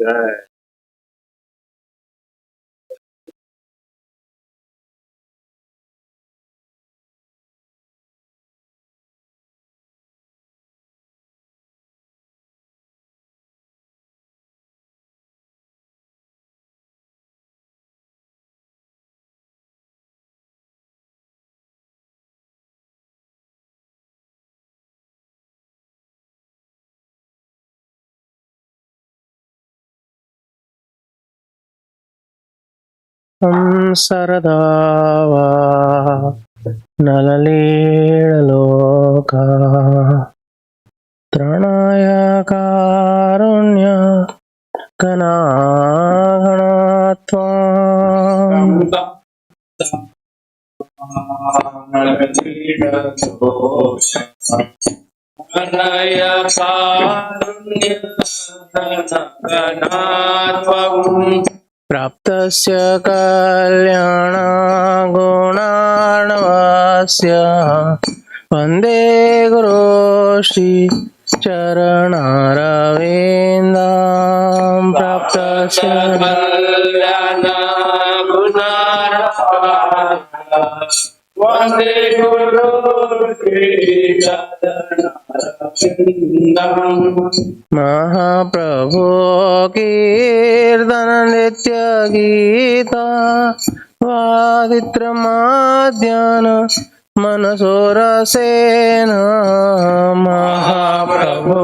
जय। सरदावा नललीलोका त्रणाय कारुण्य गणागणत्वम् प्राप्तस्य कल्याण गुणार्णवस्य वन्दे गुरो श्री चरणारविन्दं प्राप्तस्य कल्याण गुणार्णवस्य वन्दे गुरो श्री चरणारविन्दं महाप्रभु कीर्तन नित्य गीता वादित्रमाद्यान मनसोरसेन महाप्रभु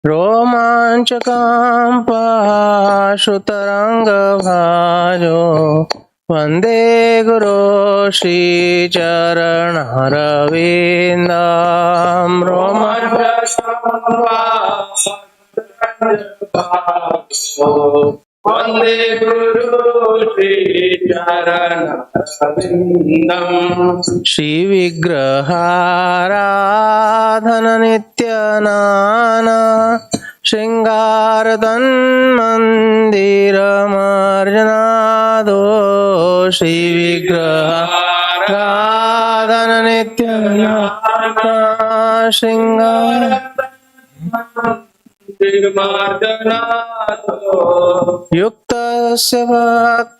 रोमाञ्चकाम्पाशुतरङ्गभाजो वन्दे गुरो श्री चरणारविन्दं वन्दे गुरो श्री चरणारविन्दं श्रीविग्रहाराधन नित्यनाना श्रृंगार तन्मन्दिरमर्जनादो श्री विग्रहाराधन नित्यनाना श्रृंगार युक्तस्य भक्तांशनियुञ्जतो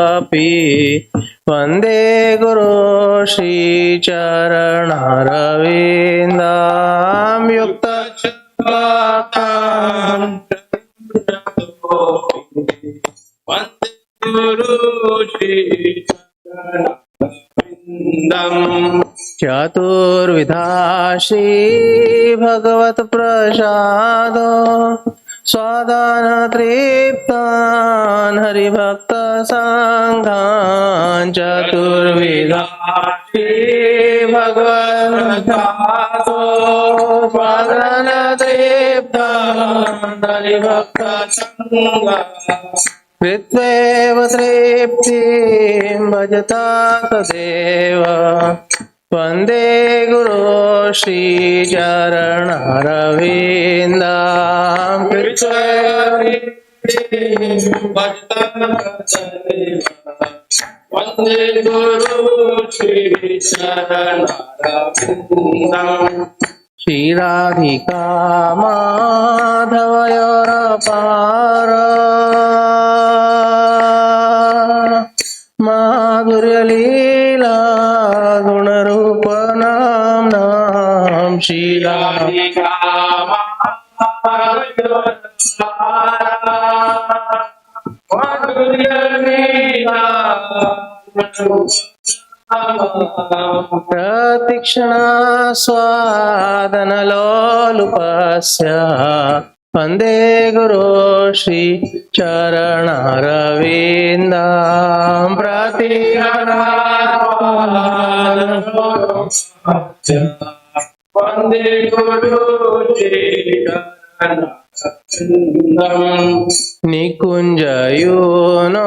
अपि वन्दे गुरो श्री चरणारविन्दं युक्तस्य भक्तांशनियुञ्जतो वन्दे गुरो श्री चतुर्विधा श्री भगवत प्रसादो स्वादान तृप्तान हरिभक्त संघान चतुर्विधा श्री भगवत प्रसादो स्वादान तृप्तान हरिभक्त संघान कृत्वेव तृप्तिं भजता सदैव वन्दे गुरो श्री चरणारविन्दं कृत्वेव तृप्तिं भजता सदैव वन्दे गुरो श्री चरणारविन्दं श्रीराधिका माधवयोरपार माधुर्यलीला गुणरूप नाम्नां श्रीराधिका माधुर्यलीला प्रतीक्षणा स्वादनलोलुपस्य वन्दे गुरो श्री चरणारविन्दं प्रतीक्षणा वन्दे गुरो श्री निकुञ्जयूनो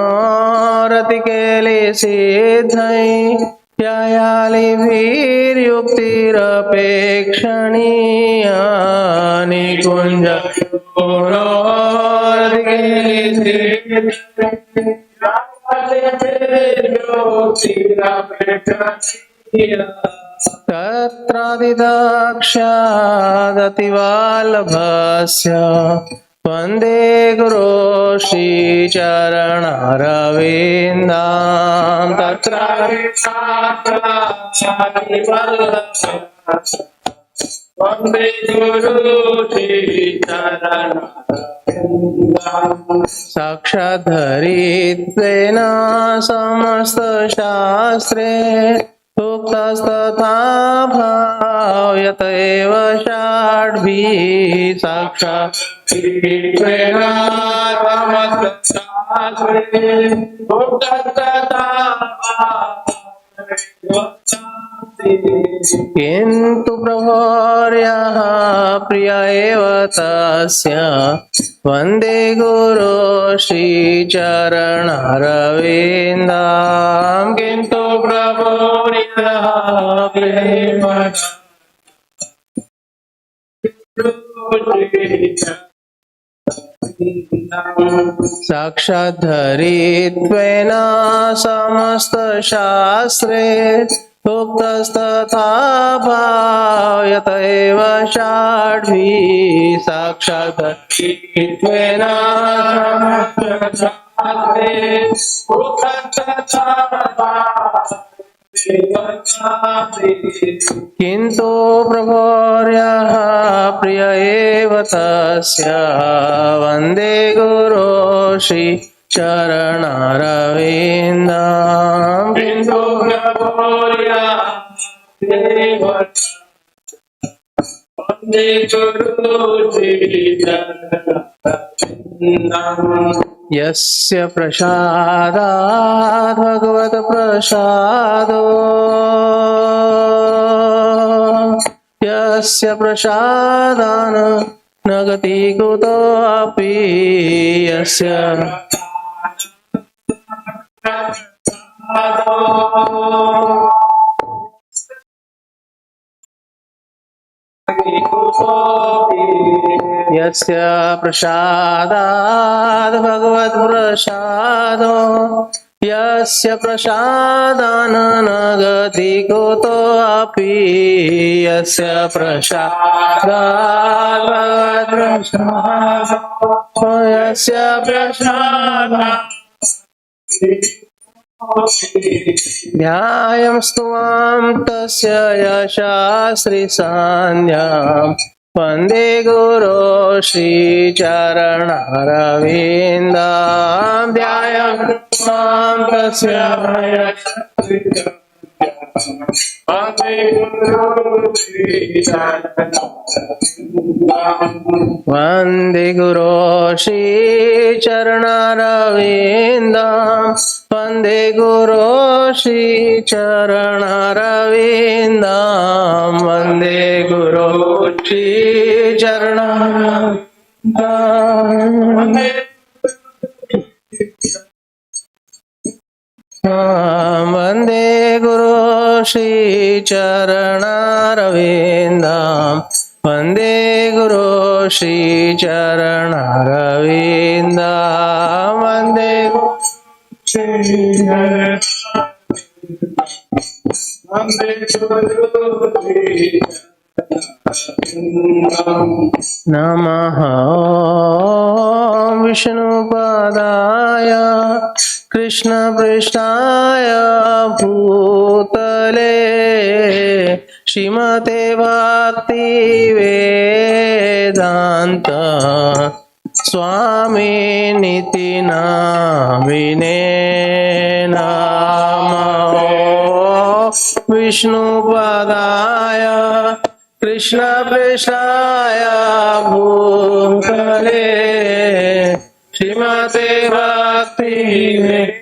रतिकेलिसिद्धै ध्यायालिभिर्युक्तिरपेक्षणीया निकुञ्जयूनो रतिकेलिसिद्धै तत्रादिदक्षादतिवल्लभस्य वन्दे गुरो श्रीचरणरविन्दां वन्दे गुरु श्रीचरणरविन्दां साक्षाद्धरित्वेन समस्तशास्त्रे उक्तस्तथा भाव्यत एव षड्भिः साक्षाद्धरित्वेन समस्तशास्त्रे उक्तस्तथा किन्तु प्रभोर्यः प्रिय एव तस्य वन्दे गुरो श्रीचरणरविन्दां किन्तु प्रभोर्यः प्रिय एव साक्षाद्धरित्वेन समस्तशास्त्रे उक्तस्तथा भाव्यत एव षड्भिः साक्षाद्धरित्वेन समस्तशास्त्रे उक्तस्तथा किन्तु प्रभोर्यः प्रिय एव तस्य वन्दे गुरो श्रीचरणरविन्दां किन्तु प्रभोर्यः वन्दे गुरो श्रीचरणरविन्दां यस्य प्रसादात् भगवत् प्रसादो यस्य प्रसादान् न गति कुतोऽपि यस्य यस्य प्रसादात् भगवत् प्रसादो यस्य प्रसादान् न गति कुतोऽपि यस्य प्रसादात् भगवत् प्रसादो यस्य प्रसादात् ध्यायं स्तुवां तस्य यशास्त्रिसान्ध्यां वन्दे गुरो श्रीचरणरविन्दां ध्यायं स्तुवां तस्य वन्दे गुरो श्रीचरणरविन्दां वन्दे गुरो श्रीचरणरविन्दां वन्दे गुरो श्रीचरणरविन्दां वन्दे गुरो श्रीचरणरविन्दां वन्दे गुरो श्रीचरणरविन्दां वन्दे नमः विष्णुपादाय कृष्णपृष्ठाय भूतले श्रीमते भक्तिवेदान्त स्वामिनिति नामिने नमो विष्णुपदाय कृष्णपृष्ठाय भूतले श्रीमते भक्तिवेदान्त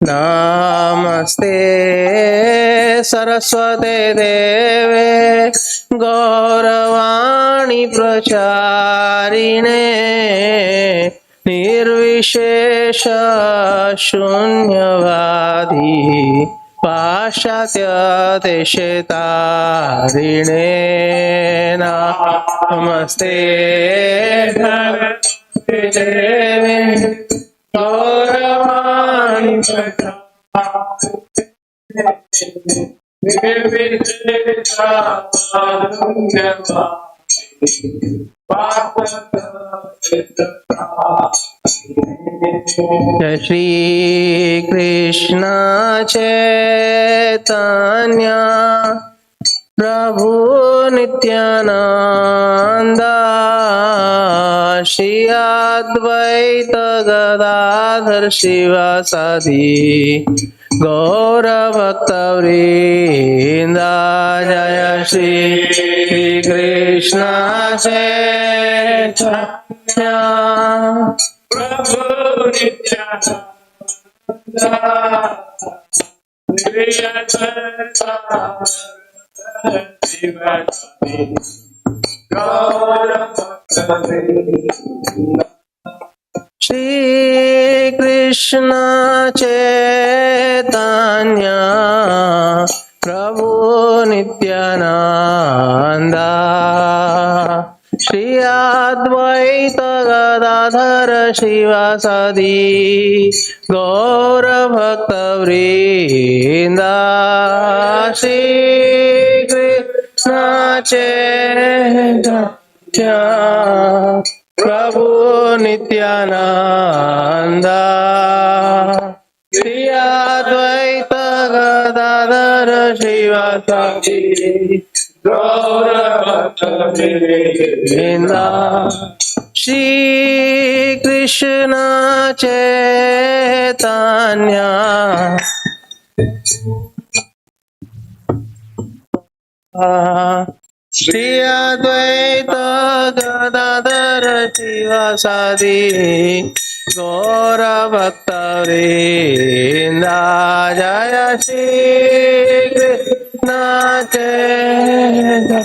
नमस्ते सरस्वते देवे गौरवाणी प्रचारिणे निर्विशेष शून्यवादी पाश्चात्य देशे तारिणे नमस्ते भगवते देवी गौरवाणी जय श्री कृष्ण चैतन्य प्रभु नित्यानंद श्री अद्वैत गदाधर शिवासादि गौर भक्तवृंद जय श्री कृष्ण चैतन्य प्रभु नित्यानंद श्री कृष्ण चैतन्य प्रभु नित्यानंद श्री अद्वैत गदाधर शिवासादि गौर भक्तवृंद श्री कृष्ण चैतन्य प्रभु नित्यानंद श्री अद्वैत गदाधर शिवासादि गौर भक्तवृंद श्री कृष्ण चैतन्य श्री अद्वैत गदाधर शिवासादि गौर भक्तवृंद जय श्री कृष्ण चैतन्य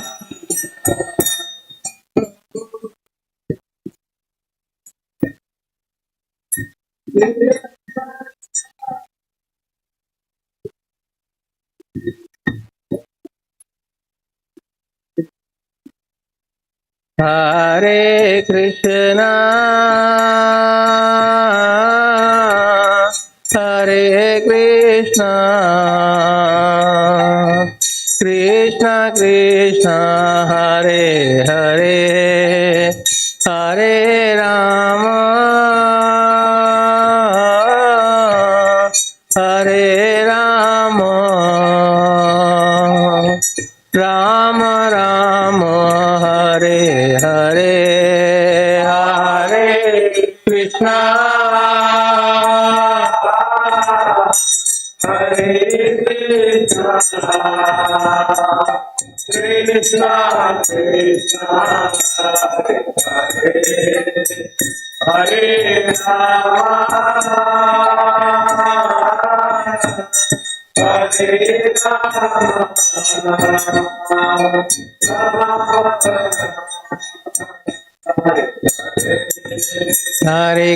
हरे कृष्णा कृष्णा कृष्णा हरे हरे हरे राम राम राम हरे हरे हरे कृष्णा कृष्णा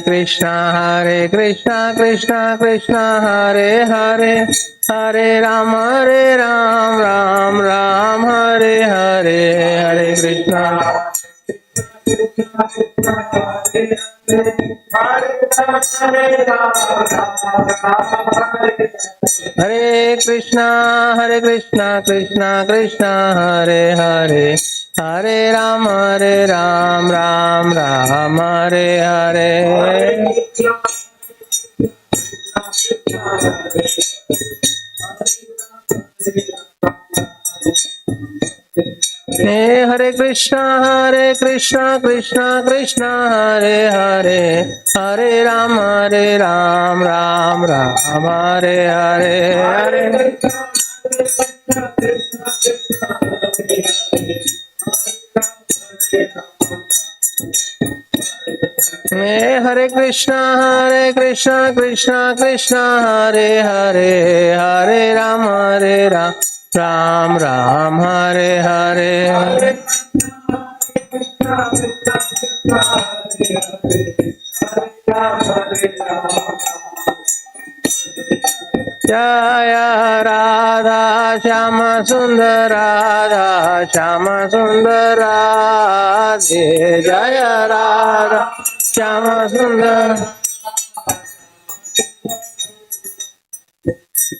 कृष्णा हरे हरे कृष्णा कृष्णा कृष्णा हरे हरे हरे राम राम राम हरे हरे हरे कृष्णा हरे कृष्णा कृष्णा कृष्णा हरे हरे हरे राम राम राम हरे हरे हरे कृष्णा कृष्णा कृष्णा हरे हरे हरे राम राम राम हरे हरे हरे हरे कृष्णा कृष्णा हरे हरे हरे राम राम राम हरे हरे हरे जय राधा श्याम सुंदर राधा श्याम सुंदर राधे जय राधा श्याम सुंदर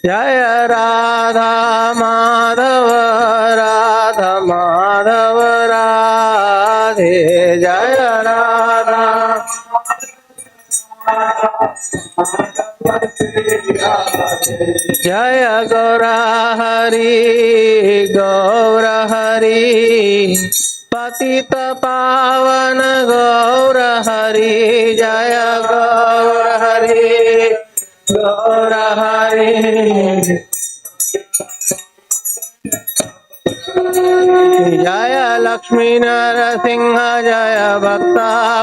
जय राधा माधव राधा माधव राधे जय राधा जय गौर हरि गौर हरि पतित पावन गौर हरि जय गौर हरि गौर हरि जय लक्ष्मी नरसिंह जय भक्त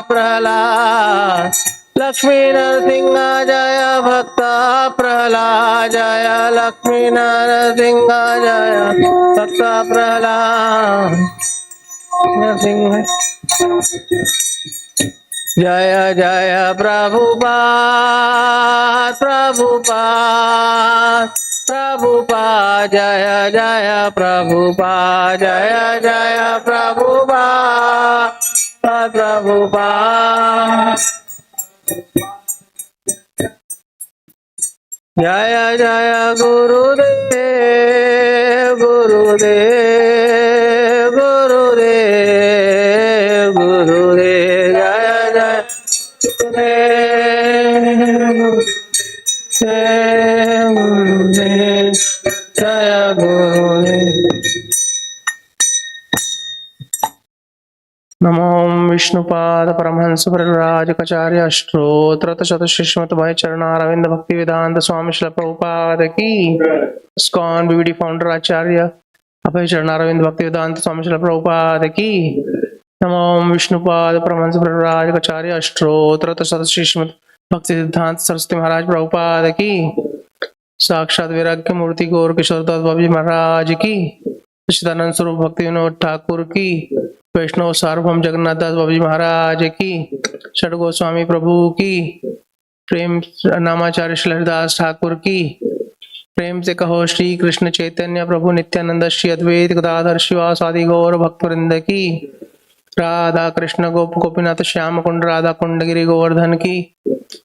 प्रहलाद लक्ष्मी नरसिंह जय भक्त प्रहलाद जय लक्ष्मी नरसिंह जय भक्त प्रहलाद नरसिंह जय जय प्रभुपाद प्रभुपाद प्रभुपाद जय जय प्रभुपाद जय जय प्रभुपाद प्रभुपाद जय जय गुरुदेव गुरुदेव गुरुदेव गुरुदेव जय जय गुरुदेव जय गुरुदेव नमो विष्णुपाद परमहंस परिव्राजकाचार्य अष्टोत्र शतशिष्मत भाई चरणारविंद भक्ति वेदांत स्वामी श्रील प्रभुपाद की स्कॉन बीवीडी फाउंडर आचार्य अभय चरणारविंद भक्ति वेदांत स्वामी श्रील प्रभुपाद की नमो विष्णुपाद परमहंस परिव्राजकाचार्य अष्टोत्र शतशिष्मत भक्ति सिद्धांत सरस्वती महाराज प्रभुपाद की साक्षात वैराग्य मूर्ति गौर किशोर दास बाबा जी महाराज की सच्चिदानंद स्वरूप भक्ति विनोद ठाकुर की वैष्णव सार्वभौम जगन्नाथ दास बाबा जी महाराज की षड गोस्वामी प्रभु की प्रेम नामाचार्य श्री हरिदास ठाकुर की प्रेम से कहो श्री कृष्ण चैतन्य प्रभु नित्यानंद श्री अद्वैत गदाधर शिवासादि गौर भक्तवृंद की राधा कृष्ण गोप गोपीनाथ श्याम कुंड राधा कुंड गिरि गोवर्धन की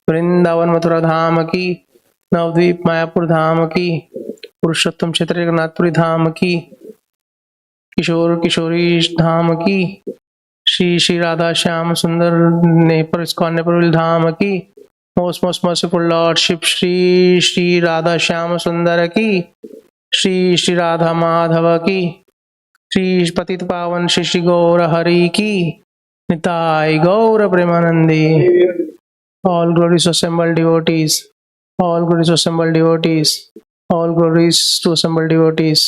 वृंदावन मथुरा धाम की नवद्वीप मायापुर धाम की पुरुषोत्तम क्षेत्र जगन्नाथपुरी धाम की किशोर किशोरी धाम की श्री श्री राधा श्याम सुंदर नेपरविल धाम की most most merciful lordship Shri Shri Radha Shyam सुंदर की श्री श्री राधा माधव की श्री पतित पावन श्री श्री गौर हरि की निताय गौर Premanandi all glories to assembled devotees all glories to assembled devotees all glories to assembled devotees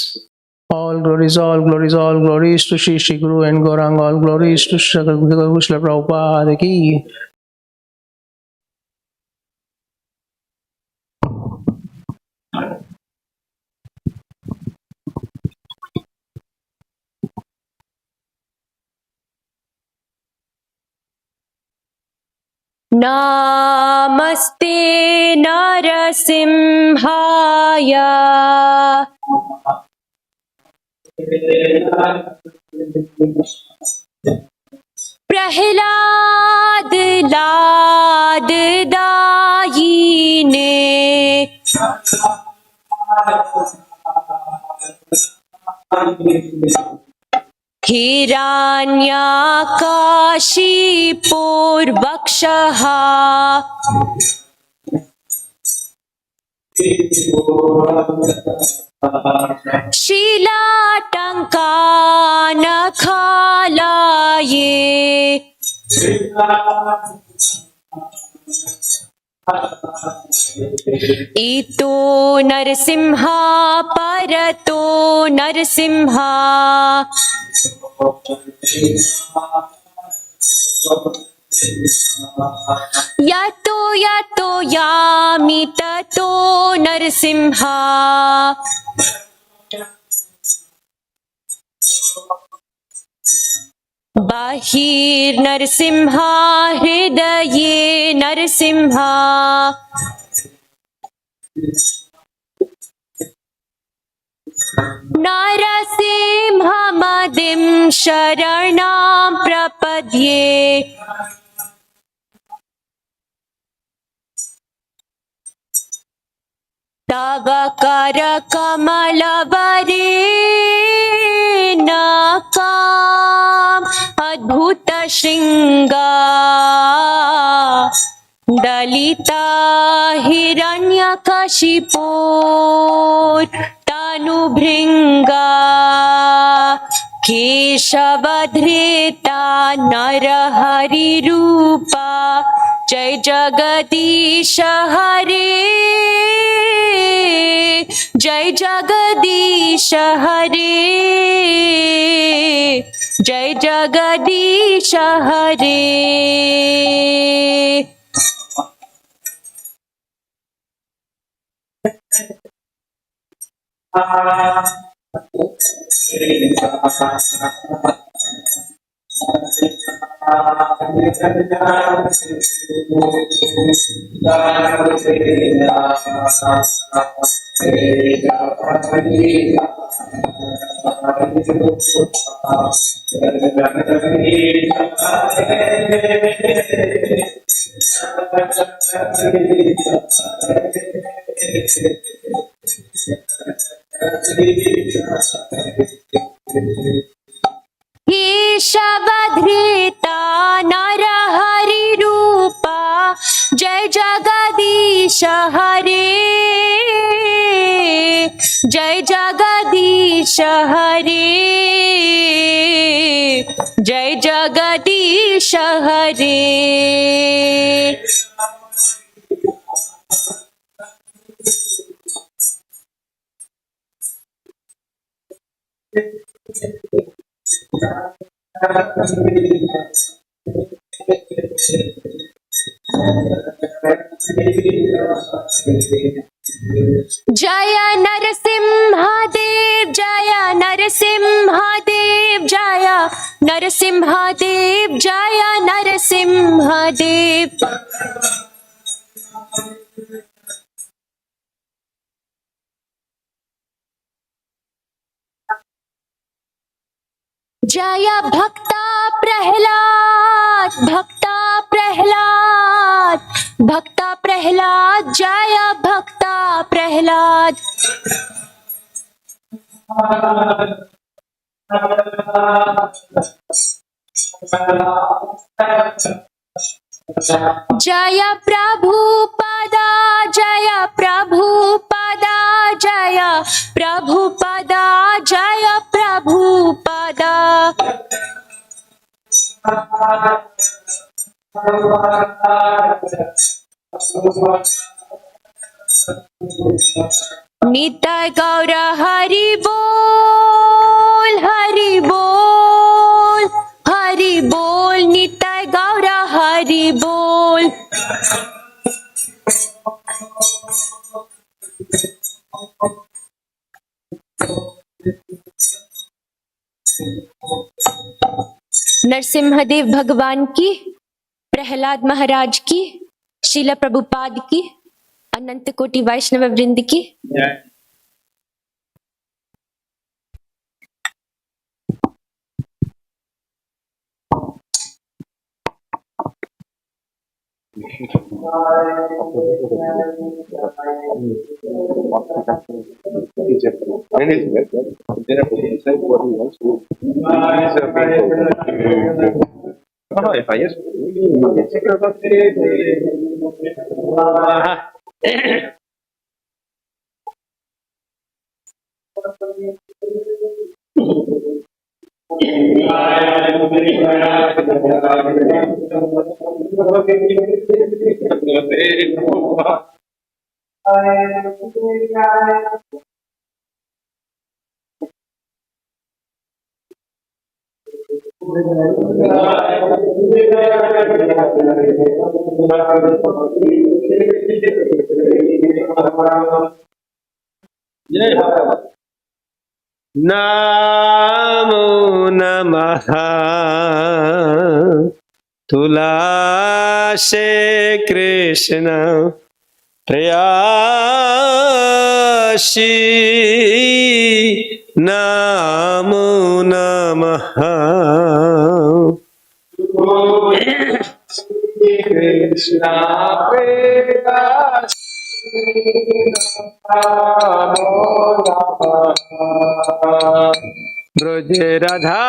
all glories all glories all glories to Shri Shri Guru and Gaurang all glories to Shri Guru Srila Prabhupada ki नमस्ते नरसिंहाय प्रहलाद लाद दायिने हिरण्याकाशिपूर्वक्षः शीलाटङ्कानखालाये इतो नरसिंहा परतो नरसिंहा यतो यतो यामि ततो नरसिंहा बहिर्नरसिंहा हृदये नरसिंहा नरसिंहमदिं शरणं प्रपद्ये। तव करकमलवरेण्यकाम् अद्भुतशृङ्गा दलिता हिरण्यकशिपोर्तनुभृङ्गा केशवधृता नरहरिरूपा जय जगदीश हरे जय जगदीश हरे जय जगदीश हरे। केशवधृता नरहरिरूपा जय जगदीश हरे जय जगदीश हरे जय जगदीश हरे। जय नरसिंहदेव जय नरसिंहदेव जय नरसिंहदेव जय नरसिंहदेव। जय भक्ता प्रहलाद भक्ता प्रहलाद भक्ता प्रहलाद जय भक्ता प्रहलाद। जय प्रभुपदा जय प्रभुपदा जय प्रभुपदा जय प्रभुपदा। निताय गौर हरि बोल हरि बोल हरि बोल निताय गौर हरि बोल। नरसिंहदेव भगवान की, प्रहलाद महाराज की, शीला प्रभुपाद की, अनंत कोटि वैष्णव वृंद की। नमो नमः तुलसी Krishna Prayasi Namo Namaha. Krishna Broje Radha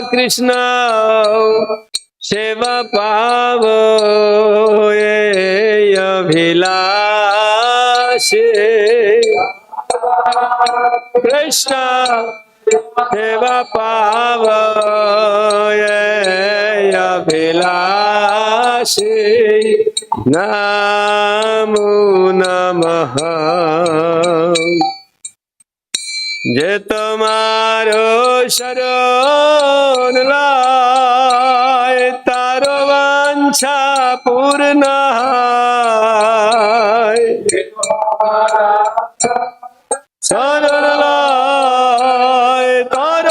Krishna Seva Pavo Abhilashi Krishna Seva Pavo Abhilashi Namo Namaha. যে তোমার শরণ লয় তার বাঞ্ছা পূর্ণ হয়। শরণ লয় তার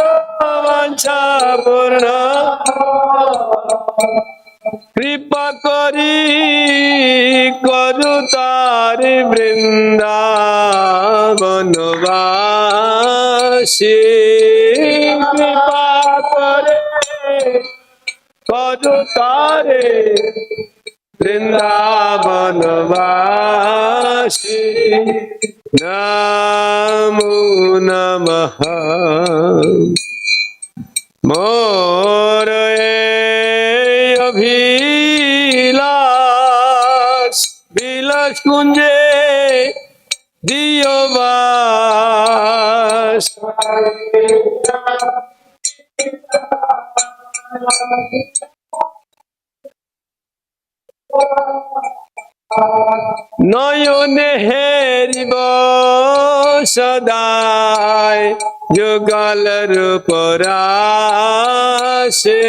বাঞ্ছা পূর্ণ কৃপা করি করু তার বৃন্দাবনবাসী। কৃপা করে করু তারে বৃন্দাবনবাসী। নমো নমঃ। মোর অভিলাষ বিলাস কুঞ্জে দিও বাস। নয়নে হেরিব সদায় যুগল রূপ রাশে।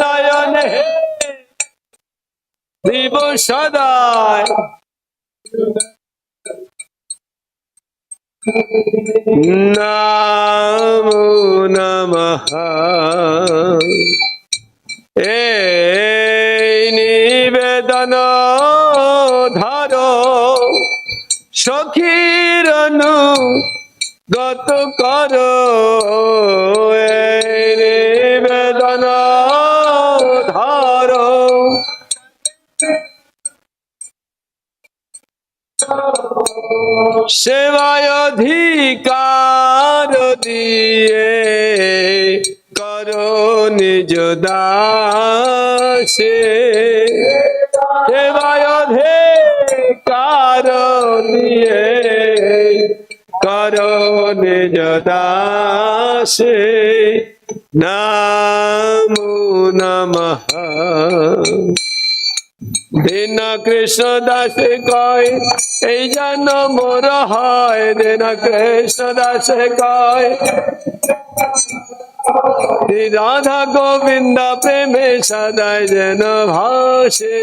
নয়নে হেরিব সদায় নমো নমঃ। এই নিবেদন ধর সখীর গত কর। এই নিবেদন ধর সেবায় অধিকার দিয়ে করো নিজ দাসে। সেবায় অধিকার দিয়ে করো নিজ দাসে। নমো নমঃ। দীন কৃষ্ণ দাসে কয় এই যেন মোর হয়। দীন কৃষ্ণ দাসে কয় রাধা গোবিন্দ প্রেমে সদাই যেন ভাসে।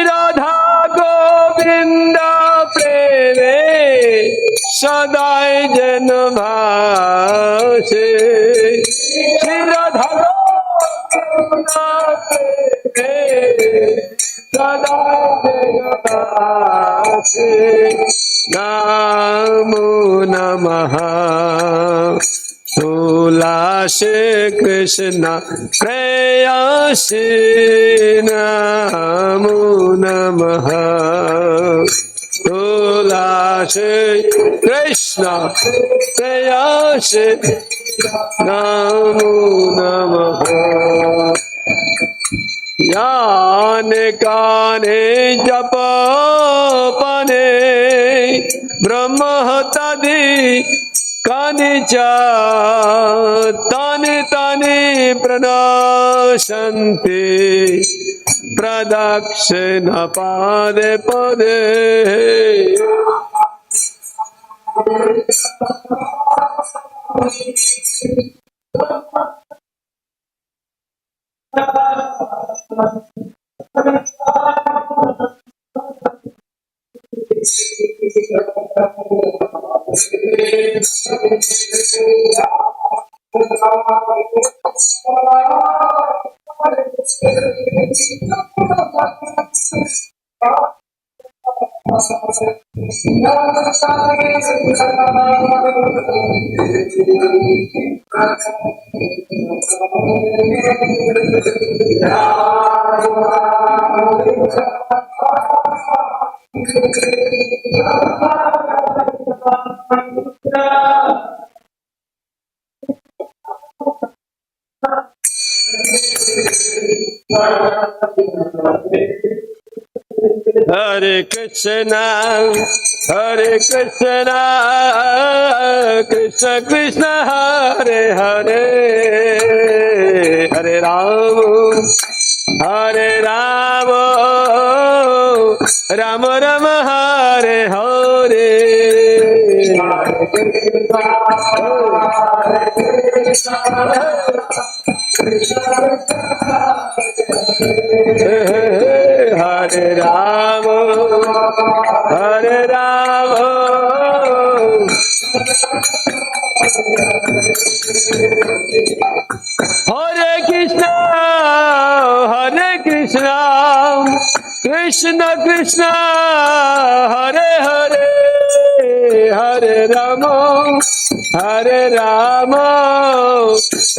রাধা গোবিন্দ প্রেমে সদাই যেন ভাসে। রাধা গোবিন্দ প্রেমে সদাই যেন ভাসে। নমো নমঃ। তুলাসে কৃষ্ণ প্রেয়সী নমো নমঃ। তুলাসে কৃষ্ণ প্রেয়সী নমো নমঃ। याने काने जप पने ब्रह्म तदि कानि च तानि तानि प्रणाशन्ति प्रदक्षिण पादे पदे। Hare Krishna, Krishna Krishna, Hare Hare, Hare Rama, Rama Rama, Hare Hare. Hare Rama, Hare Rama, Hare Krishna, Krishna Krishna, Hare Hare, Hare Rama,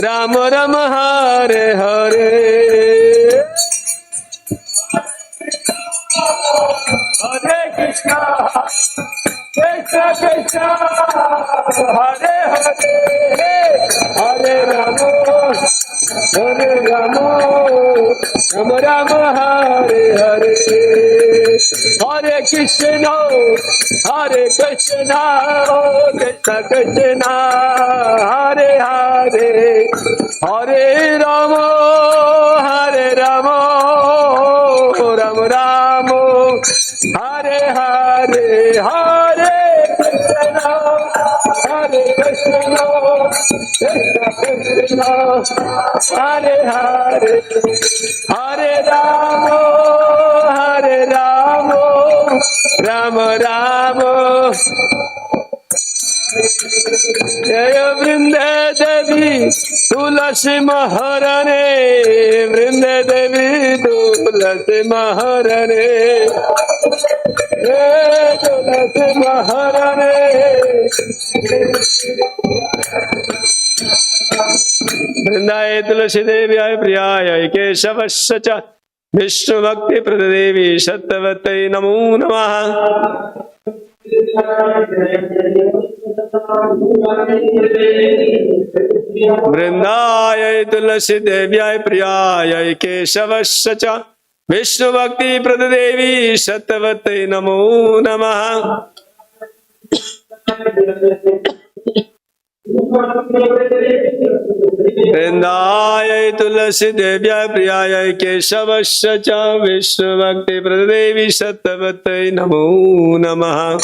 Rama Rama, Hare Hare. Hare Krishna, Krishna Krishna, Hare Hare, Hare Rama, Rama Rama, Hare Hare. Hare Krishna, Krishna Krishna, Hare Hare, Hare Rama, Rama Rama, Hare Hare, Hare Krishna, Krishna Krishna, Hare Hare, Hare Rama, Rama Rama. Jaya Vrinda Devi Tulasi Maharane, Vrinda Devi Tulasi Maharane, Tulasi Maharane. Vrindaye Tulasi Devi Ay Priyaya Keshavasya Cha Vishnu Bhakti Pradadevi Sattvatai Namo Namaha. Vrindaya Tulasi Devyaya Priyaya Keshavasya Cha Vishnu Bhakti Pradadevi Sattvatai Namo Namaha. Vrindaya Tulasi Devyaya Priyaya Keshavasya Cha Vishnu Bhakti Pradadevi Sattvatai Namo Namaha.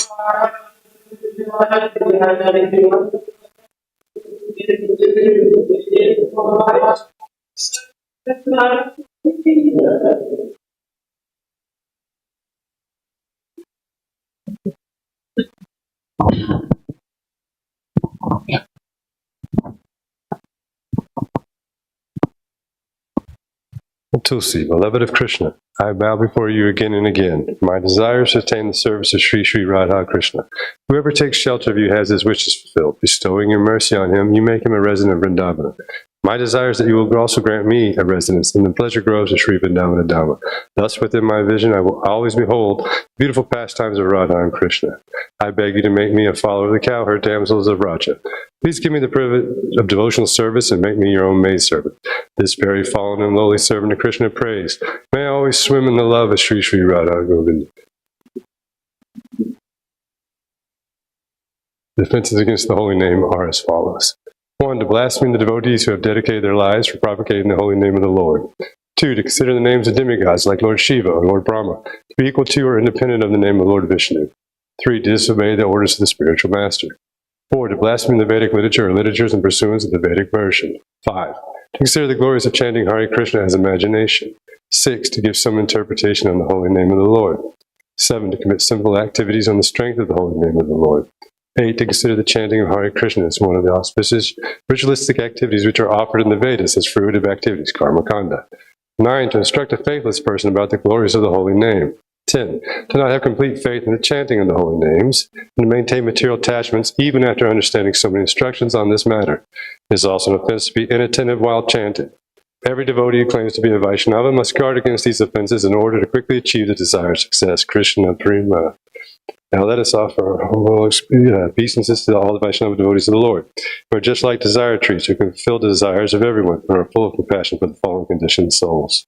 Tulsi, beloved of Krishna, I bow before you again and again. My desire is to attain the service of Sri Sri Radha Krishna. Whoever takes shelter of you has his wishes fulfilled. Bestowing your mercy on him, you make him a resident of Vrindavana. My desire is that you will also grant me a residence in the pleasure groves of Sri Vrindavana Dhamma. Thus, within my vision, I will always behold beautiful pastimes of Radha and Krishna. I beg you to make me a follower of the cowherd damsels of Raja. Please give me the privilege of devotional service and make me your own maidservant. This very fallen and lowly servant of Krishna prays. May I always swim in the love of Sri Sri Radha Govinda. The offenses against the holy name are as follows. 1. To blaspheme the devotees who have dedicated their lives for propagating the holy name of the Lord. 2. To consider the names of demigods like Lord Shiva or Lord Brahma to be equal to or independent of the name of Lord Vishnu. 3. To disobey the orders of the spiritual master. 4. To blaspheme the Vedic literature or literatures in pursuance of the Vedic version. 5. To consider the glories of chanting Hare Krishna as imagination. 6. To give some interpretation on the holy name of the Lord. 7. To commit sinful activities on the strength of the holy name of the Lord. 8. To consider the chanting of Hare Krishna as one of the auspicious ritualistic activities which are offered in the Vedas as fruitive activities, karma kanda. 9. To instruct a faithless person about the glories of the holy name. 10. To not have complete faith in the chanting of the holy names, and to maintain material attachments even after understanding so many instructions on this matter. It is also an offense to be inattentive while chanting. Every devotee who claims to be a Vaishnava must guard against these offenses in order to quickly achieve the desired success. Krishna Prema. Now let us offer humble obeisances to all the Vaishnava devotees of the Lord, who are just like desire trees, who can fulfill the desires of everyone, and are full of compassion for the fallen conditioned souls.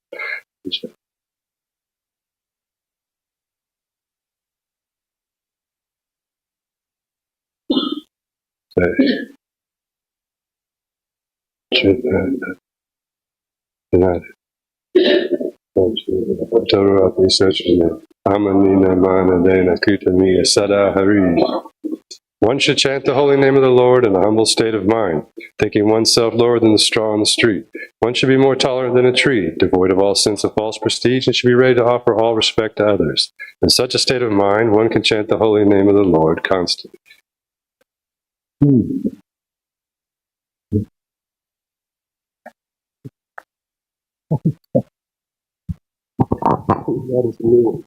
One should chant the holy name of the Lord in a humble state of mind, thinking oneself lower than the straw on the street. One should be more tolerant than a tree, devoid of all sense of false prestige, and should be ready to offer all respect to others. In such a state of mind, one can chant the holy name of the Lord constantly. That is new.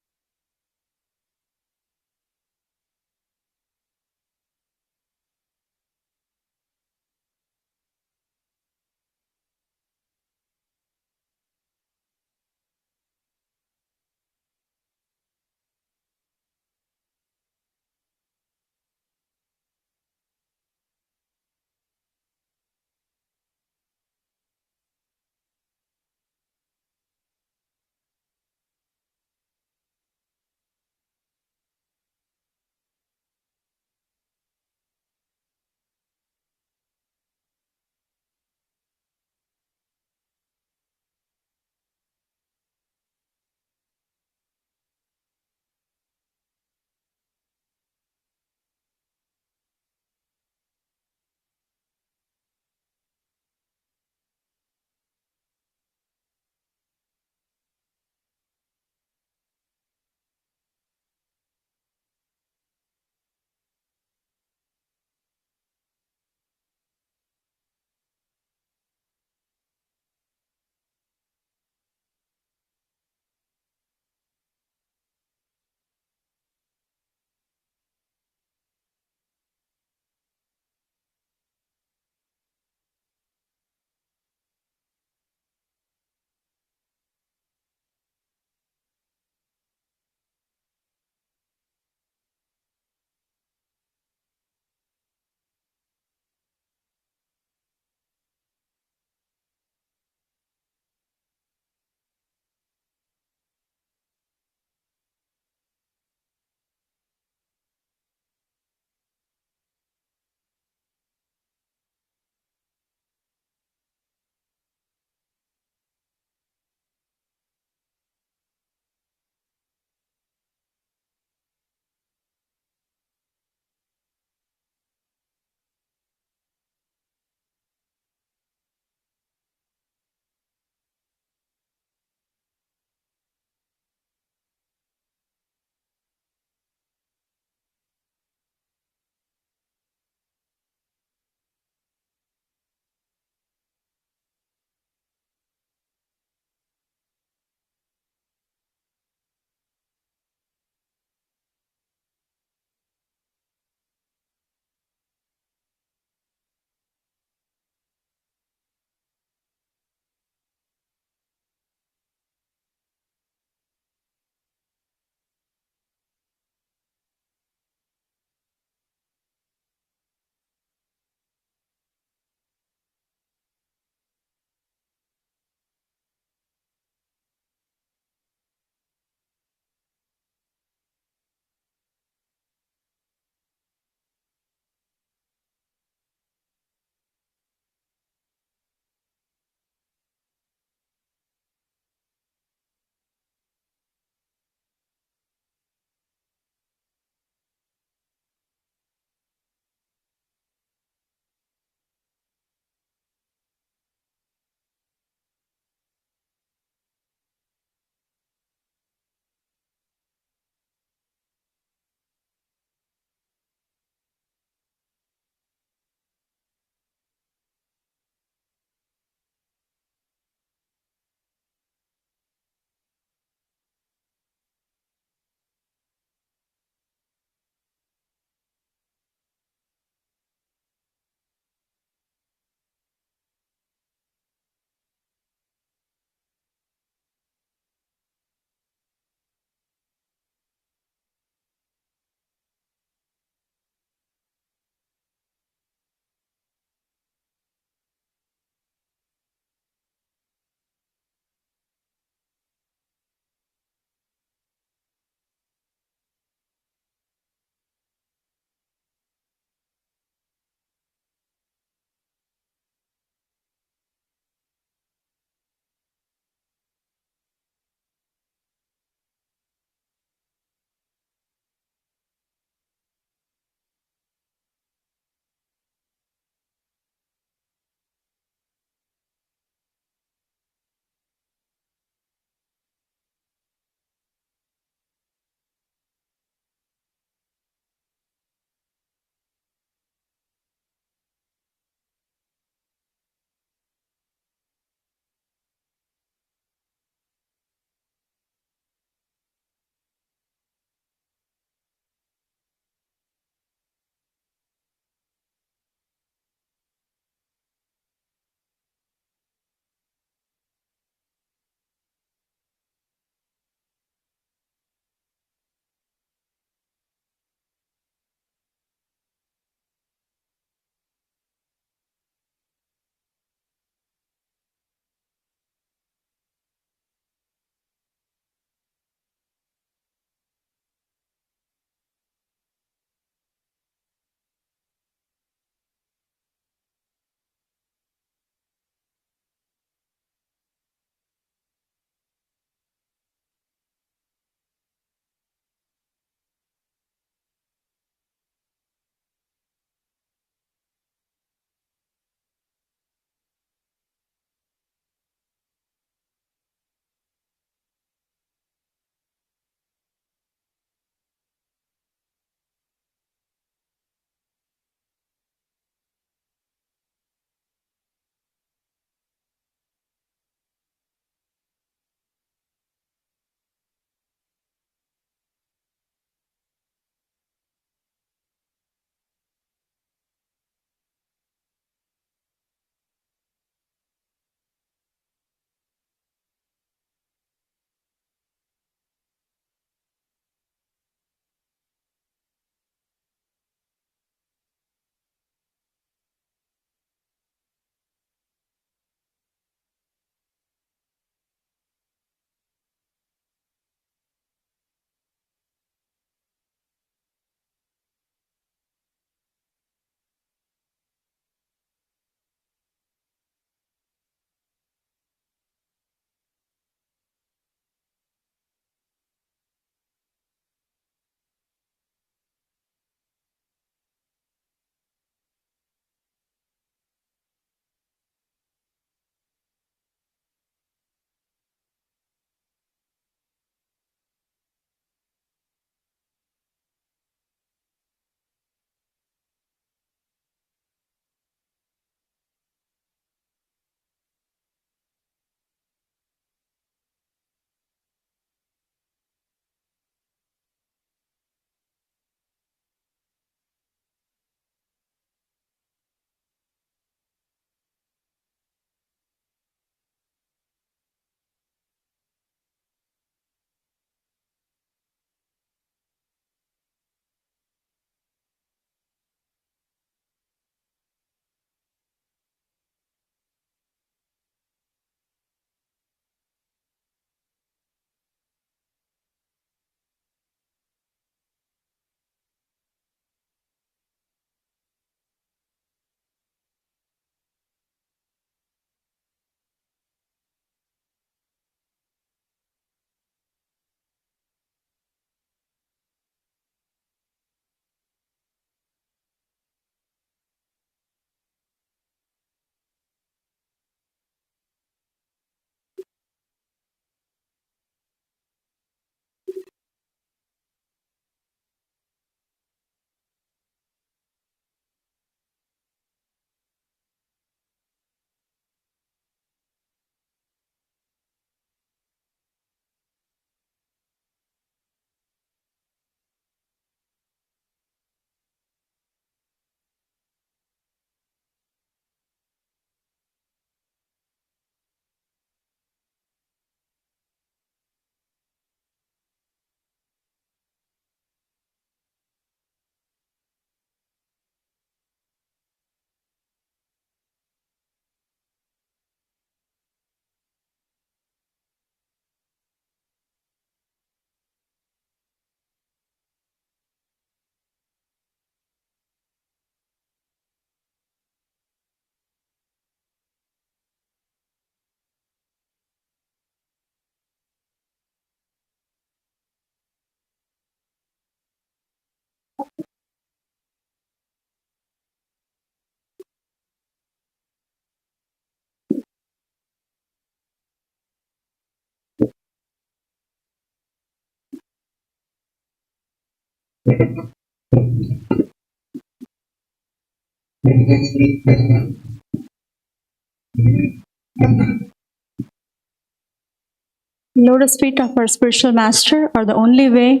Lotus feet of our spiritual master are the only way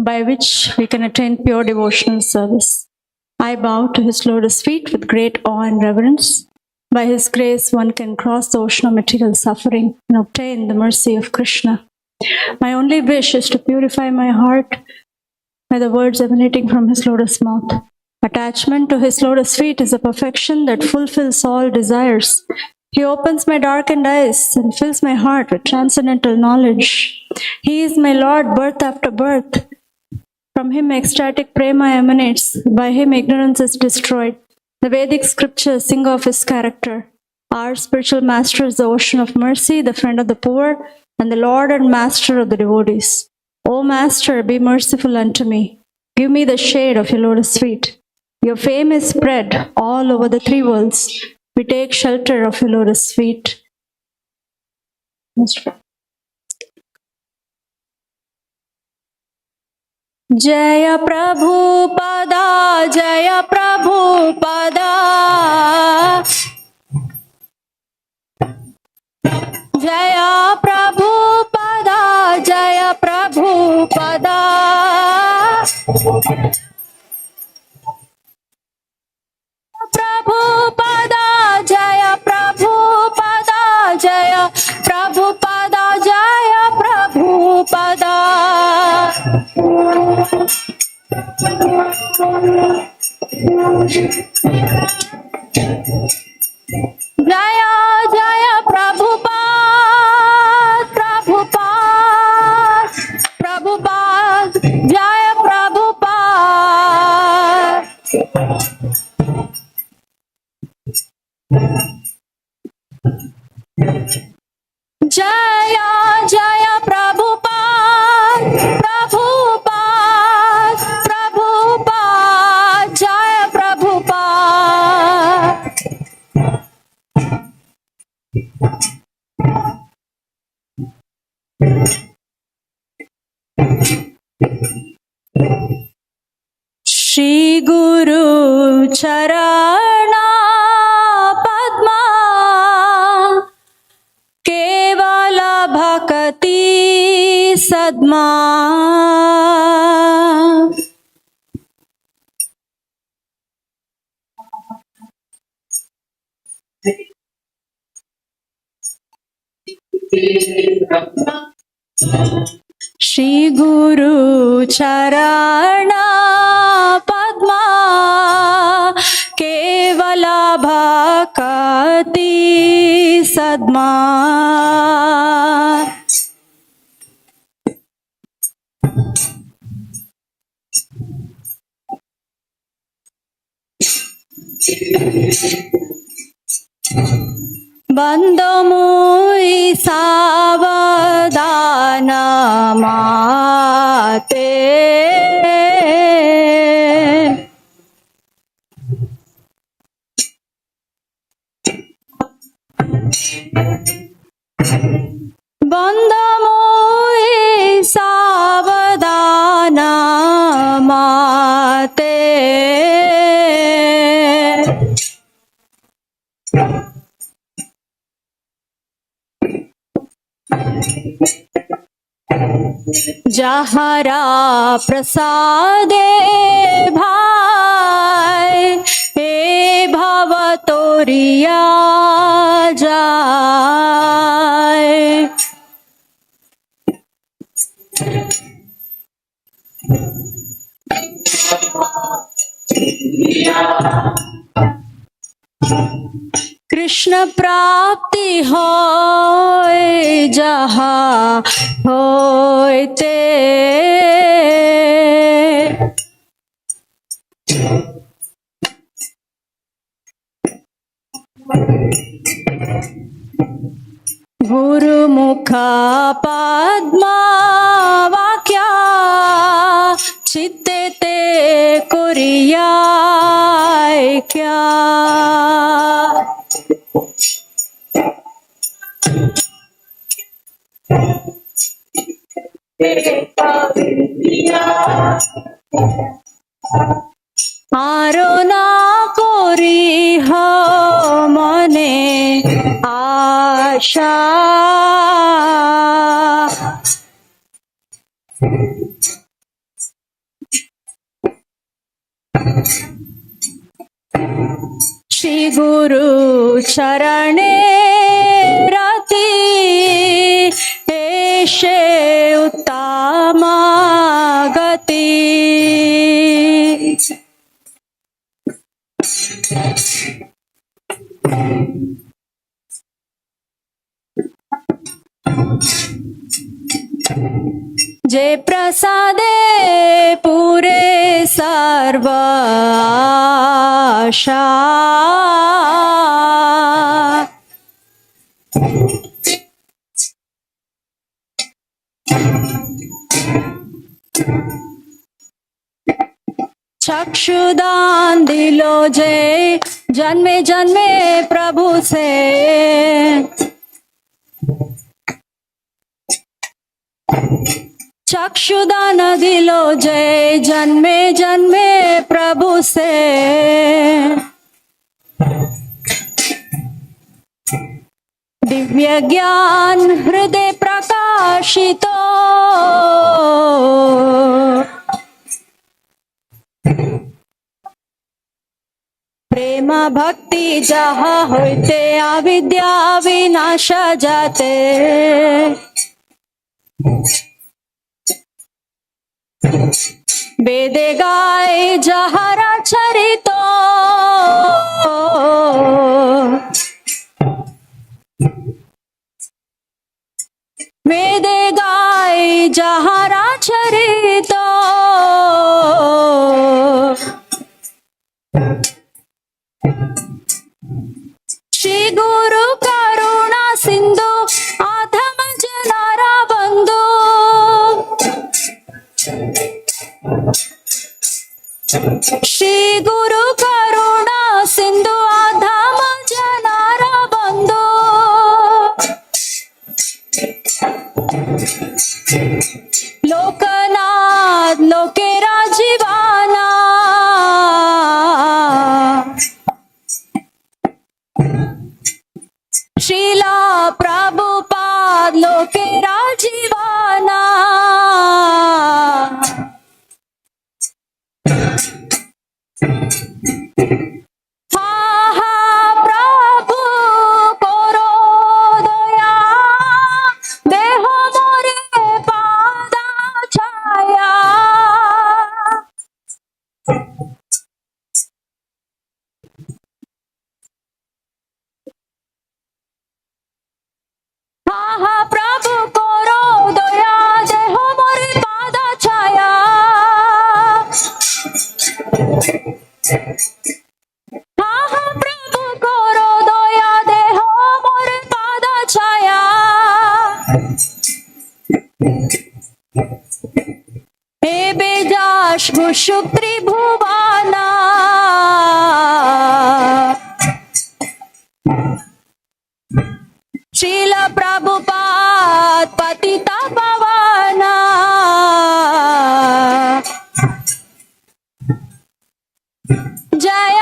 by which we can attain pure devotional service. I bow to his lotus feet with great awe and reverence. By his grace, one can cross the ocean of material suffering and obtain the mercy of Krishna. My only wish is to purify my heart by the words emanating from his lotus mouth. Attachment to his lotus feet is a perfection that fulfills all desires. He opens my darkened eyes and fills my heart with transcendental knowledge. He is my Lord, birth after birth. From him ecstatic prema emanates. By him ignorance is destroyed. The Vedic scriptures sing of his character. Our spiritual master is the ocean of mercy, the friend of the poor, and the Lord and master of the devotees. O Master, be merciful unto me. Give me the shade of your lotus feet. Your fame is spread all over the three worlds. We take shelter of your lotus feet. Jaya Prabhupada, Jaya Prabhupada, Jaya Prabhupada, Jaya Prabhupada, Prabhupada, Jaya Prabhupada, Jaya Prabhupada, Jaya Prabhupada. Jaya Jaya Prabhupada, Prabhupada, Prabhupada, Jaya Prabhupada. Jaya Jaya Prabhupada, Prabhupada, Prabhupada, Jaya Prabhupada. Shri Guru Charana Padma Kevala Bhakati Sadma Shri Guru Charana Padma Kevala Bhakati Sadma Bandamui Savadana Mate Bandamui Savadana Mate Jahara Prasade Bhai He Bhavatoriya Jai Krishna Prapti hoy jaha hoyte Guru Mukha Padma Vakya Chitte te कोरियाय क्या आरो ना कोरी हो मने आशा श्री गुरु चरणे रति एषे उत्तम गति जे प्रसादे पूरे सर्व आशा चक्षुदान दिलो जे जन्मे जन्मे प्रभु से चक्षुदान दिलो जय जन्मे जन्मे प्रभु से दिव्य ज्ञान हृदय प्रकाशितो प्रेम भक्ति जहाँ होते अविद्या विनाश जाते वेदे गाय जहरा चरितो वेदे गाय जहरा चरितो श्री गुरु करुणा सिंधु आधम जनारा बंधु श्री गुरु करुणा सिंधु आधम जनारा बंधु लोकनाथ लोकेरा जीवाना श्रीला प्रभुपाद लोकेरा जीवाना त्रिभुवाना श्रील प्रभुपाद पतिता पावना जय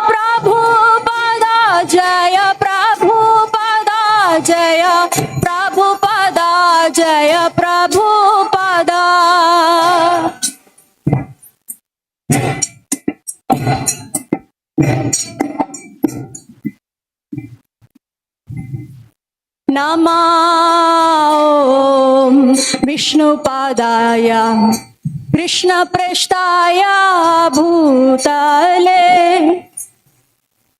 प्रभुपादा जय प्रभुपादा जय प्रभुपादा जय प्रभुपादा नमो विष्णुपादाय कृष्णप्रेष्ठाय भूतले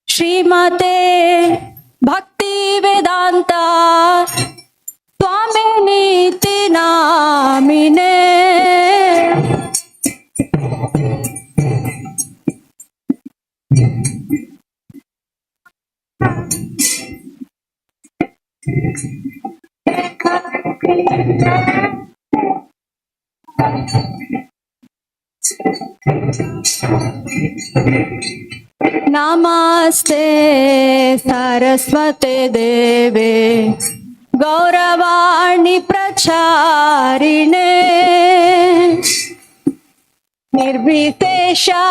श्रीमते भक्तिवेदान्त स्वामिनीति नामिने नमस्ते सरस्वते देवे गौरवाणी प्रचारिणे निर्विशेषा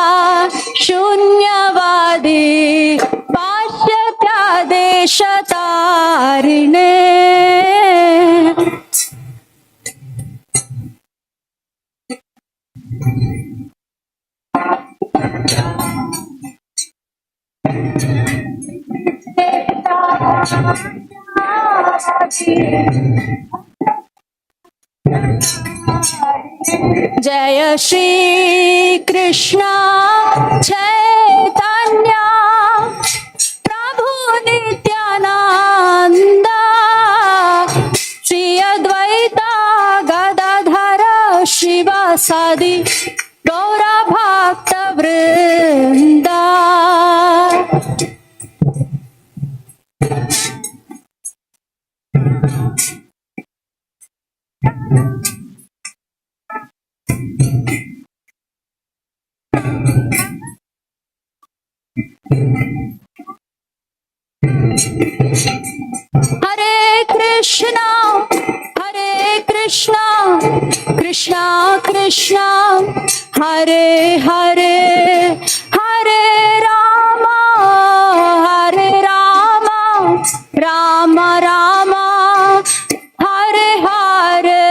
शून्यवादी पाश्चात्यादेशतारिणे जय श्री कृष्ण चैतन्य प्रभु नित्यानंद श्री अद्वैता गदाधर शिवासादि गौर भक्त वृंदा। हरे कृष्णा कृष्णा कृष्णा हरे हरे हरे राम राम राम हरे हरे।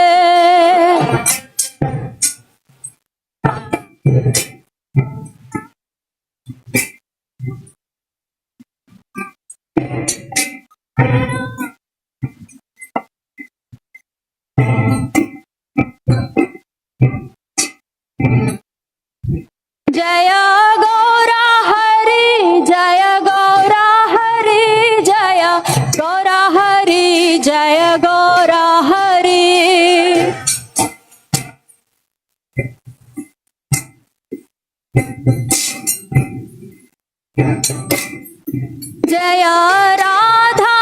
जय गौरा हरि जय गौरा हरि जय गौरा हरि जय गौरा हरि। जय राधा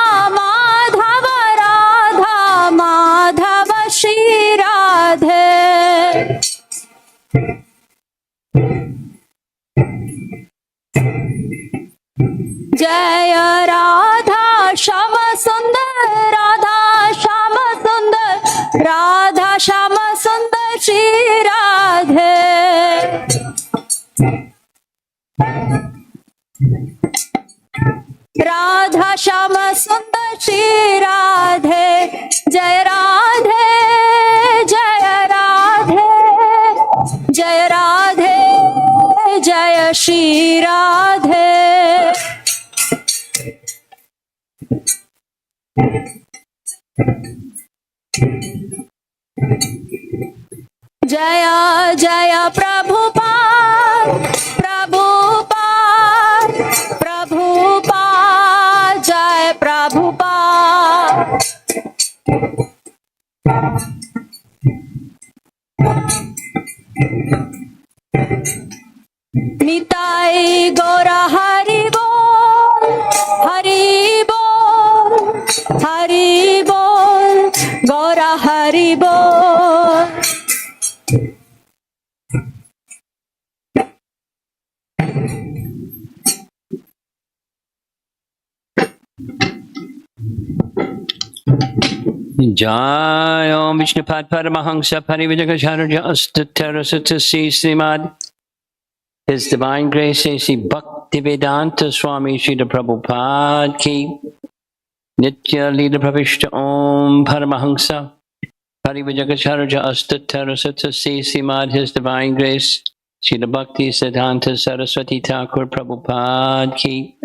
माधव श्री राधे। जय राधा श्याम सुंदर राधा श्याम सुंदर राधा श्याम सुंदर श्री राधे। राधा श्याम सुंदर श्री राधे। जय राधे जय राधे जय राधे जय श्री राधे। जय जय प्रभुपाद प्रभुपाद प्रभुपाद जय प्रभुपाद। निताई गौरा हरि बोल हरि बोल हरि बोल गौरा हरि बोल। Jai Om Vishnupad Paramahamsa Parivijakacharya Astatarasata Srimad His Divine Grace A.C. Bhaktivedanta Swami Srila Prabhupada Ki Nitya Leela Pravishta Om Paramahamsa Parivijakacharya Astatarasata Srimad His Divine Grace Srila Bhakti Siddhanta Saraswati Thakur Prabhupada Ki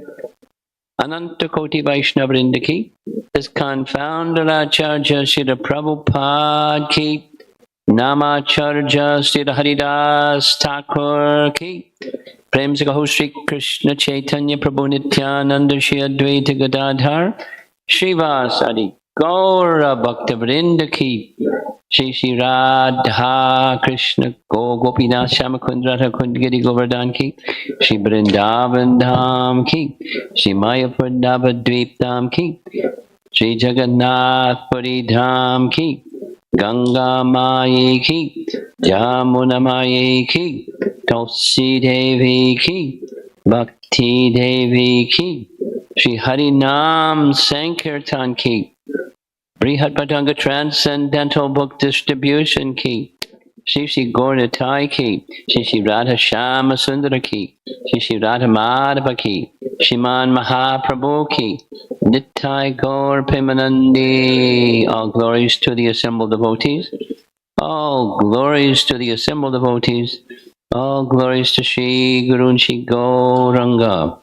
Ananta Koti Vaishnavrinda Ki His Confounder Acharya Srila Prabhupada Ki Namacharya Srila Haridas Thakur Ki Prem se kaho Shri Krishna Chaitanya Prabhu Nityananda Shri Advaita Gadadhar Srivasadi Gaura Bhaktavrinda Ki Shri Shri Radha Krishna Go Gopinath Shamakund Radha Kund Giri Govardhan Ki Shri Vrindavan Dham Ki Shri Mayapur Navadvip Dham Ki Shri Jagannath Puri Dham Ki Ganga Maye Ki Jamuna Maye Ki Tulsi Devi ki, Bhakti Devi ki, Shri Hari Nam Sankirtan ki, Brihat Patanga Transcendental Book Distribution ki, Shri Gauratai ki, Shri Radha Shama Sundara ki, Shri Radha Madhava ki, Shriman Mahaprabhu ki, Nittai Gaur Premanandi. All glories to the assembled devotees. All glories to the assembled devotees. All glories to Shri Guru and Shri Gauranga.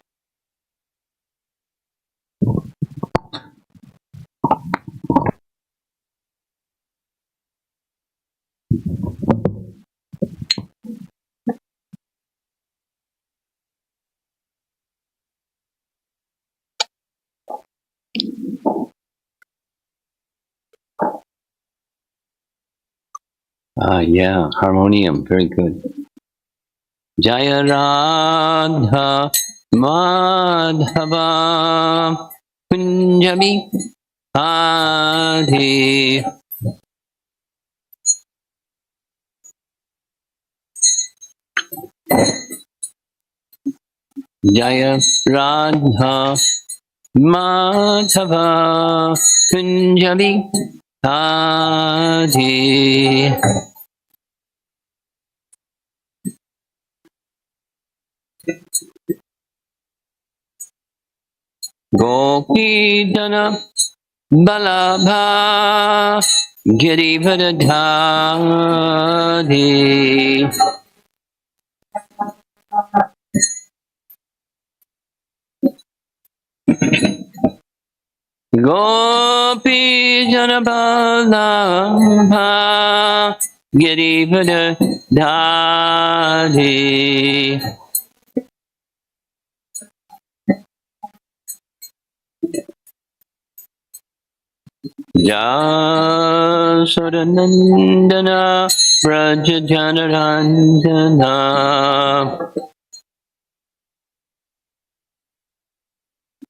Yeah, harmonium, very good. Jaya Radha Madhava Punjabi Adi. Jaya Radha Madhava Punjabi Adi. Gopi Dana Balabha Girivardhari. Gopi Jana Balabha Girivardhari. Jasodanandana Brajajanarandana.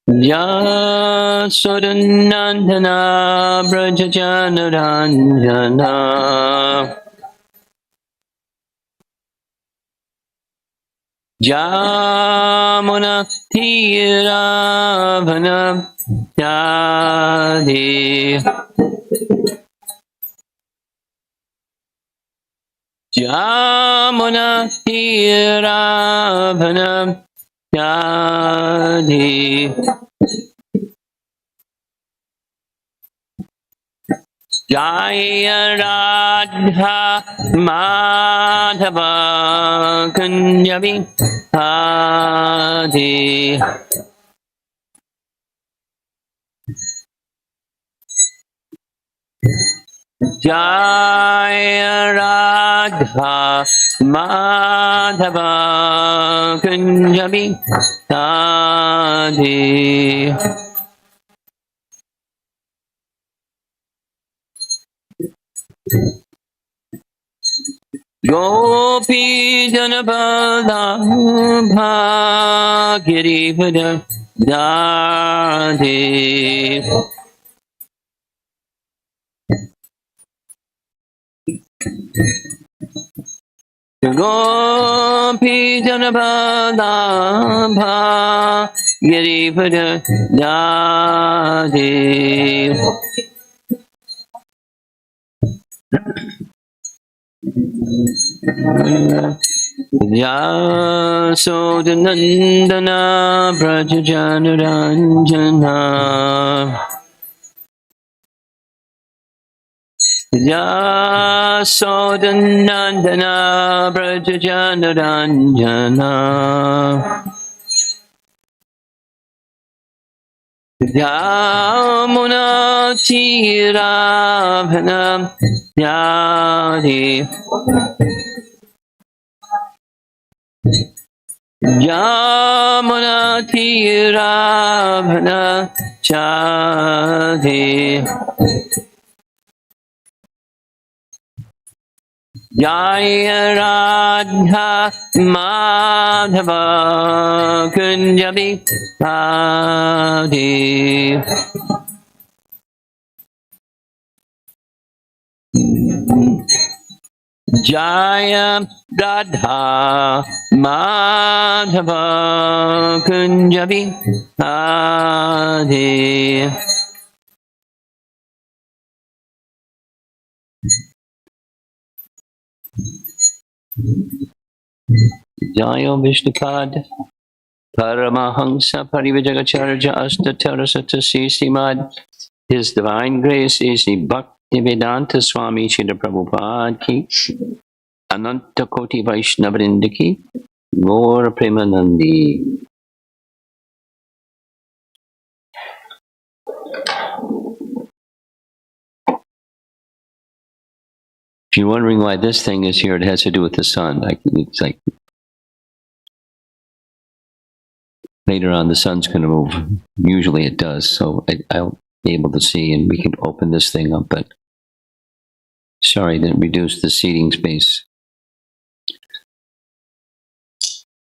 Jasodanandana Brajajanarandana. Jamuna Tiravana Jadi. Jamuna Tiravana Jadi. Jaya Radha Madhava Kunjabi Adi. Jaya Radha Madhava Kunjabi Adi. Gopi Janabala Girivada Dadi. Gopi Janabala Girivada Dadi. Yasodanandana Brajajanarandana. Yasodanandana Brajajanarandana. Yamuna Tiravana Yadi. Yamuna Tiravana Chadi. Jaya Radha Madhava Kunjabi Adi. Jaya Radha Madhava Kunjabi Adi. Jaya Vishnupad Paramahamsa Parivajagacharya Astatarasata Sisimad. His Divine Grace is the Bhaktivedanta Swami Srila Prabhupada ki, Ananta Koti Vaishnavrinda ki, Gaura Premanandi. If you're wondering why this thing is here, it has to do with the sun. It's like later on the sun's going to move. Usually it does, so I'll be able to see and we can open this thing up, but sorry, didn't reduce the seating space.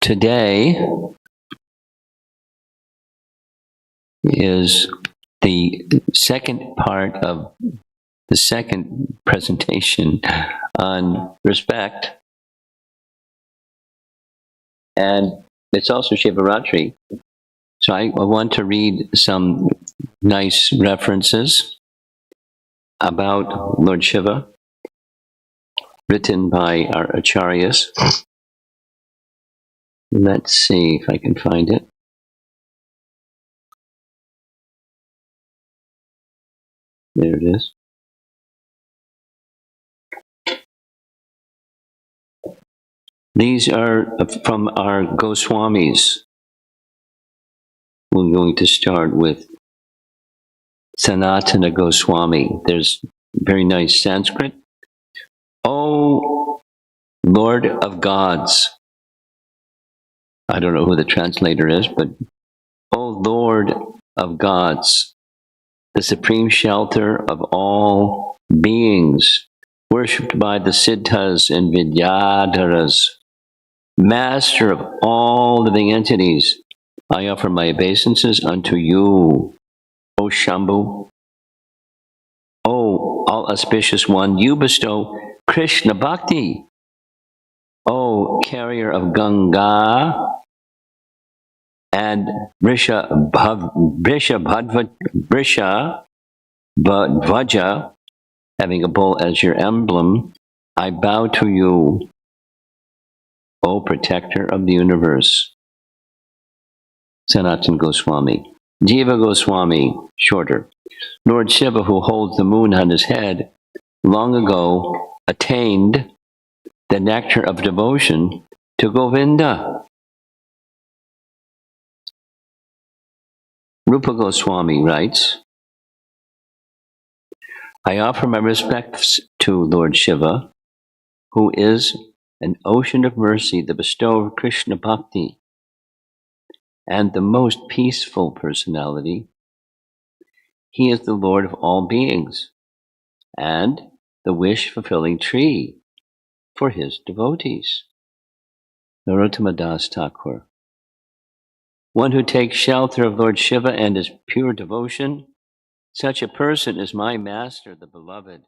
Today is the second part of the second presentation on respect, and it's also Shivaratri. So I want to read some nice references about Lord Shiva, written by our acharyas. Let's see if I can find it. There it is. These are from our Goswamis. We're going to start with Sanatana Goswami. There's very nice Sanskrit. O Lord of Gods. I don't know who the translator is, but O Lord of Gods, the supreme shelter of all beings, worshipped by the Siddhas and Vidyadharas, master of all living entities, I offer my obeisances unto you, O Shambhu. O all-auspicious one, you bestow Krishna Bhakti. O carrier of Ganga and Bhadvaja, having a bull as your emblem, I bow to you, O protector of the universe. Sanatana Goswami. Jiva Goswami, shorter. Lord Shiva, who holds the moon on his head, long ago attained the nectar of devotion to Govinda. Rupa Goswami writes, I offer my respects to Lord Shiva, who is an ocean of mercy, the bestower of Krishna Bhakti, and the most peaceful personality. He is the Lord of all beings, and the wish-fulfilling tree for his devotees. Narottama Das Thakur. One who takes shelter of Lord Shiva and his pure devotion, such a person is my master, the beloved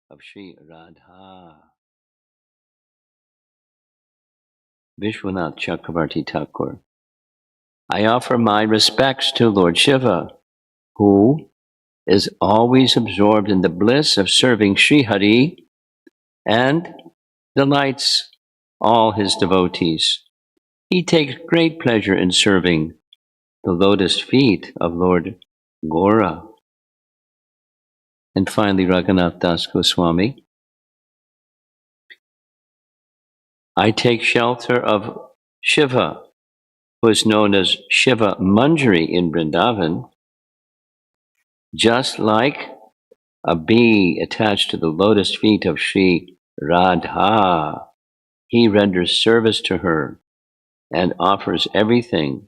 of Sri Radha. Vishwanath Chakravarti Thakur. I offer my respects to Lord Shiva, who is always absorbed in the bliss of serving Sri Hari and delights all his devotees. He takes great pleasure in serving the lotus feet of Lord Gora. And finally, Raghunath Das Goswami. I take shelter of Shiva, who is known as Shiva Manjari in Vrindavan, just like a bee attached to the lotus feet of Sri Radha. He renders service to her and offers everything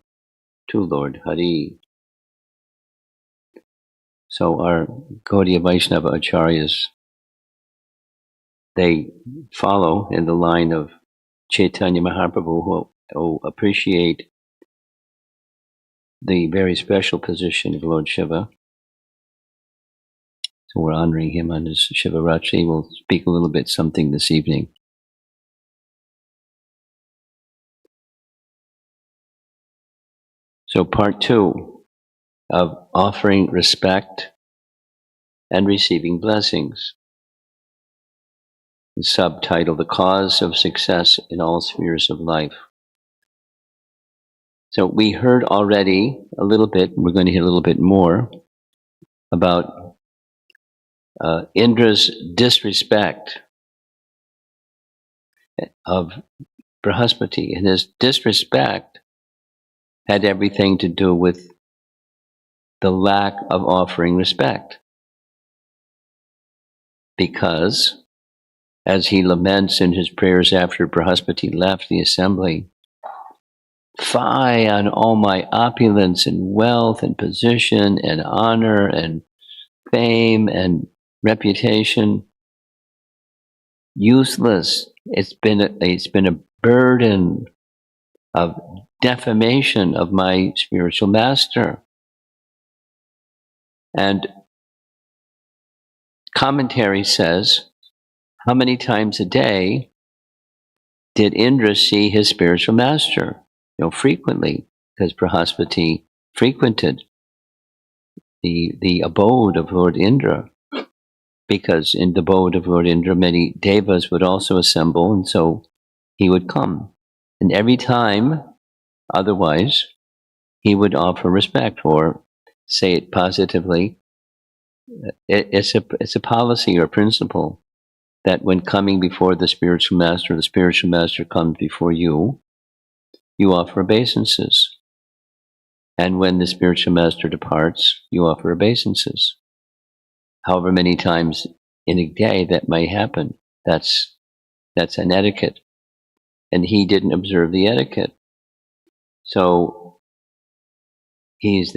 to Lord Hari. So our Gaudiya Vaishnava Acharyas, they follow in the line of Chaitanya Mahaprabhu, who appreciate the very special position of Lord Shiva. So we're honoring him on his Shivaratri. We'll speak a little bit something this evening. So part 2 of offering respect and receiving blessings. The subtitle, The Cause of Success in All Spheres of Life. So we heard already a little bit, we're going to hear a little bit more about Indra's disrespect of Brihaspati. And his disrespect had everything to do with the lack of offering respect. Because, as he laments in his prayers after Brihaspati left the assembly, "Fie on all my opulence and wealth and position and honor and fame and reputation. Useless. It's been a burden of defamation of my spiritual master." And commentary says, how many times a day did Indra see his spiritual master? Frequently, because Brihaspati frequented the abode of Lord Indra, because in the abode of Lord Indra many devas would also assemble, and so he would come. And every time, otherwise, he would offer respect, or say it positively, it's a policy or principle that when coming before the spiritual master comes before you, you offer obeisances. And when the spiritual master departs, you offer obeisances. However many times in a day that may happen, that's an etiquette. And he didn't observe the etiquette. So he is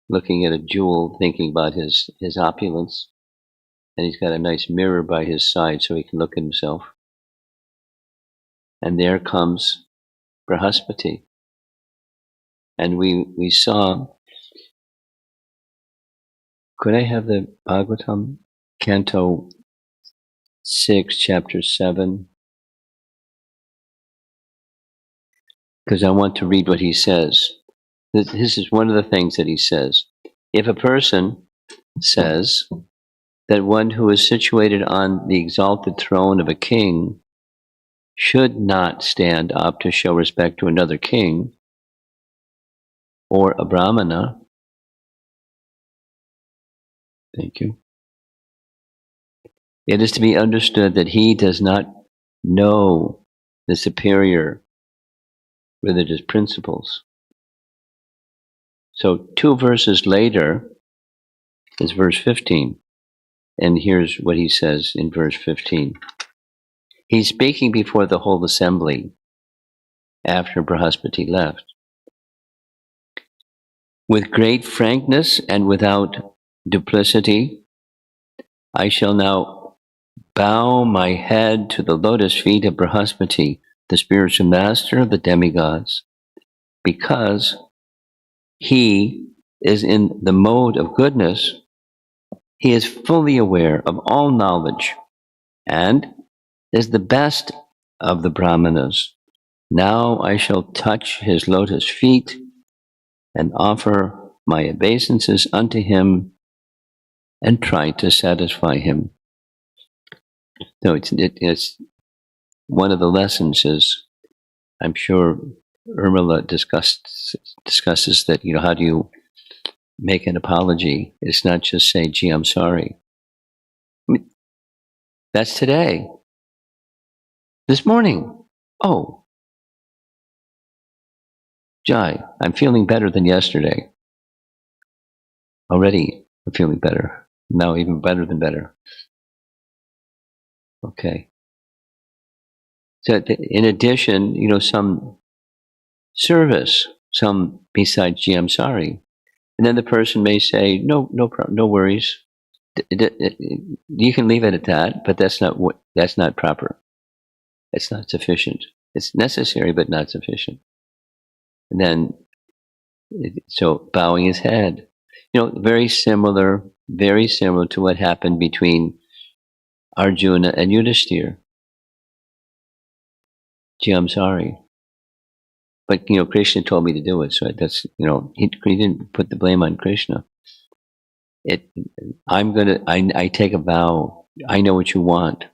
looking at a jewel, thinking about his opulence. And he's got a nice mirror by his side so he can look at himself. And there comes Brihaspati. And we saw, could I have the Bhagavatam, Canto 6, Chapter 7? Because I want to read what he says. This is one of the things that he says. If a person says that one who is situated on the exalted throne of a king should not stand up to show respect to another king or a brahmana, thank you, it is to be understood that he does not know the superior religious principles. So 2 verses later is verse 15. And here's what he says in verse 15. He's speaking before the whole assembly after Brihaspati left. With great frankness and without duplicity, I shall now bow my head to the lotus feet of Brihaspati, the spiritual master of the demigods, because he is in the mode of goodness. He is fully aware of all knowledge and is the best of the brahmanas. Now I shall touch his lotus feet and offer my obeisances unto him and try to satisfy him. So it's one of the lessons is, I'm sure Urmila discusses that, how do you make an apology? It's not just say, gee, I'm sorry. I mean, that's today. This morning. Oh, Jai, I'm feeling better than yesterday. Already I'm feeling better. Now even better than better. Okay. So in addition, some service, some besides, gee, I'm sorry. And then the person may say, no worries. You can leave it at that, but that's not proper. It's not sufficient. It's necessary, but not sufficient. And then, so bowing his head, very similar very similar to what happened between Arjuna and Yudhishthira. Gee, I'm sorry. But, Krishna told me to do it, so that's, he didn't put the blame on Krishna. I take a vow. I know what you want.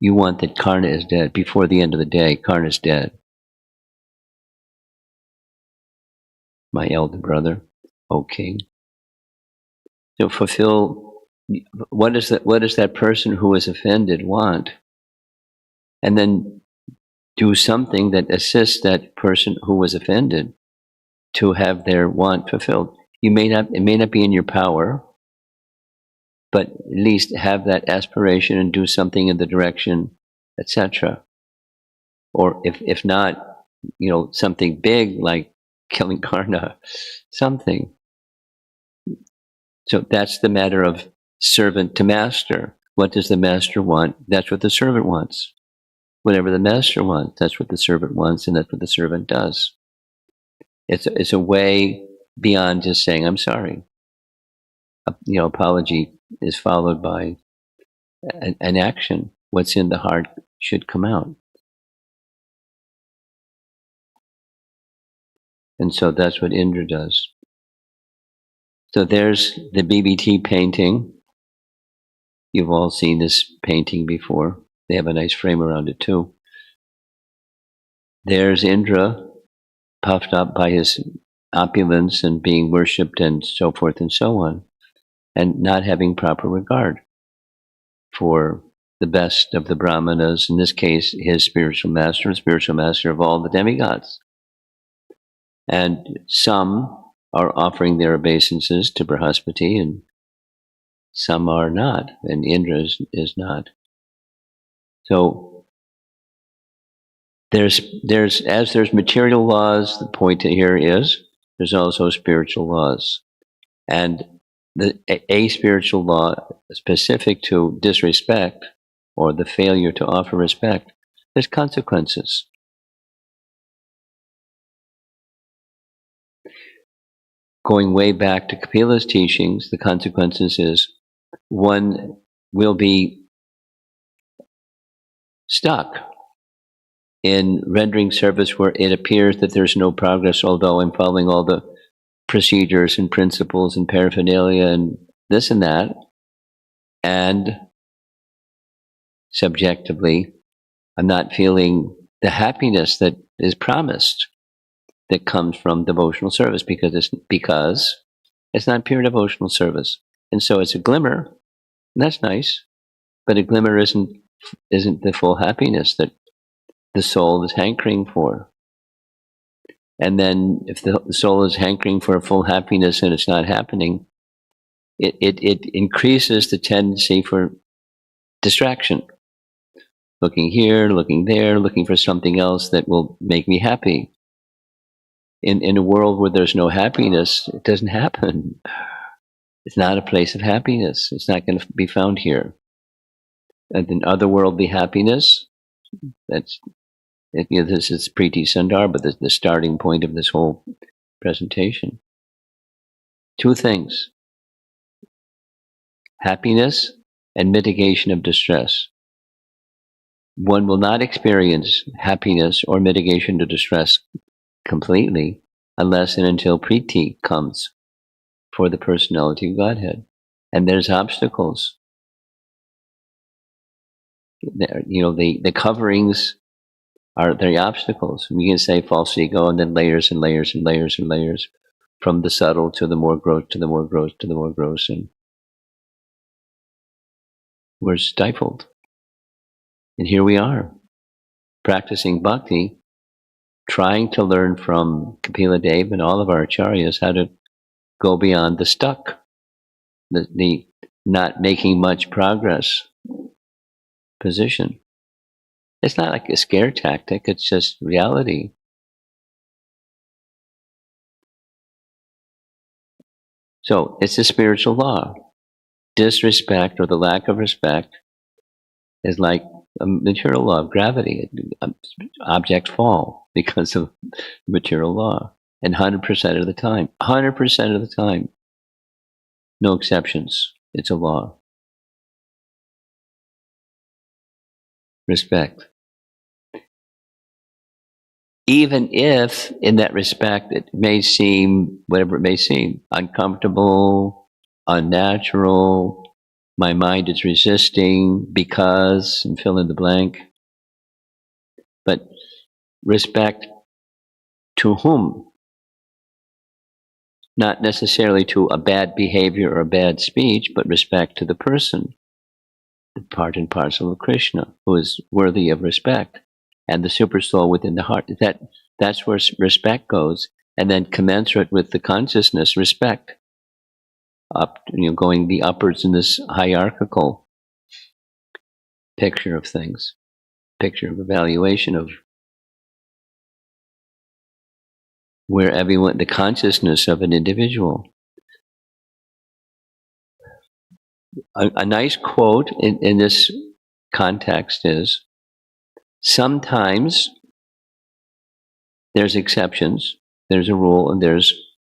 You want that Karna is dead. Before the end of the day, Karna is dead. My elder brother, O king. So fulfill, what does that person who is offended want? And then do something that assists that person who was offended to have their want fulfilled. It may not be in your power, but at least have that aspiration and do something in the direction, etc. Or if not, something big like killing Karna, something. So that's the matter of servant to master. What does the master want? That's what the servant wants. Whatever the master wants, that's what the servant wants, and that's what the servant does. It's a way beyond just saying, I'm sorry. Apology is followed by an action. What's in the heart should come out. And so that's what Indra does. So there's the BBT painting. You've all seen this painting before. They have a nice frame around it too. There's Indra, puffed up by his opulence and being worshipped and so forth and so on, and not having proper regard for the best of the Brahmanas, in this case, his spiritual master of all the demigods. And some are offering their obeisances to Brihaspati, and some are not, and Indra is not. So there's material laws, the point here is there's also spiritual laws. And a spiritual law specific to disrespect or the failure to offer respect, there's consequences. Going way back to Kapila's teachings, the consequences is one will be stuck in rendering service where it appears that there's no progress, although I'm following all the procedures and principles and paraphernalia and this and that, and subjectively, I'm not feeling the happiness that is promised that comes from devotional service because it's not pure devotional service. And so it's a glimmer, and that's nice, but a glimmer isn't the full happiness that the soul is hankering for. And then if the soul is hankering for a full happiness and it's not happening, it increases the tendency for distraction. Looking here, looking there, looking for something else that will make me happy. In a world where there's no happiness, it doesn't happen. It's not a place of happiness. It's not going to be found here. And in otherworldly happiness, this is Priti Sundar, but the starting point of this whole presentation. Two things: happiness and mitigation of distress. One will not experience happiness or mitigation of distress completely unless and until Priti comes for the personality of Godhead. And there's obstacles. The coverings are the obstacles. We can say false ego, and then layers and layers and layers and layers, from the subtle to the more gross, to the more gross, to the more gross, and we're stifled. And here we are, practicing bhakti, trying to learn from Kapila Dev and all of our acharyas how to go beyond the stuck, the not making much progress position. It's not like a scare tactic, it's just reality. So it's a spiritual law. Disrespect, or the lack of respect, is like a material law of gravity. Objects fall because of material law. And 100% of the time, No exceptions. It's a law. Respect. Even if, in that respect, it may seem, whatever it may seem, uncomfortable, unnatural, my mind is resisting because, and fill in the blank. But respect to whom? Not necessarily to a bad behavior or a bad speech, but respect to the person, the part and parcel of Krishna, who is worthy of respect, and the super soul within the heart. That's where respect goes, and then commensurate with the consciousness, respect, up, going the upwards in this hierarchical picture of things, picture of evaluation of where everyone, the consciousness of an individual. A nice quote in this context is, sometimes there's exceptions, there's a rule, and there's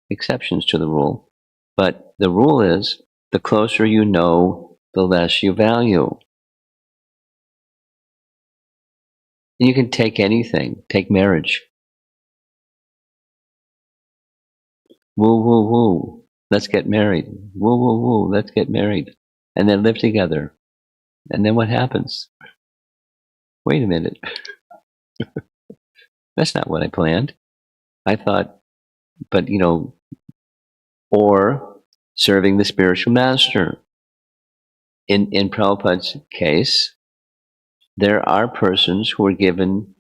exceptions to the rule. But the rule is, the closer you know, the less you value. And you can take anything, take marriage. Woo, woo, woo, let's get married. Woo, woo, woo, let's get married. And then live together. And then what happens? Wait a minute. That's not what I planned. I thought, but or serving the spiritual master. In Prabhupada's case, there are persons who are given,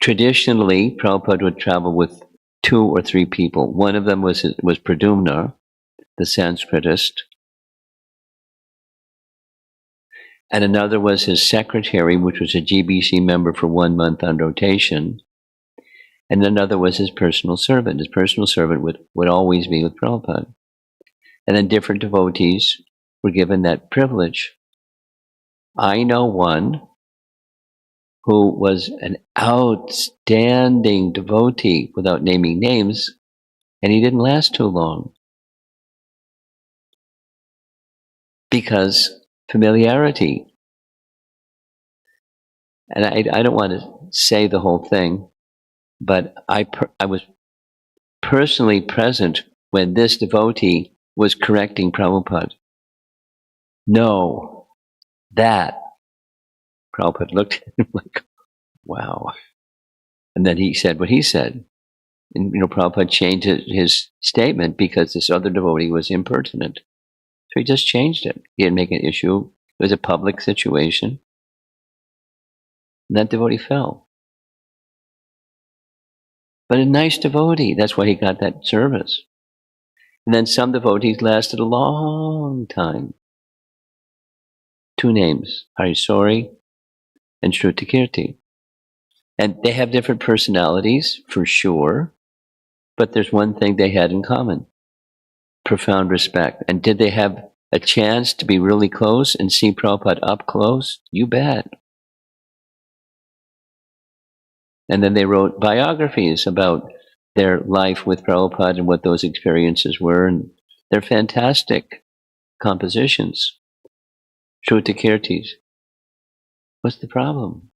traditionally, Prabhupada would travel with 2 or 3 people. One of them was Pradumna, the Sanskritist, and another was his secretary, which was a GBC member for 1 month on rotation, and another was his personal servant. His personal servant would always be with Prabhupada. And then different devotees were given that privilege. I know one who was an outstanding devotee, without naming names, and he didn't last too long. Because familiarity. And I don't want to say the whole thing, but I was personally present when this devotee was correcting Prabhupada. No, that. Prabhupada looked at him like, wow. And then he said what he said. And Prabhupada changed his statement because this other devotee was impertinent. So he just changed it. He didn't make an issue. It was a public situation. And that devotee fell. But a nice devotee. That's why he got that service. And then some devotees lasted a long time. 2 names, Harisori and Shrutakirti. And they have different personalities, for sure. But there's one thing they had in common. Profound respect. And did they have a chance to be really close and see Prabhupada up close? You bet. And then they wrote biographies about their life with Prabhupada and what those experiences were. And they're fantastic compositions. Shrutakirtis. What's the problem?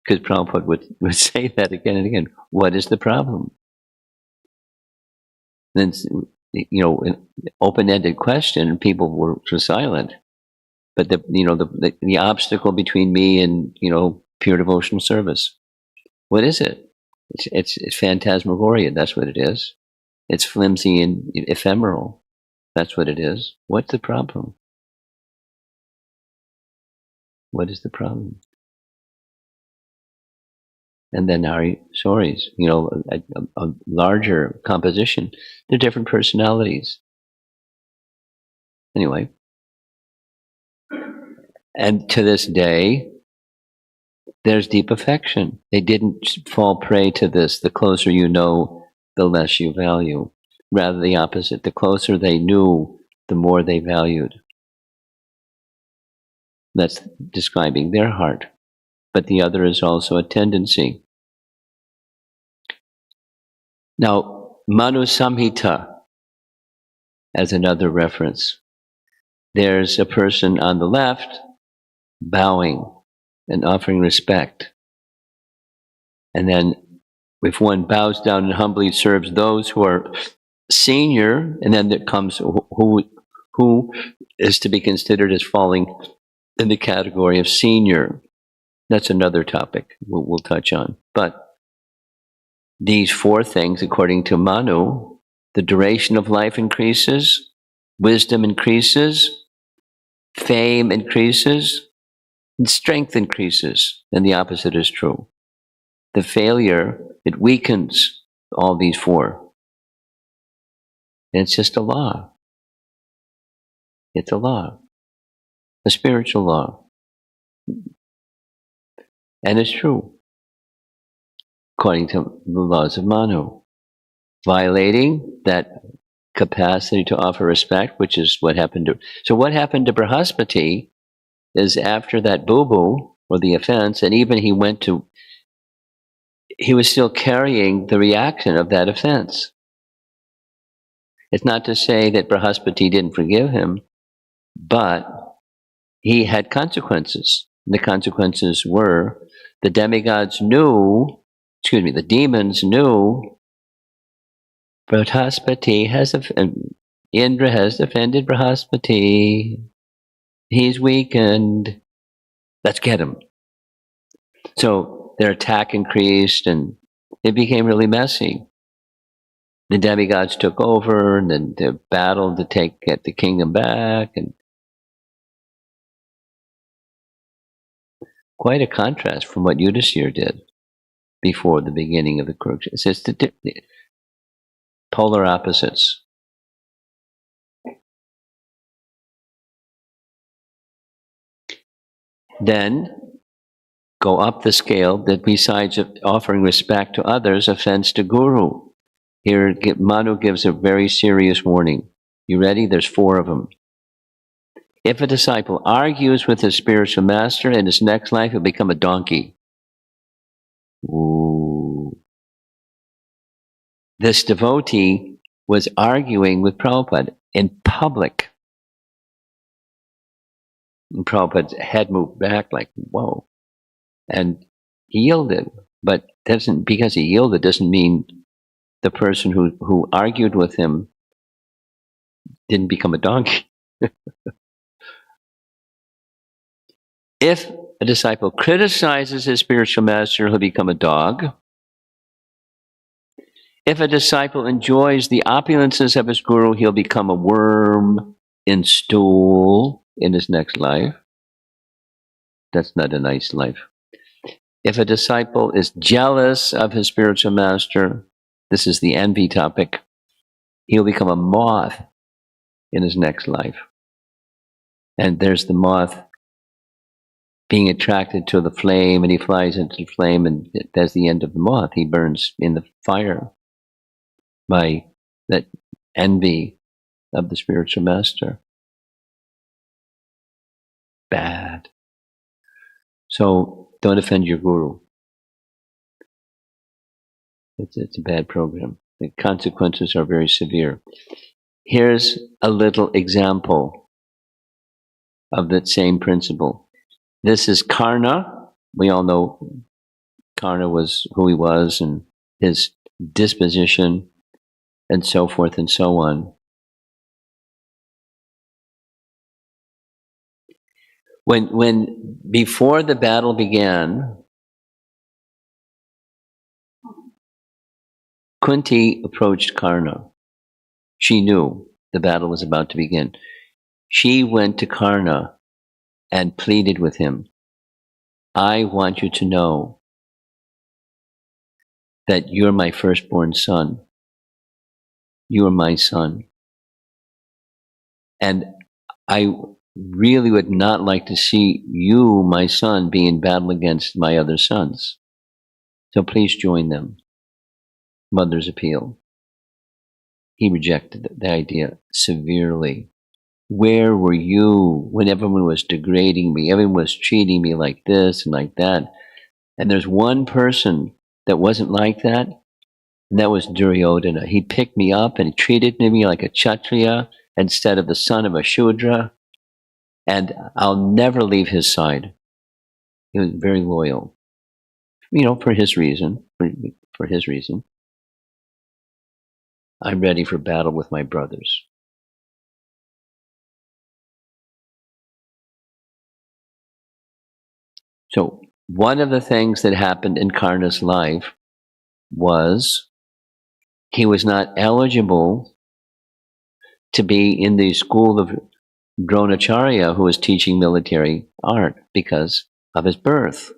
Because Prabhupada would say that again and again. What is the problem? Then, an open-ended question, people were silent. But the obstacle between me and pure devotional service. What is it? It's phantasmagoria. That's what it is. It's flimsy and ephemeral. That's what it is. What's the problem? What is the problem? And then Harisoris, a larger composition. They're different personalities. Anyway. And to this day, there's deep affection. They didn't fall prey to this. The closer you know, the less you value. Rather the opposite. The closer they knew, the more they valued. That's describing their heart. But the other is also a tendency. Now, Manu Samhita, as another reference. There's a person on the left bowing and offering respect. And then if one bows down and humbly serves those who are senior, and then there comes who is to be considered as falling in the category of senior. That's another topic we'll touch on. But these four things, according to Manu, the duration of life increases, wisdom increases, fame increases, and strength increases. And the opposite is true. The failure, it weakens all these four. And it's just a law. It's a law, a spiritual law. And it's true, according to the laws of Manu. Violating that capacity to offer respect, which is what happened to... So what happened to Brihaspati is after that boo-boo, or the offense, and even he was still carrying the reaction of that offense. It's not to say that Brihaspati didn't forgive him, but he had consequences. The consequences were the demigons knew, the demons knew Brihaspati Indra has offended Brihaspati. He's weakened. Let's get him. So their attack increased and it became really messy. The demigods took over and then they battled to get the kingdom back, and quite a contrast from what Yudhisthira did before the beginning of the Kurukshetra. It's just the polar opposites. Then go up the scale that besides offering respect to others, offense to Guru. Here, Manu gives a very serious warning. You ready? There's 4 of them. If a disciple argues with his spiritual master, in his next life he'll become a donkey. Ooh. This devotee was arguing with Prabhupada in public. And Prabhupada's head moved back like, whoa. And he yielded. But because he yielded doesn't mean the person who argued with him didn't become a donkey. If a disciple criticizes his spiritual master, he'll become a dog. If a disciple enjoys the opulences of his guru, he'll become a worm in stool in his next life. That's not a nice life. If a disciple is jealous of his spiritual master, this is the envy topic, he'll become a moth in his next life. And there's the moth being attracted to the flame, and he flies into the flame, and that's the end of the moth. He burns in the fire by that envy of the spiritual master. Bad. So don't offend your guru. It's a bad program. The consequences are very severe. Here's a little example of that same principle. This is Karna. We all know Karna was who he was and his disposition and so forth and so on. When before the battle began, Kunti approached Karna. She knew the battle was about to begin. She went to Karna and pleaded with him, I want you to know that you're my firstborn son. You are my son. And I really would not like to see you, my son, be in battle against my other sons. So please join them. Mother's appeal. He rejected the idea severely. Where were you when everyone was degrading me? Everyone was treating me like this and like that. And there's one person that wasn't like that, and that was Duryodhana. He picked me up and he treated me like a Kshatriya, instead of the son of a Shudra, and I'll never leave his side. He was very loyal, for his reason. For his reason, I'm ready for battle with my brothers. So one of the things that happened in Karna's life was he was not eligible to be in the school of Dronacharya, who was teaching military art, because of his birth.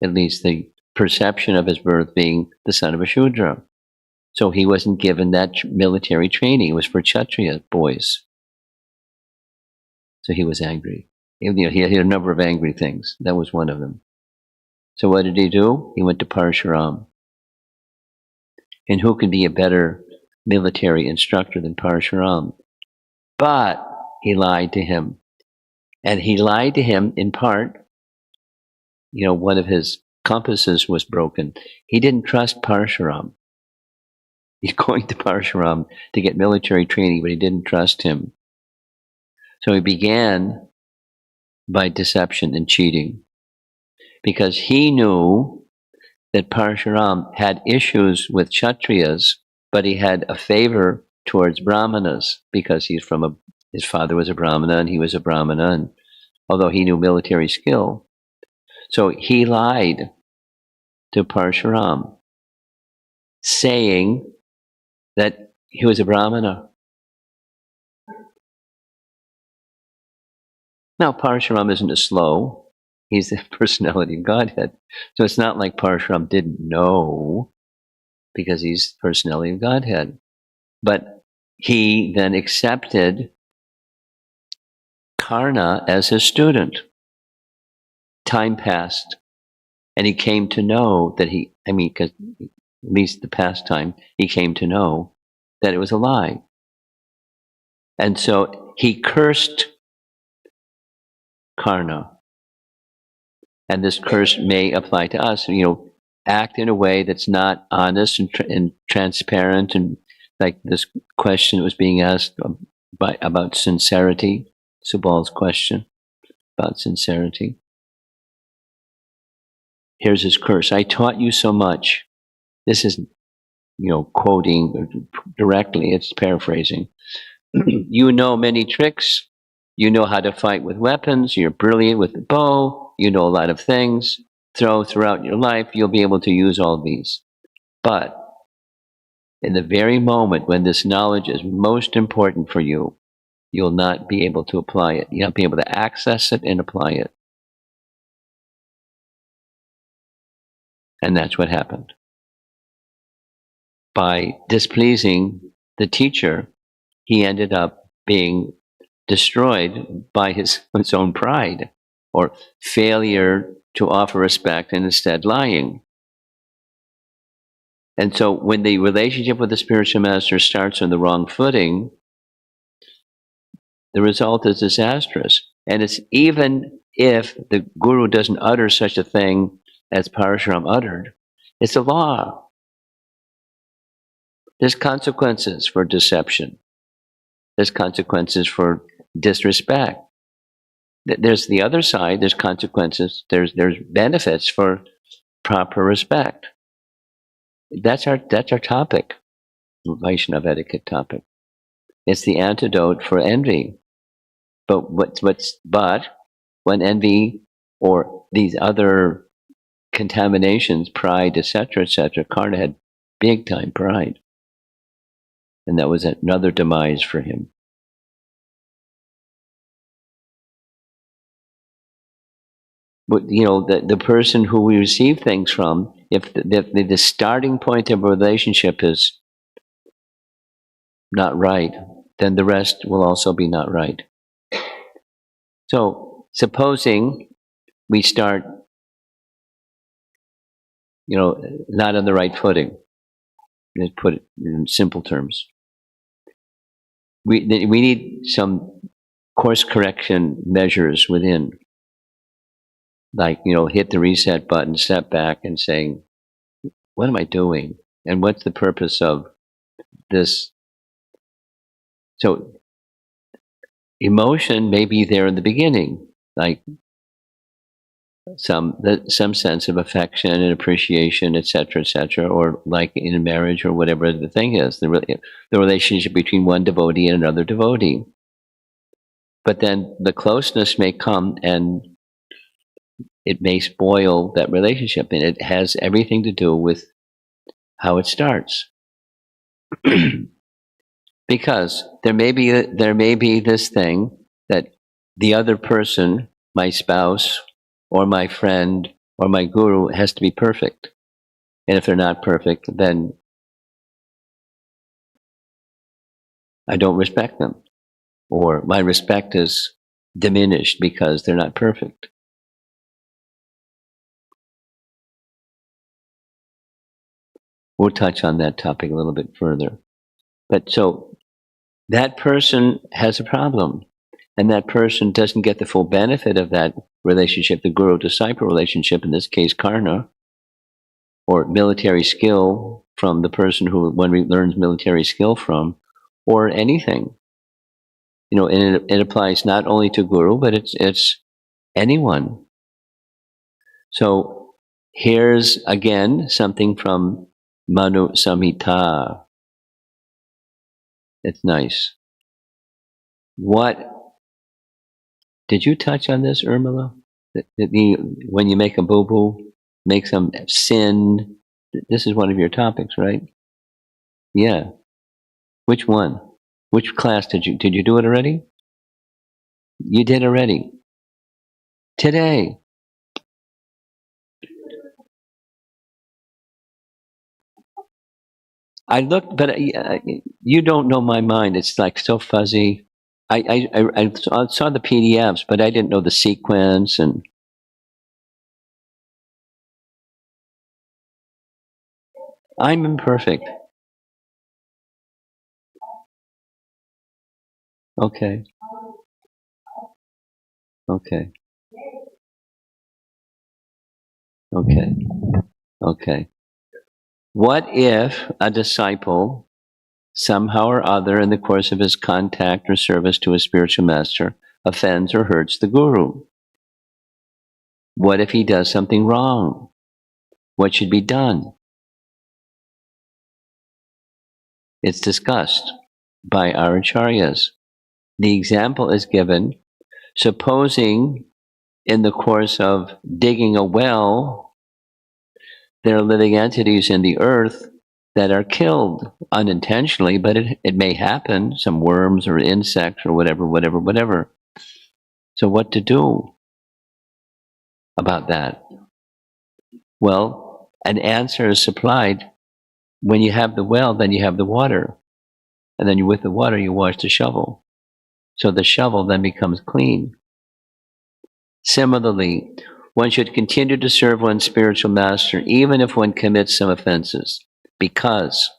At least the perception of his birth being the son of a Shudra. So he wasn't given that military training. It was for Kshatriya boys. So he was angry. He had a number of angry things. That was one of them. So what did he do? He went to Parshuram. And who could be a better military instructor than Parshuram? But he lied to him. And he lied to him in part, one of his compasses was broken. He didn't trust Parshuram. He's going to Parshuram to get military training, but he didn't trust him. So he began by deception and cheating, because he knew that Parshuram had issues with Kshatriyas, but he had a favor towards Brahmanas, because his father was a Brahmana and he was a Brahmana, and although he knew military skill. So he lied to Parshuram, saying that he was a Brahmana. Now, Parshuram isn't a slow. He's the personality of Godhead. So it's not like Parshuram didn't know, because he's the personality of Godhead. But he then accepted Karna as his student. Time passed, and he came to know that because at least the past time, he came to know that it was a lie. And so he cursed Karna. And this curse may apply to us. Act in a way that's not honest and transparent, and like this question was being asked about sincerity, Subal's question about sincerity. Here's his curse. I taught you so much. This is, quoting directly, it's paraphrasing. You know many tricks. You know how to fight with weapons. You're brilliant with the bow. You know a lot of things. Throughout your life, you'll be able to use all these. But in the very moment when this knowledge is most important for you, you'll not be able to apply it. You'll not be able to access it and apply it. And that's what happened. By displeasing the teacher, he ended up being destroyed by his own pride, or failure to offer respect and instead lying. And so when the relationship with the spiritual master starts on the wrong footing, the result is disastrous. And it's even if the guru doesn't utter such a thing as Parshuram uttered, it's a law. There's consequences for deception. There's consequences for disrespect. There's the other side. There's consequences. There's benefits for proper respect. That's our topic, Vaishnava etiquette topic. It's the antidote for envy. But when envy or these other contaminations, pride, etc., Karna had big time pride, and that was another demise for him. But the person who we receive things from, if the starting point of a relationship is not right, then the rest will also be not right. So supposing we start, not on the right footing, let's put it in simple terms. We need some course correction measures within. Like, hit the reset button, step back and saying, what am I doing? And what's the purpose of this? So emotion may be there in the beginning, like some sense of affection and appreciation, etc., or like in a marriage or whatever the thing is, the relationship between one devotee and another devotee. But then the closeness may come and it may spoil that relationship, and it has everything to do with how it starts. Because there may be this thing that the other person, my spouse or my friend or my guru, has to be perfect. And if they're not perfect, then I don't respect them, or my respect is diminished because they're not perfect. We'll touch on that topic a little bit further. But so that person has a problem, and that person doesn't get the full benefit of that relationship, the guru-disciple relationship, in this case karna, or military skill from the person who one learns military skill from, or anything. You know, and it applies not only to guru, but it's anyone. So here's again something from Manu Samhita. It's nice. What did you touch on this, Urmila? When you make a boo-boo, make some sin. This is one of your topics, right? Yeah. Which one? Which class did you do it already? You did already. Today. I looked, but you don't know my mind. It's like so fuzzy. I saw the PDFs, but I didn't know the sequence, and I'm imperfect. Okay. Okay. Okay. Okay. What if a disciple, somehow or other, in the course of his contact or service to a spiritual master, offends or hurts the guru? What if he does something wrong? What should be done? It's discussed by our acharyas. The example is given, supposing in the course of digging a well, there are living entities in the earth that are killed unintentionally, but it may happen, some worms or insects or whatever. So what to do about that? Well, an answer is supplied. When you have the well, then you have the water. And then with the water, you wash the shovel. So the shovel then becomes clean. Similarly, one should continue to serve one's spiritual master even if one commits some offenses, because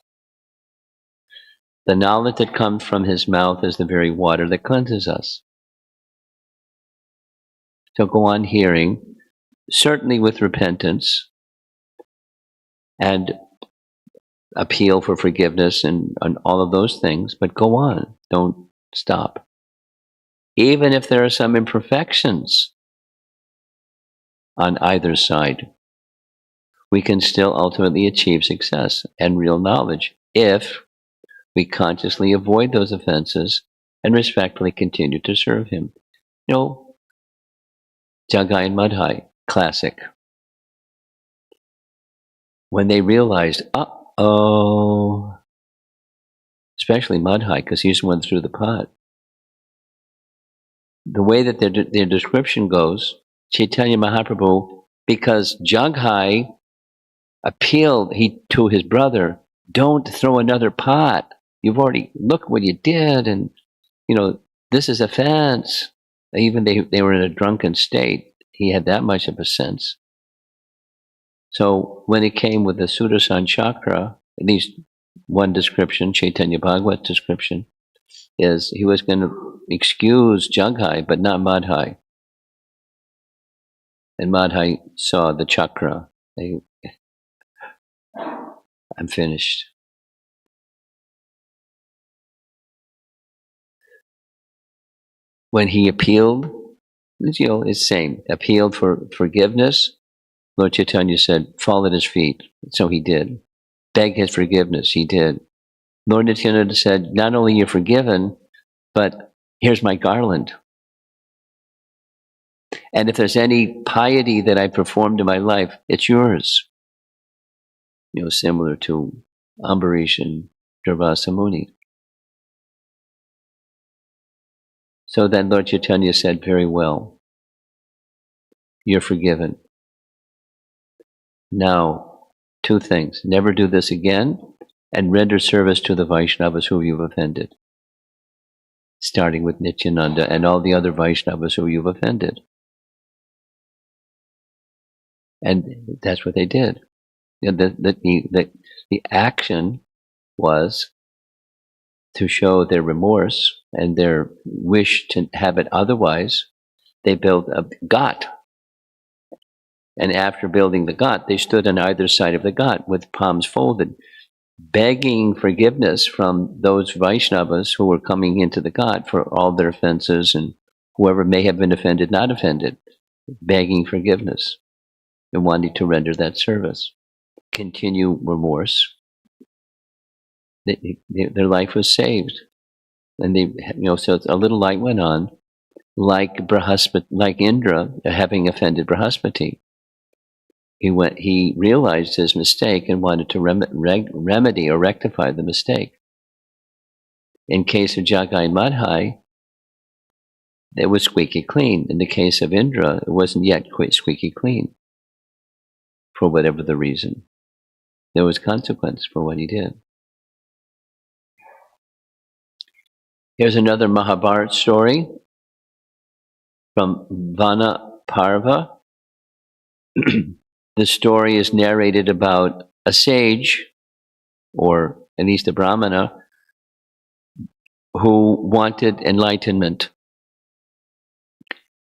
the knowledge that comes from his mouth is the very water that cleanses us. So go on hearing, certainly with repentance and appeal for forgiveness and all of those things, but go on, don't stop. Even if there are some imperfections on either side, we can still ultimately achieve success and real knowledge if we consciously avoid those offenses and respectfully continue to serve him. You know, Jagai and Madhai, classic. When they realized, uh-oh, especially Madhai, because he's the one through the pot. The way that their description goes, Chaitanya Mahaprabhu, because Jagai appealed to his brother, don't throw another pot. You've already, look what you did, and, you know, this is offense. Even they were in a drunken state. He had that much of a sense. So when it came with the Sudarshan chakra, at least one description, Chaitanya Bhagavat description, is he was going to excuse Jagai, but not Madhai. And Madhai saw the chakra. I'm finished. when he appealed, it's the same. Appealed for forgiveness. Lord Chaitanya said, fall at his feet. So he did. Beg his forgiveness. He did. Lord Nityananda said, not only you're forgiven, but here's my garland. And if there's any piety that I performed in my life, it's yours. Similar to Ambarish and Durvasa Muni. So then Lord Chaitanya said, very well, you're forgiven. Now, two things. Never do this again, and render service to the Vaishnavas who you've offended. Starting with Nityananda and all the other Vaishnavas who you've offended. And that's what they did. The action was to show their remorse and their wish to have it otherwise. They built a ghat. And after building the ghat, they stood on either side of the ghat with palms folded, begging forgiveness from those Vaishnavas who were coming into the ghat for all their offenses, and whoever may have been offended, not offended, begging forgiveness and wanting to render that service. Continue remorse. Their life was saved. And so a little light went on, like Indra having offended Brahaspati. He realized his mistake and wanted to remedy or rectify the mistake. In case of Jagai and Madhai, it was squeaky clean. In the case of Indra, it wasn't yet quite squeaky clean. For whatever the reason. There was consequence for what he did. Here's another Mahabharata story from Vana Parva. The story is narrated about a sage, or at least a Brahmana, who wanted enlightenment.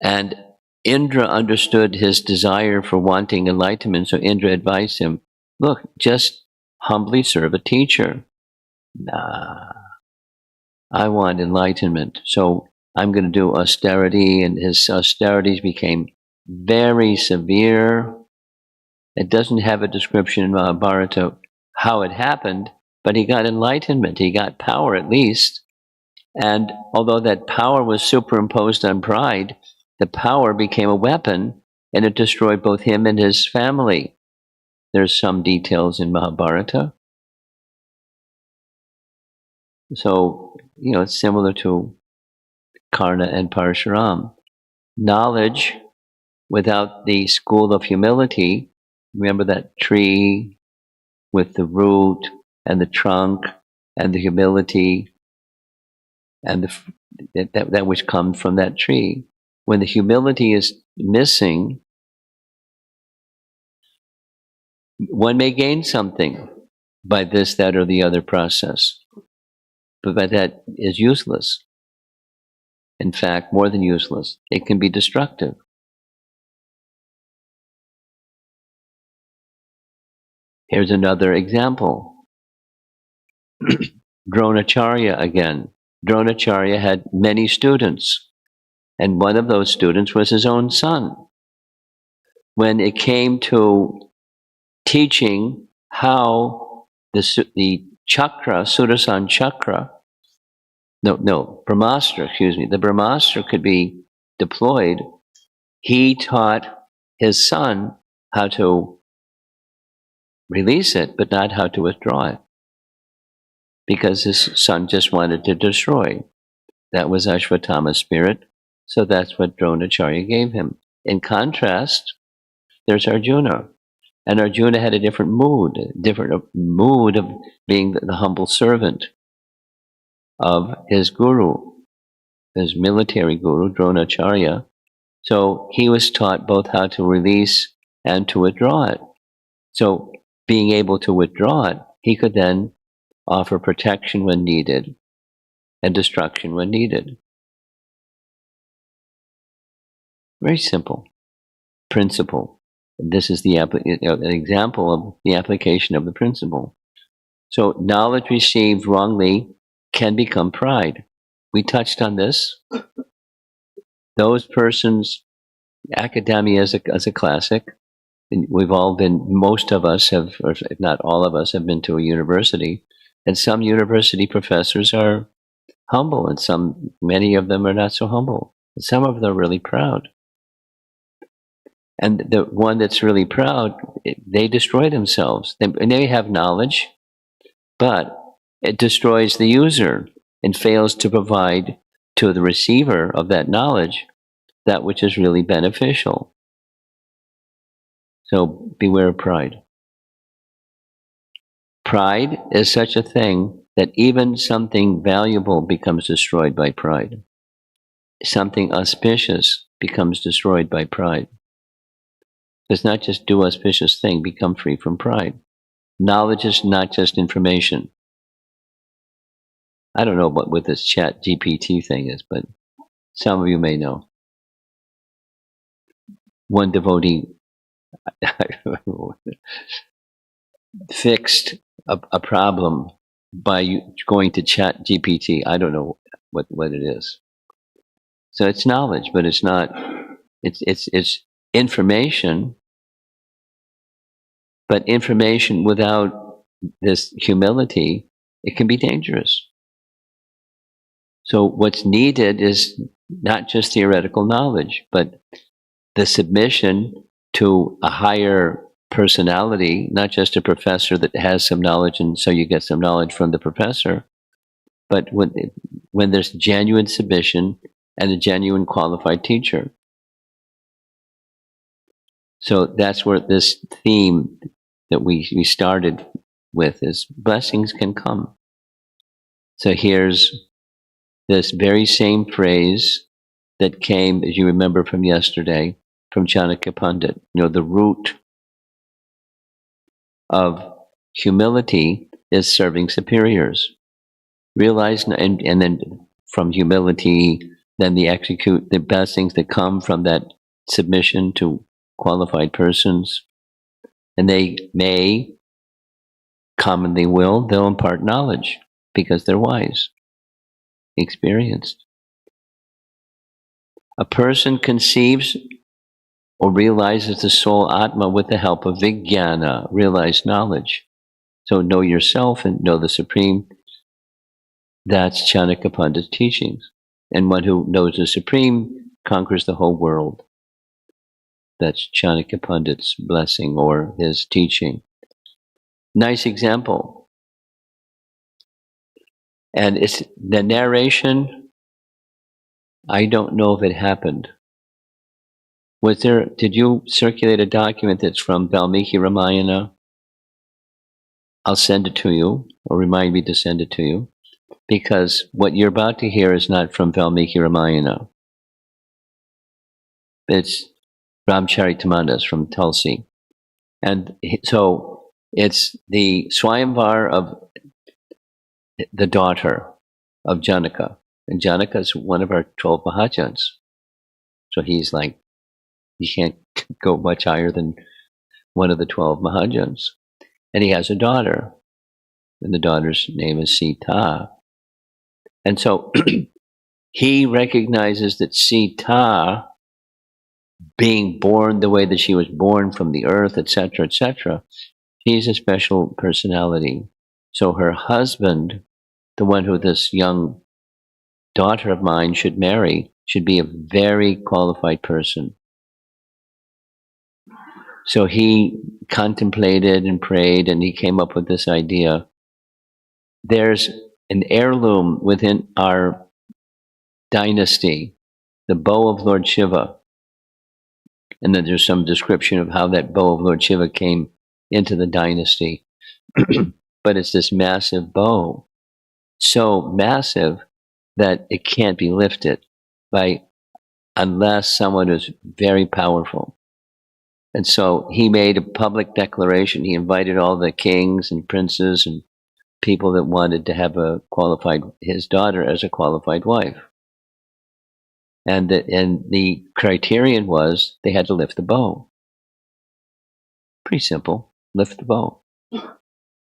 And Indra understood his desire for wanting enlightenment, so Indra advised him, look, just humbly serve a teacher. Nah, I want enlightenment, so I'm going to do austerity, and his austerities became very severe. It doesn't have a description in Mahabharata how it happened, but he got enlightenment, he got power at least. And although that power was superimposed on pride, the power became a weapon, and it destroyed both him and his family. There's some details in Mahabharata. So, it's similar to Karna and Parshuram. Knowledge without the school of humility, remember that tree with the root and the trunk and the humility and that which comes from that tree. When the humility is missing, one may gain something by this, that, or the other process, but by that is useless. In fact, more than useless, it can be destructive. Here's another example. Dronacharya again. Dronacharya had many students, and one of those students was his own son. When it came to teaching how the chakra, Sudarshan chakra, Brahmastra, the Brahmastra could be deployed, he taught his son how to release it, but not how to withdraw it. Because his son just wanted to destroy. That was Ashwatthama's spirit, so that's what Dronacharya gave him. In contrast, there's Arjuna. And Arjuna had a different mood of being the humble servant of his guru, his military guru, Dronacharya. So he was taught both how to release and to withdraw it. So being able to withdraw it, he could then offer protection when needed and destruction when needed. Very simple principle. This is an example of the application of the principle. So knowledge received wrongly can become pride. We touched on this. those persons, academia is a classic. And we've all been, most of us have, or if not all of us, have been to a university. And some university professors are humble, and many of them are not so humble. Some of them are really proud. And the one that's really proud, they destroy themselves. And they have knowledge, but it destroys the user and fails to provide to the receiver of that knowledge that which is really beneficial. So beware of pride. Pride is such a thing that even something valuable becomes destroyed by pride. Something auspicious becomes destroyed by pride. It's not just do auspicious thing, become free from pride. Knowledge is not just information. I don't know what this chat GPT thing is, but some of you may know. One devotee fixed a problem by going to chat GPT. I don't know what it is. So it's knowledge, but it's not, it's information, but information without this humility, it can be dangerous. So what's needed is not just theoretical knowledge, but the submission to a higher personality, not just a professor that has some knowledge and so you get some knowledge from the professor, but when there's genuine submission and a genuine qualified teacher. So that's where this theme that we started with is blessings can come. So here's this very same phrase that came, as you remember from yesterday, from Chanakya Pandit. You know, the root of humility is serving superiors. Realize, and then from humility, then the blessings that come from that submission to qualified persons. And they may, commonly they'll impart knowledge because they're wise, experienced. A person conceives or realizes the soul Atma with the help of Vijnana, realized knowledge. So know yourself and know the Supreme. That's Chanakya Pandit's teachings. And one who knows the Supreme conquers the whole world. That's Chanakya Pandit's blessing or his teaching. Nice example. And it's the narration, I don't know if it happened. Did you circulate a document that's from Valmiki Ramayana? I'll send it to you, or remind me to send it to you, because what you're about to hear is not from Valmiki Ramayana. It's Ramcharitammanas from Tulsi. And so it's the Swayamvar of the daughter of Janaka. And Janaka is one of our 12 Mahajans. So he's like, he can't go much higher than one of the 12 Mahajans. And he has a daughter. And the daughter's name is Sita. And so he recognizes that Sita, being born the way that she was born from the earth, etc., she's a special personality. So her husband, the one who this young daughter of mine should marry, should be a very qualified person. So he contemplated and prayed, and he came up with this idea. There's an heirloom within our dynasty, the bow of Lord Shiva. And then there's some description of how that bow of Lord Shiva came into the dynasty. But it's this massive bow, so massive that it can't be lifted unless someone is very powerful. And so he made a public declaration. He invited all the kings and princes and people that wanted to have his daughter as a qualified wife. And the criterion was they had to lift the bow. Pretty simple. Lift the bow.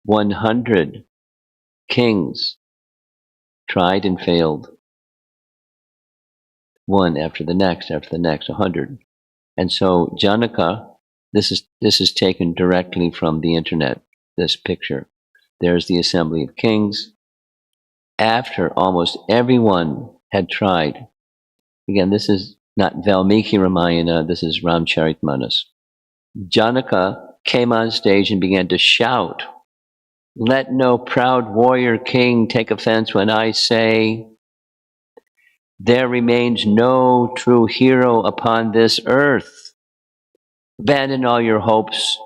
100 kings tried and failed. one after the next, 100. And so Janaka, this is taken directly from the internet, this picture. There's the assembly of kings. After almost everyone had tried, again, this is not Valmiki Ramayana, this is Ramcharitmanas. Janaka came on stage and began to shout, "Let no proud warrior king take offense when I say, there remains no true hero upon this earth. Abandon all your hopes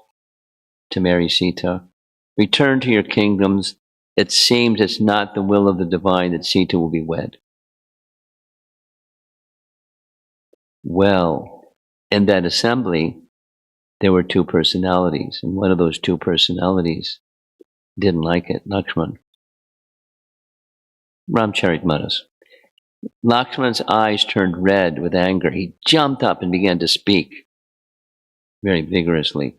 to marry Sita. Return to your kingdoms. It seems it's not the will of the divine that Sita will be wed." Well, in that assembly, there were two personalities, and one of those two personalities didn't like it, Lakshman. Ramcharitmanas. Lakshman's eyes turned red with anger. He jumped up and began to speak very vigorously.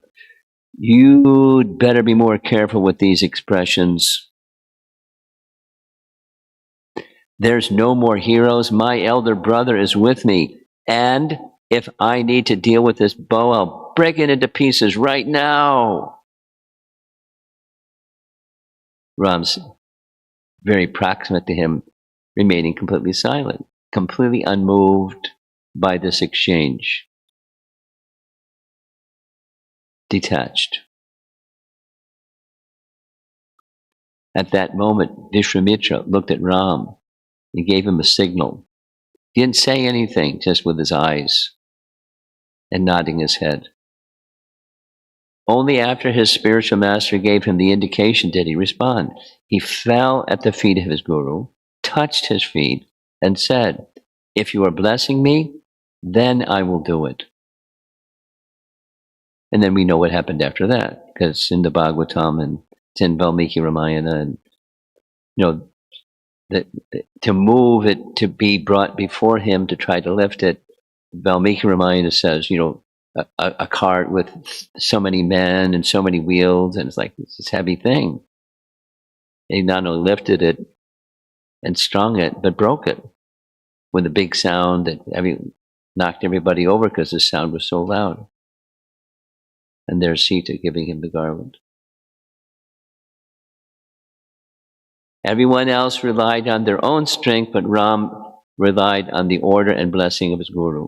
"You'd better be more careful with these expressions. There's no more heroes. My elder brother is with me. And if I need to deal with this bow, I'll break it into pieces right now." Ram's very proximate to him, remaining completely silent, completely unmoved by this exchange. Detached. At that moment, Vishwamitra looked at Ram. He gave him a signal. He didn't say anything, just with his eyes and nodding his head. Only after his spiritual master gave him the indication did he respond. He fell at the feet of his guru, touched his feet, and said, "If you are blessing me, then I will do it." And then we know what happened after that, because in the Bhagavatam and it's in Valmiki Ramayana, and to move it, to be brought before him, to try to lift it, Valmiki Ramayana says, a cart with so many men and so many wheels, and it's like this heavy thing. He not only lifted it and strung it, but broke it with a big sound that knocked everybody over because the sound was so loud. And there's Sita giving him the garland. Everyone else relied on their own strength, but Ram relied on the order and blessing of his guru.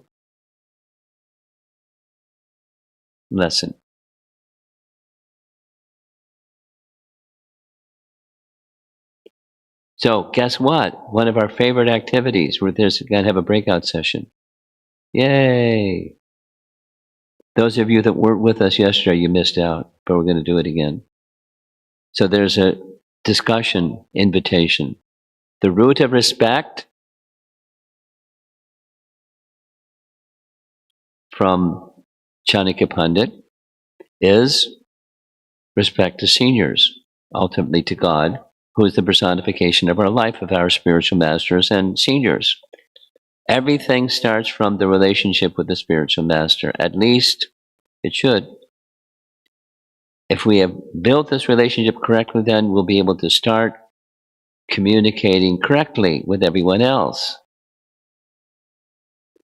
Lesson. So guess what? One of our favorite activities, we're going to have a breakout session. Yay! Those of you that weren't with us yesterday, you missed out, but we're going to do it again. So there's a discussion invitation. The root of respect from Chanakya Pandit is respect to seniors, ultimately to God, who is the personification of our life, of our spiritual masters and seniors. Everything starts from the relationship with the spiritual master. At least it should. If we have built this relationship correctly, then we'll be able to start communicating correctly with everyone else.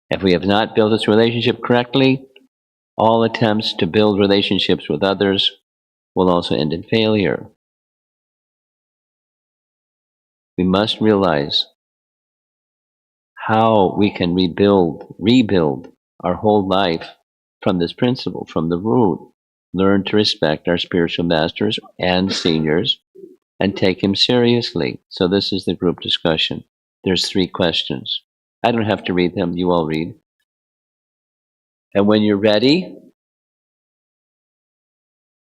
If we have not built this relationship correctly, all attempts to build relationships with others will also end in failure. We must realize how we can rebuild our whole life from this principle, from the root. Learn to respect our spiritual masters and seniors and take him seriously. So this is the group discussion. There's 3 questions. I don't have to read them, you all read. And when you're ready,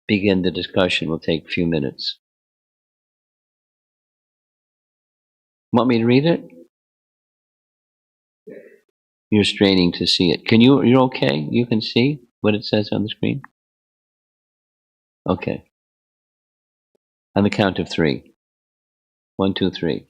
begin the discussion. Will take a few minutes. Want me to read it? You're straining to see it. You're okay? You can see what it says on the screen? Okay. On the count of 3. 1, 2, 3.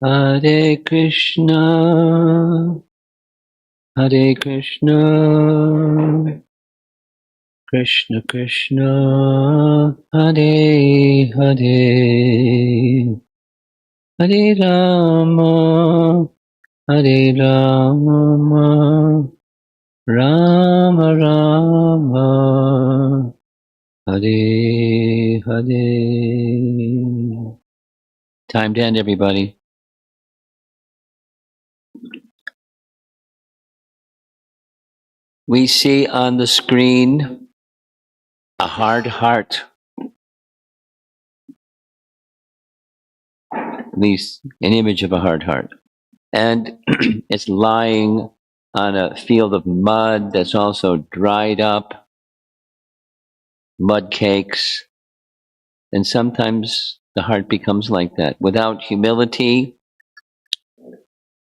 Hare Krishna, Hare Krishna, Krishna Krishna, Hare Hare, Hare Rama, Hare Rama, Rama Rama, Hare Hare. Time to end, everybody. We see on the screen a hard heart, at least an image of a hard heart. And it's lying on a field of mud that's also dried up, mud cakes. And sometimes the heart becomes like that. Without humility,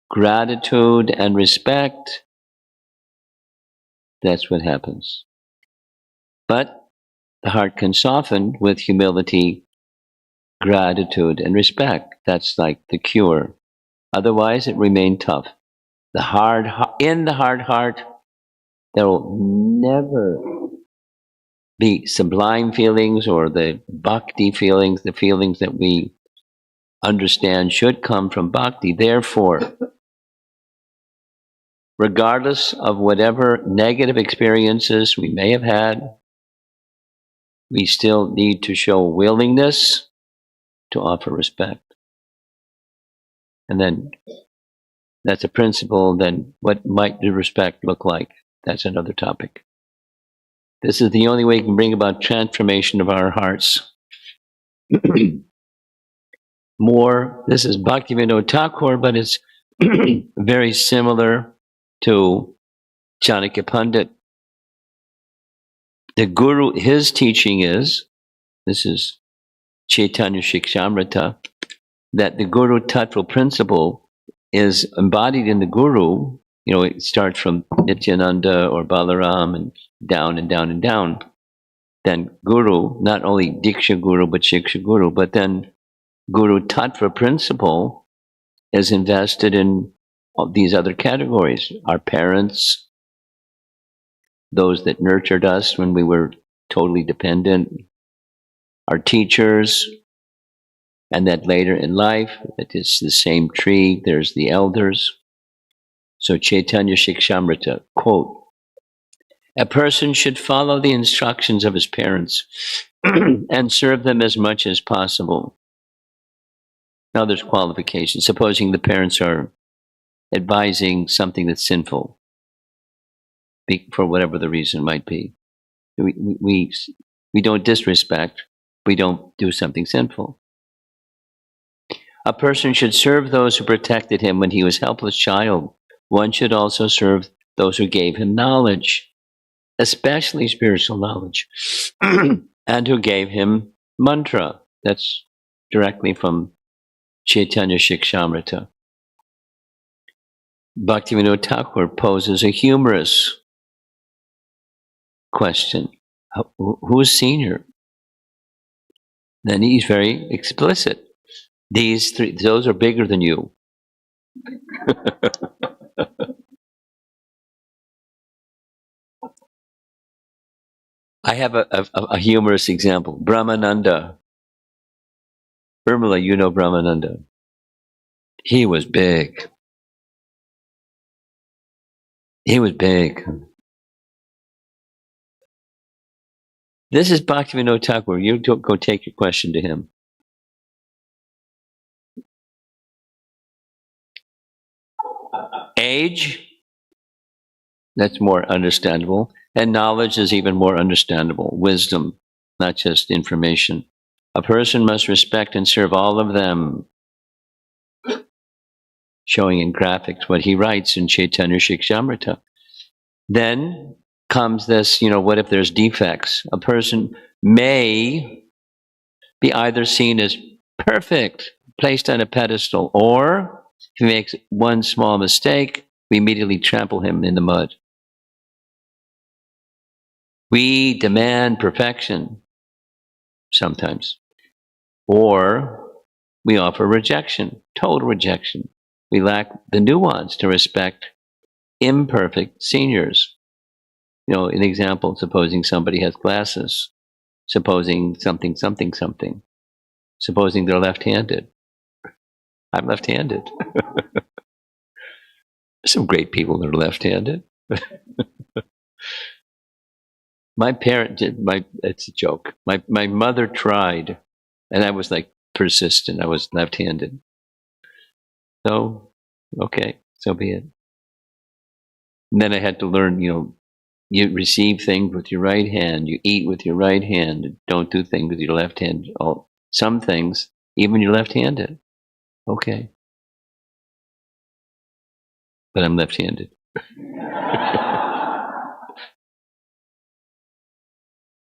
gratitude, and respect, that's what happens. But the heart can soften with humility, gratitude, and respect. That's like the cure. Otherwise, it remained tough. In the hard heart, there will never be sublime feelings or the bhakti feelings, the feelings that we understand should come from bhakti. Therefore, regardless of whatever negative experiences we may have had, we still need to show willingness to offer respect. And then that's a principle. Then what might the respect look like? That's another topic. This is the only way we can bring about transformation of our hearts. This is Bhaktivinoda Thakur, but it's very similar to Chanakya Pandit. The Guru, his teaching is, this is Chaitanya Shikshamrita, that the Guru Tattva principle is embodied in the Guru. You know, it starts from Nityananda or Balaram and down and down and down. Then Guru, not only Diksha Guru, but Shiksha Guru, but then Guru Tattva principle is invested in all these other categories. Our parents, those that nurtured us when we were totally dependent, our teachers, and that later in life, it is the same tree, there's the elders. So Chaitanya Shikshamrita, quote, "A person should follow the instructions of his parents and serve them as much as possible." Now there's qualifications. Supposing the parents are advising something that's sinful, for whatever the reason might be. We don't disrespect, we don't do something sinful. A person should serve those who protected him when he was a helpless child. One should also serve those who gave him knowledge, especially spiritual knowledge, and who gave him mantra. That's directly from Chaitanya Shikshamrita. Bhaktivinoda Thakur poses a humorous question. Who's senior? Then he's very explicit. These three, those are bigger than you. I have a humorous example. Brahmananda. Urmila, you know Brahmananda. He was big. He was big. This is Bhaktivinoda Thakur. You go take your question to him. Age, that's more understandable. And knowledge is even more understandable. Wisdom, not just information. A person must respect and serve all of them. Showing in graphics what he writes in Chaitanya Shikshamrita. Then comes this, what if there's defects? A person may be either seen as perfect, placed on a pedestal, or if he makes one small mistake, we immediately trample him in the mud. We demand perfection sometimes. Or we offer rejection, total rejection. We lack the nuance to respect imperfect seniors. You know, an example, supposing somebody has glasses, supposing something, something, something, supposing they're left-handed. I'm left-handed. Some great people that are left-handed. My parent did, it's a joke. My mother tried, and I was like persistent. I was left-handed. So, okay, so be it. And then I had to learn, you receive things with your right hand, you eat with your right hand, don't do things with your left hand. Some things, even you're left-handed. Okay. But I'm left-handed.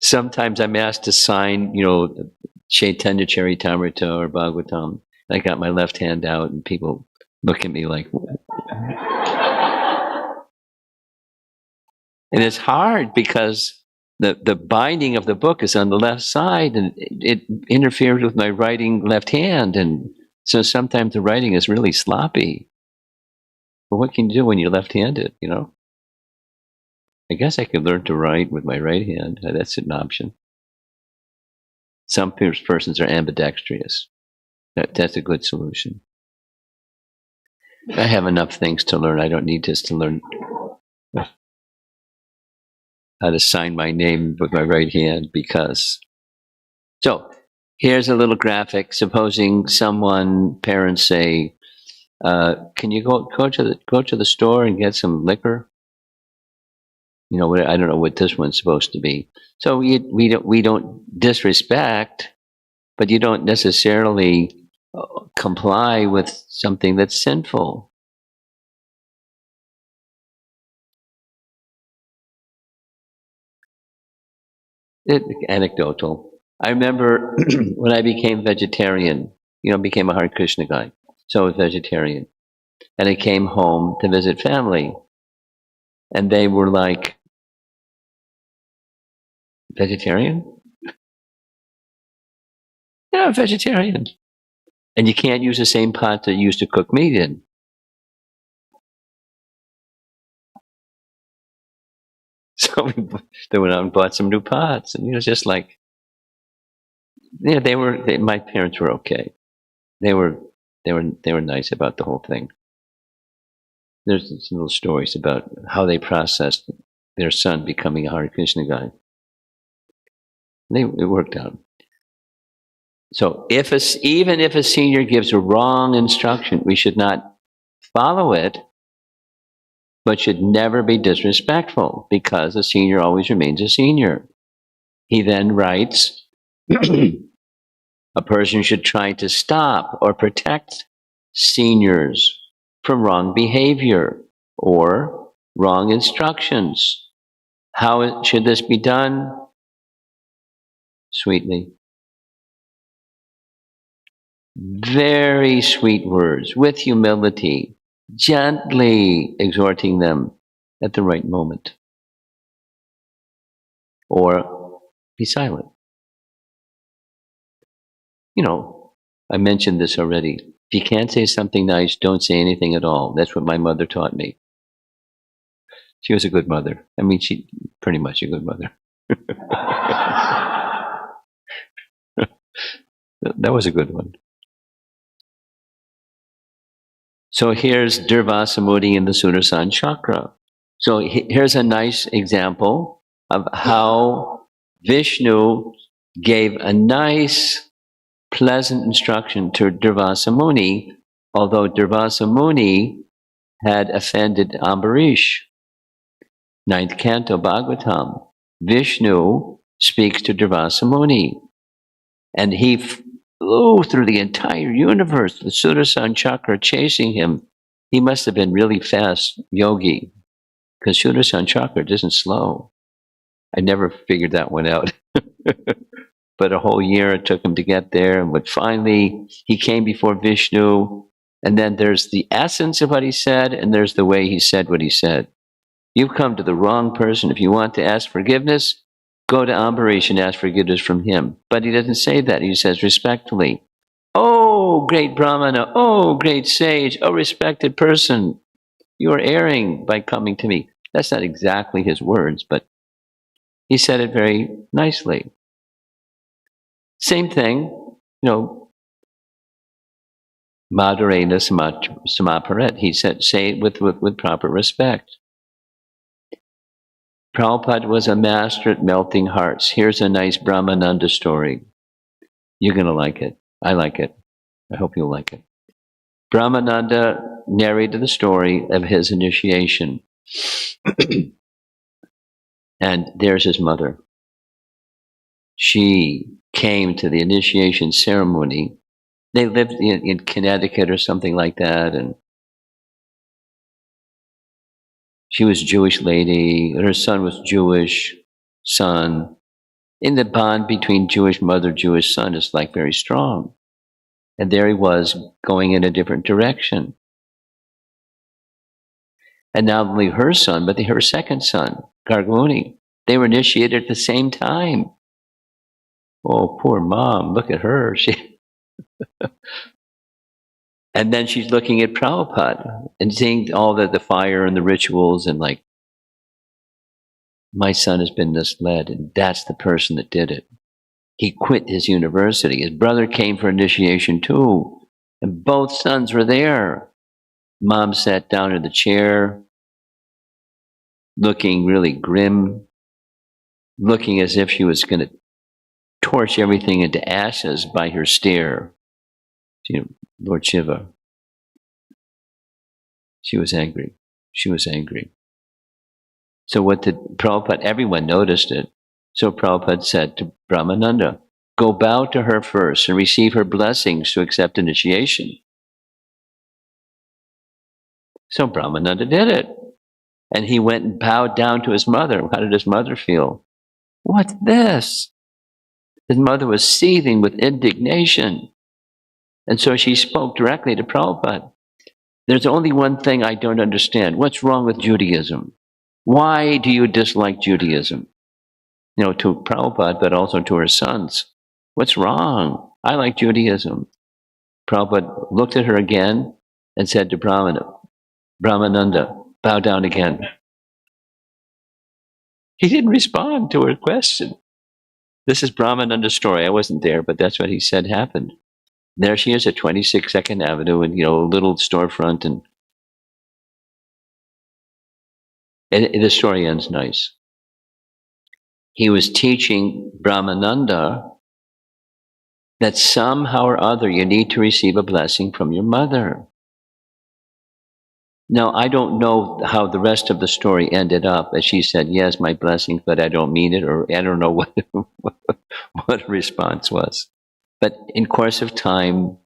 Sometimes I'm asked to sign, Chaitanya Charitamrita or Bhagavatam. I got my left hand out and people look at me like, and it's hard because the binding of the book is on the left side and it interferes with my writing left hand. And so sometimes the writing is really sloppy. But what can you do when you're left-handed, I guess I could learn to write with my right hand. That's an option. Some persons are ambidextrous. That's a good solution. I have enough things to learn. I don't need just to learn how to sign my name with my right hand because. So here's a little graphic. Supposing parents say, can you go to the store and get some liquor? I don't know what this one's supposed to be. So we don't disrespect, but you don't necessarily comply with something that's sinful. Anecdotal. I remember when I became vegetarian, became a Hare Krishna guy. So I was vegetarian. And I came home to visit family. And they were like, vegetarian? Yeah, I'm vegetarian. And you can't use the same pot that you used to cook meat in. So they went out and bought some new pots. And it's just like, my parents were okay. They were nice about the whole thing. There's some little stories about how they processed their son becoming a Hare Krishna guy. It worked out. So even if a senior gives a wrong instruction, we should not follow it, but should never be disrespectful because a senior always remains a senior. He then writes, a person should try to stop or protect seniors from wrong behavior or wrong instructions. How should this be done? Sweetly. Very sweet words, with humility, gently exhorting them at the right moment. Or be silent. I mentioned this already. If you can't say something nice, don't say anything at all. That's what my mother taught me. She was a good mother. She pretty much a good mother. That was a good one. So here's Durvasamuni in the Sudarshan chakra. So here's a nice example of how Vishnu gave a nice, pleasant instruction to Durvasamuni, although Durvasamuni had offended Ambarish. 9th Canto Bhagavatam. Vishnu speaks to Durvasamuni, and he flew through the entire universe, the Sudarshan chakra chasing him. He must have been really fast yogi, because Sudarshan chakra isn't slow. I never figured that one out. But a whole year it took him to get there, but finally he came before Vishnu, and then there's the essence of what he said, and there's the way he said what he said. You've come to the wrong person. If you want to ask forgiveness, go to Ambarish and ask forgiveness from him. But he doesn't say that. He says respectfully, Oh, great Brahmana, oh, great sage, oh, respected person, you are erring by coming to me. That's not exactly his words, but he said it very nicely. Same thing, Madarena Samaparet. He said, say it with proper respect. Prabhupada was a master at melting hearts. Here's a nice Brahmananda story. You're going to like it. I like it. I hope you'll like it. Brahmananda narrated the story of his initiation. And there's his mother. She came to the initiation ceremony. They lived in Connecticut or something like that, and she was a Jewish lady, and her son was Jewish son. And the bond between Jewish mother, Jewish son is like very strong. And there he was going in a different direction. And not only her son, but her second son, Gargmuni, they were initiated at the same time. Oh, poor mom, look at her. And then she's looking at Prabhupada and seeing all the fire and the rituals and like, my son has been misled, and that's the person that did it. He quit his university. His brother came for initiation too, and both sons were there. Mom sat down in the chair, looking really grim, looking as if she was going to torch everything into ashes by her stare. Lord Shiva. She was angry. She was angry. So what did Prabhupada, everyone noticed it. So Prabhupada said to Brahmananda, go bow to her first and receive her blessings to accept initiation. So Brahmananda did it. And he went and bowed down to his mother. How did his mother feel? What's this? His mother was seething with indignation. And so she spoke directly to Prabhupada. There's only one thing I don't understand. What's wrong with Judaism? Why do you dislike Judaism? To Prabhupada, but also to her sons. What's wrong? I like Judaism. Prabhupada looked at her again and said to Brahmananda, bow down again. He didn't respond to her question. This is Brahmananda's story. I wasn't there, but that's what he said happened. There she is at 26 2nd Avenue, and a little storefront, and the story ends nice. He was teaching Brahmananda that somehow or other you need to receive a blessing from your mother. Now, I don't know how the rest of the story ended up, as she said, yes, my blessing, but I don't mean it, or I don't know what her response was. But in course of time,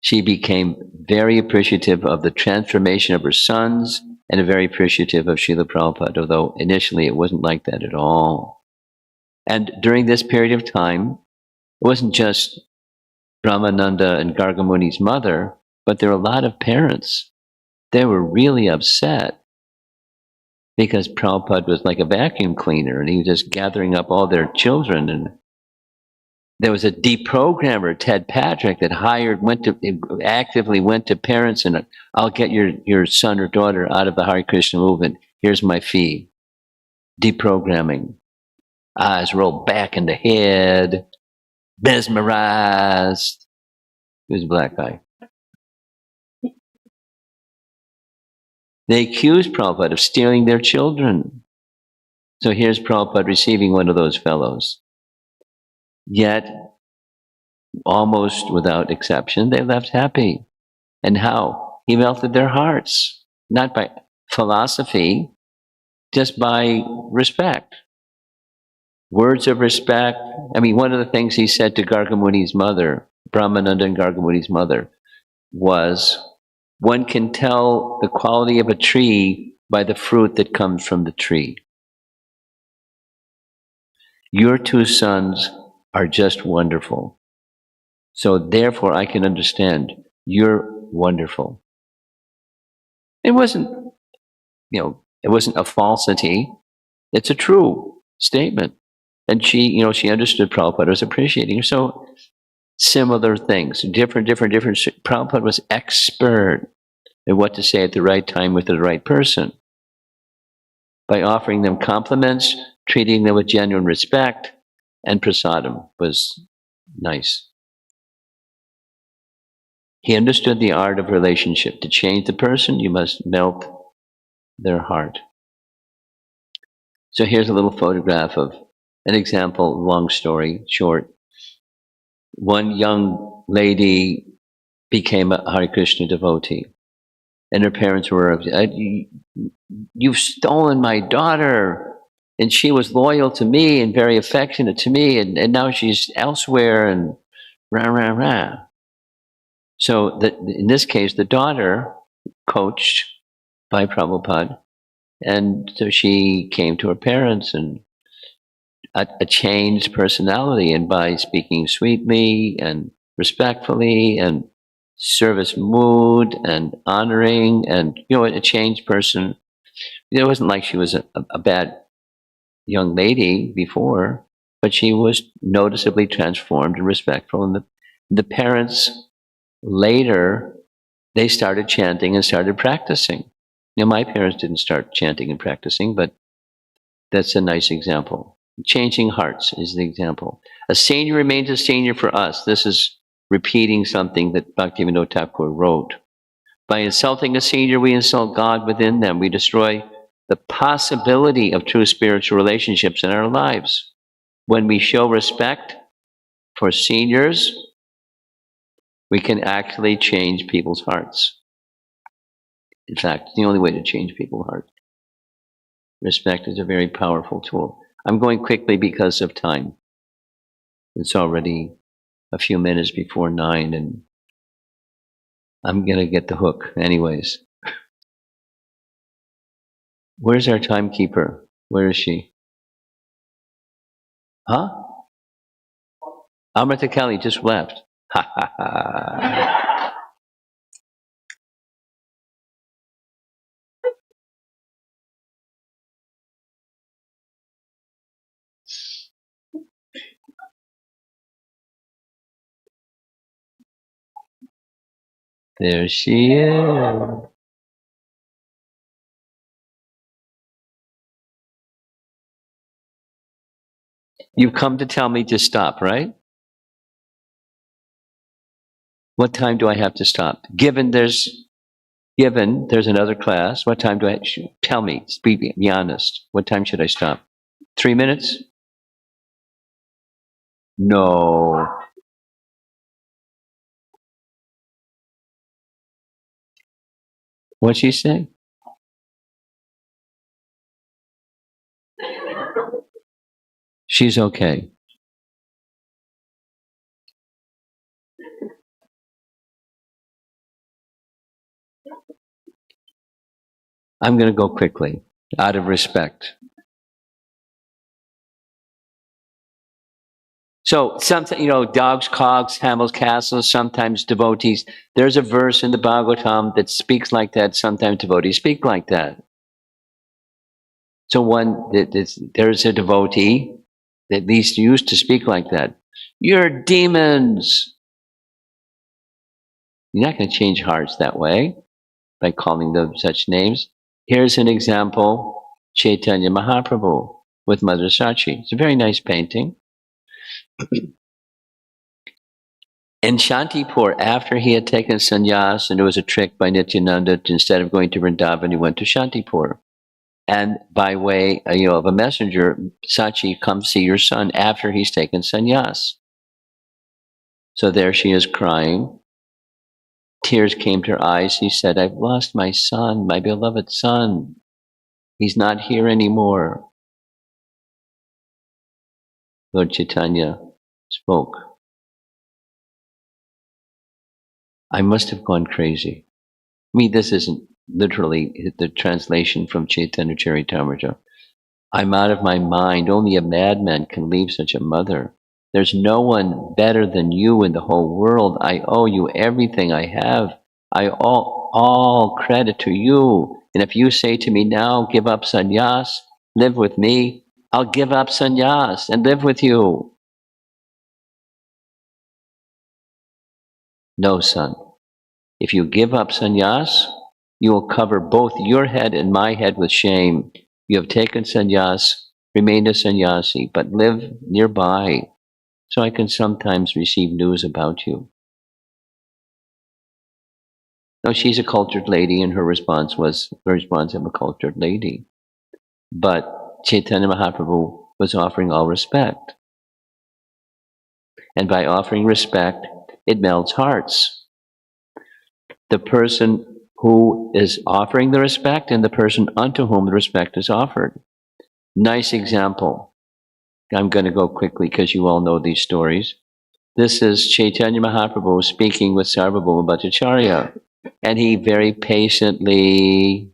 she became very appreciative of the transformation of her sons and very appreciative of Srila Prabhupada, although initially it wasn't like that at all. And during this period of time, it wasn't just Brahmananda and Gargamuni's mother, but there were a lot of parents. They were really upset because Prabhupada was like a vacuum cleaner, and he was just gathering up all their children. And there was a deprogrammer, Ted Patrick, that actively went to parents and, I'll get your son or daughter out of the Hare Krishna movement. Here's my fee. Deprogramming. Eyes rolled back in the head, mesmerized. He was a black guy. They accused Prabhupada of stealing their children. So here's Prabhupada receiving one of those fellows. Yet, almost without exception, they left happy. And how? He melted their hearts. Not by philosophy, just by respect. Words of respect. I mean, one of the things he said to Gargamuni's mother, Brahmananda and Gargamuni's mother, was, one can tell the quality of a tree by the fruit that comes from the tree. Your two sons are just wonderful. So therefore I can understand you're wonderful. It wasn't, it wasn't a falsity. It's a true statement. And she understood Prabhupada was appreciating her. So Similar things, different. Prabhupada was expert at what to say at the right time with the right person. By offering them compliments, treating them with genuine respect, and prasadam was nice. He understood the art of relationship. To change the person, you must melt their heart. So here's a little photograph of an example, long story, short. One young lady became a Hare Krishna devotee, and her parents were, "You've stolen my daughter, and she was loyal to me and very affectionate to me, and now she's elsewhere," and rah, rah, rah. So in this case, the daughter, coached by Prabhupada, and so she came to her parents and a changed personality, and by speaking sweetly and respectfully and service mood and honoring, and a changed person. It wasn't like she was a bad young lady before, but she was noticeably transformed and respectful. And the parents later, they started chanting and started practicing. My parents didn't start chanting and practicing, but that's a nice example. Changing hearts is the example. A senior remains a senior for us. This is repeating something that Bhaktivinoda Thakur wrote. By insulting a senior, we insult God within them. We destroy the possibility of true spiritual relationships in our lives. When we show respect for seniors, we can actually change people's hearts. In fact, it's the only way to change people's hearts. Respect is a very powerful tool. I'm going quickly because of time. It's already a few minutes before 9, and I'm going to get the hook anyways. Where's our timekeeper? Where is she? Huh? Amrita Kelly just left. Ha ha ha. There she is. You've come to tell me to stop, right? What time do I have to stop? Given there's another class, what time do I tell me? Be honest. What time should I stop? 3 minutes? No. What'd she say? She's okay. I'm going to go quickly, out of respect. So sometimes, dogs, cogs, camels, castles, sometimes devotees. There's a verse in the Bhagavatam that speaks like that. Sometimes devotees speak like that. So there's a devotee that at least used to speak like that. You're demons. You're not going to change hearts that way by calling them such names. Here's an example, Chaitanya Mahaprabhu with Mother Sachi. It's a very nice painting. In Shantipur, after he had taken sannyas, and it was a trick by Nityananda, instead of going to Vrindavan, he went to Shantipur. And by way of a messenger, Sachi, come see your son after he's taken sannyas. So there she is crying. Tears came to her eyes. She said, I've lost my son, my beloved son. He's not here anymore. Lord Chaitanya spoke. I must have gone crazy. This isn't literally the translation from Chaitanya Charitamrita. I'm out of my mind. Only a madman can leave such a mother. There's no one better than you in the whole world. I owe you everything I have. I owe all credit to you. And if you say to me now, give up sannyas, live with me, I'll give up sannyas and live with you. No, son. If you give up sannyas, you will cover both your head and my head with shame. You have taken sannyas, remained a sannyasi, but live nearby, so I can sometimes receive news about you. Now, she's a cultured lady, and her response was the response of a cultured lady. But Chaitanya Mahaprabhu was offering all respect. And by offering respect, it melts hearts. The person who is offering the respect and the person unto whom the respect is offered. Nice example. I'm going to go quickly because you all know these stories. This is Chaitanya Mahaprabhu speaking with Sarvabhauma Bhattacharya. And he very patiently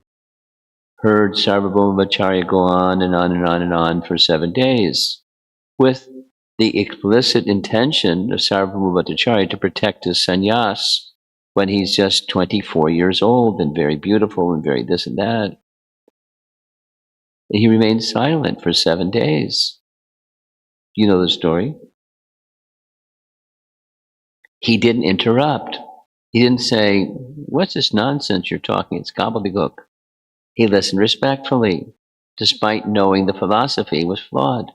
heard Sarvabhauma Bhattacharya go on and on and on and on for 7 days with the explicit intention of Sarvabhauma Bhattacharya to protect his sannyas when he's just 24 years old and very beautiful and very this and that. And he remained silent for 7 days. You know the story. He didn't interrupt. He didn't say, "What's this nonsense you're talking? It's gobbledygook." He listened respectfully, despite knowing the philosophy was flawed.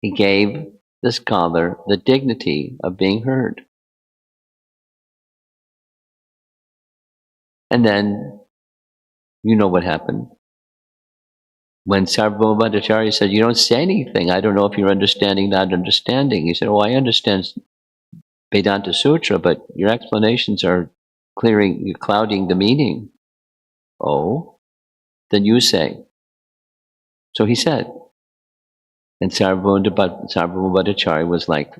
He gave the scholar the dignity of being heard. And then, you know what happened. When Sarvabhauma Bhattacharya said, "You don't say anything. I don't know if you're understanding, not understanding." He said, "Oh, I understand Vedanta Sutra, but your explanations are you're clouding the meaning." "Oh, then you say." So he said. And Sarvabhauma Bhattacharya was like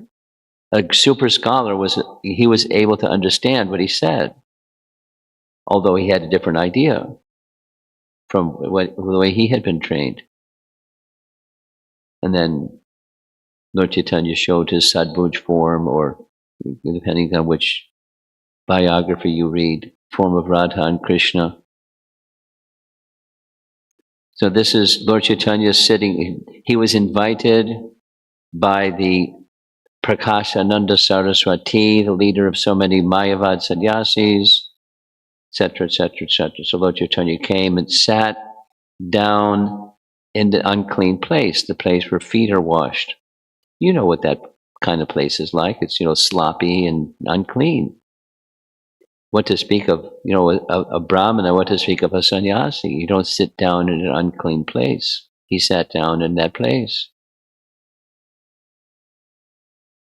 a super scholar. He was able to understand what he said, although he had a different idea from the way he had been trained. And then Lord Chaitanya showed his Sadbhuj form, or depending on which biography you read, form of Radha and Krishna. So this is Lord Chaitanya sitting. He was invited by the Prakashananda Saraswati, the leader of so many Mayavad sannyasis, etc., etc., etc. So Lord Chaitanya came and sat down in the unclean place, the place where feet are washed. You know what that kind of place is like. It's, sloppy and unclean. What to speak of, a brahmana, what to speak of a sannyasi? You don't sit down in an unclean place. He sat down in that place.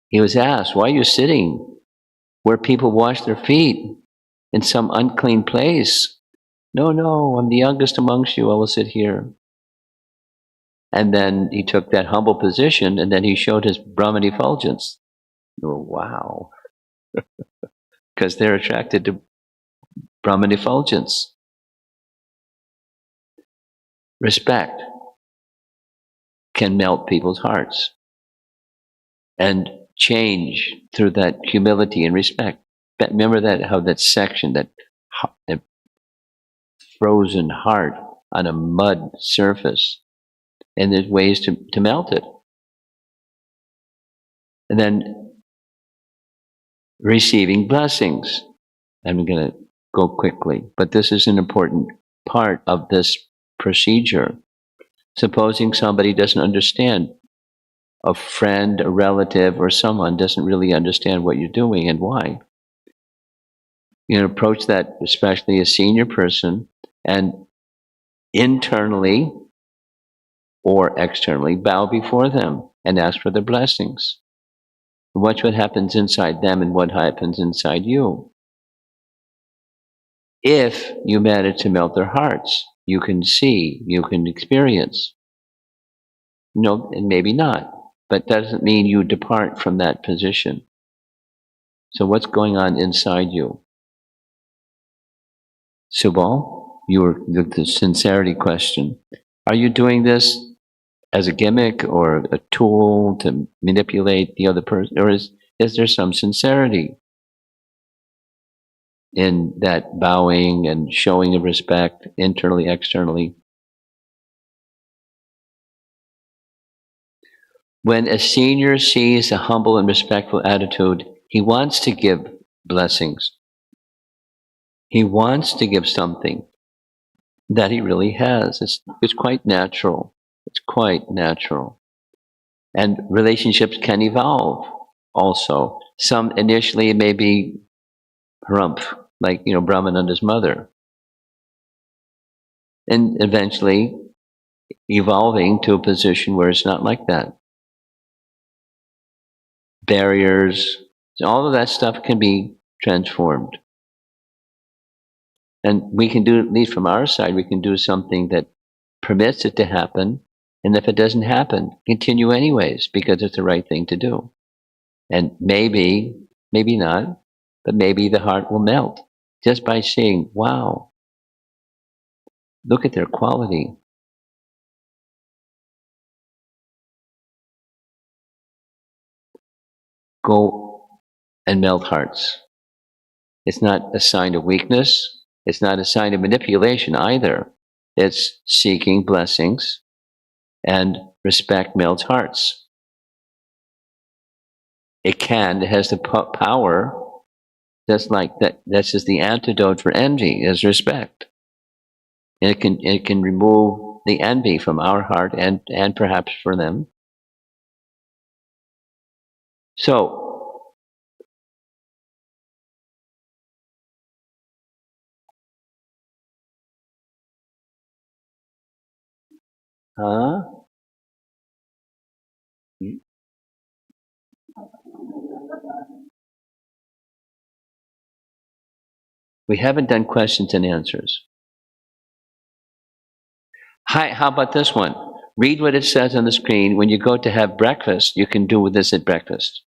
He was asked, "Why are you sitting where people wash their feet in some unclean place?" No, I'm the youngest amongst you. I will sit here. And then he took that humble position, and then he showed his Brahman effulgence. Oh, wow. Because they're attracted to Brahman effulgence. Respect can melt people's hearts and change through that humility and respect. But remember how that section, that frozen heart on a mud surface, and there's ways to melt it. And then receiving blessings. I'm going to go quickly, but this is an important part of this procedure. Supposing somebody doesn't understand, a friend, a relative, or someone doesn't really understand what you're doing and why. Approach that, especially a senior person, and internally or externally bow before them and ask for their blessings. Watch what happens inside them and what happens inside you. If you manage to melt their hearts, you can see, you can experience. No, and maybe not, but that doesn't mean you depart from that position. So what's going on inside you? Subal, the sincerity question. Are you doing this as a gimmick or a tool to manipulate the other person? Or is there some sincerity in that bowing and showing of respect internally, externally? When a senior sees a humble and respectful attitude, he wants to give blessings. He wants to give something that he really has. It's quite natural. It's quite natural. And relationships can evolve also. Some initially it may be harumph, like, Brahmananda's mother. And eventually evolving to a position where it's not like that. Barriers, all of that stuff can be transformed. And we can do, at least from our side, we can do something that permits it to happen. And if it doesn't happen, continue anyways, because it's the right thing to do. And maybe not, but maybe the heart will melt just by seeing, wow, look at their quality. Go and melt hearts. It's not a sign of weakness. It's not a sign of manipulation either. It's seeking blessings, and respect melts hearts. It has the power, just like that. This is the antidote for envy, is respect. And it can remove the envy from our heart and perhaps for them. So, we haven't done questions and answers. Hi, how about this one? Read what it says on the screen. When you go to have breakfast, you can do this at breakfast.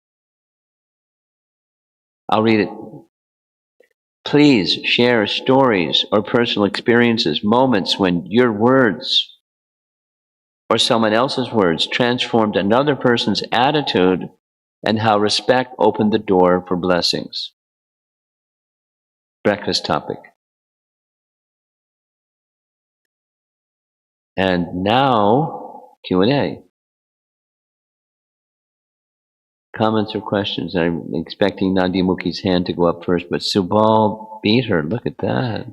I'll read it. Please share stories or personal experiences, moments when your words or someone else's words transformed another person's attitude, and how respect opened the door for blessings. Breakfast topic. And now, Q&A. Comments or questions? I'm expecting Nandimukhi's hand to go up first, but Subal beat her. Look at that.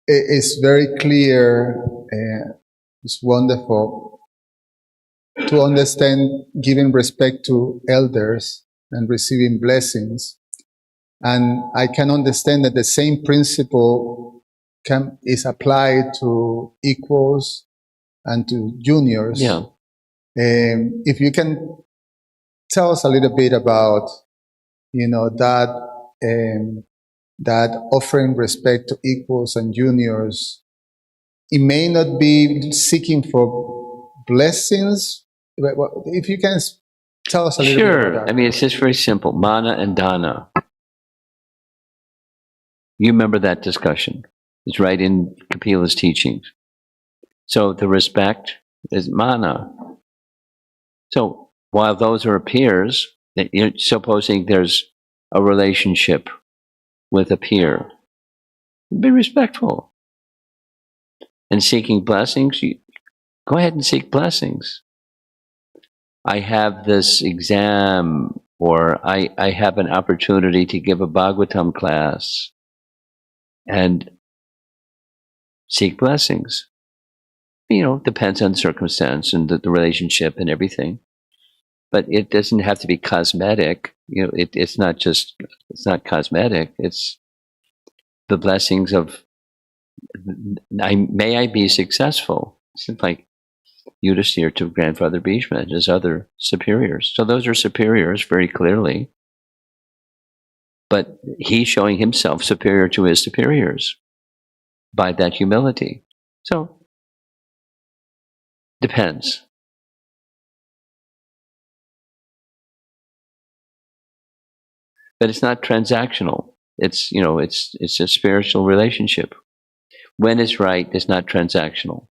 It's very clear, it's wonderful to understand giving respect to elders and receiving blessings. And I can understand that the same principle is applied to equals and to juniors. Yeah. If you can tell us a little bit about, that offering respect to equals and juniors, it may not be seeking for blessings. If you can tell us a little bit about Sure. that. I mean, it's just very simple. Mana and Dana. You remember that discussion. It's right in Kapila's teachings. So the respect is mana. So while those are peers, supposing there's a relationship with a peer, be respectful. And seeking blessings, go ahead and seek blessings. I have this exam, or I have an opportunity to give a Bhagavatam class, and seek blessings. Depends on the circumstance and the relationship and everything. But it doesn't have to be cosmetic. It's not cosmetic. It's the blessings of, may I be successful. It's like Yudhisthira to grandfather Bhishma and his other superiors. So those are superiors very clearly. But he's showing himself superior to his superiors by that humility. So, depends. But it's not transactional. It's a spiritual relationship. When it's right, it's not transactional.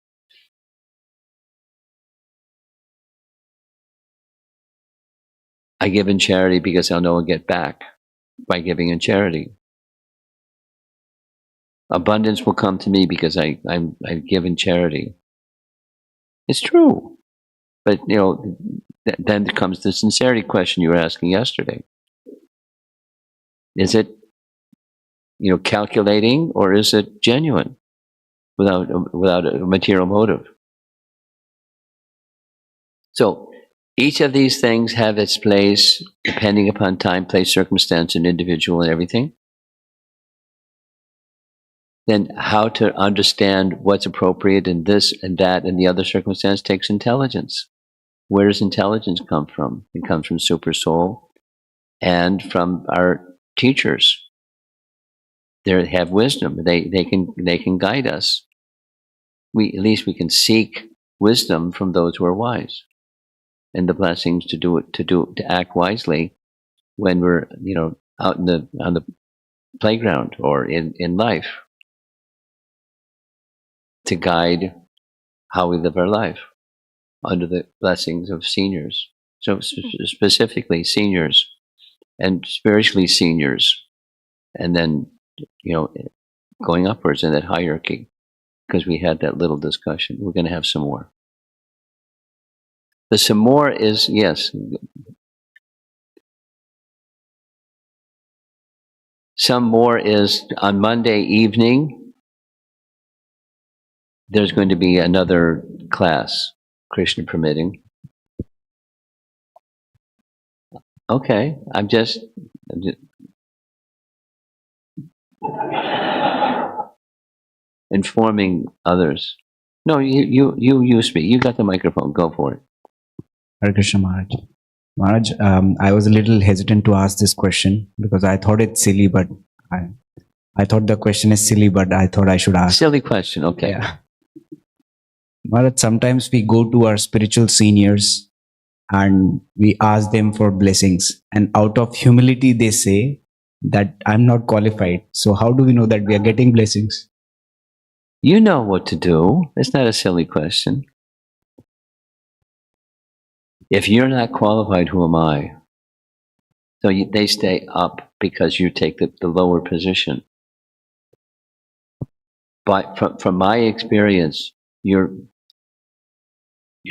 I give in charity because I'll know I'll get back by giving in charity. Abundance will come to me because I give in charity. It's true. But, then comes the sincerity question you were asking yesterday. Is it, calculating, or is it genuine without a material motive? So each of these things have its place depending upon time, place, circumstance, and individual and everything. Then how to understand what's appropriate in this and that and the other circumstance takes intelligence. Where does intelligence come from? It comes from Super Soul and from our teachers. They have wisdom. They can guide us. At least we can seek wisdom from those who are wise, and the blessings to act wisely when we're out on the playground or in life, to guide how we live our life under the blessings of seniors. So specifically seniors and spiritually seniors, and then going upwards in that hierarchy, because we had that little discussion. We're going to have some more. The some more is, yes, some more is on Monday evening. There's going to be another class, Krishna permitting. Okay, I'm just informing others. No, you speak. You got the microphone. Go for it. Hare Krishna, Maharaj. Maharaj, I was a little hesitant to ask this question because I thought it's silly, but I thought the question is silly, but I thought I should ask. Silly question. Okay. Yeah. Maharaj, sometimes we go to our spiritual seniors and we ask them for blessings, and out of humility they say that I'm not qualified. So how do we know that we are getting blessings? You know what to do. It's not a silly question. If you're not qualified, who am I? So they stay up because you take the lower position. But from my experience, you're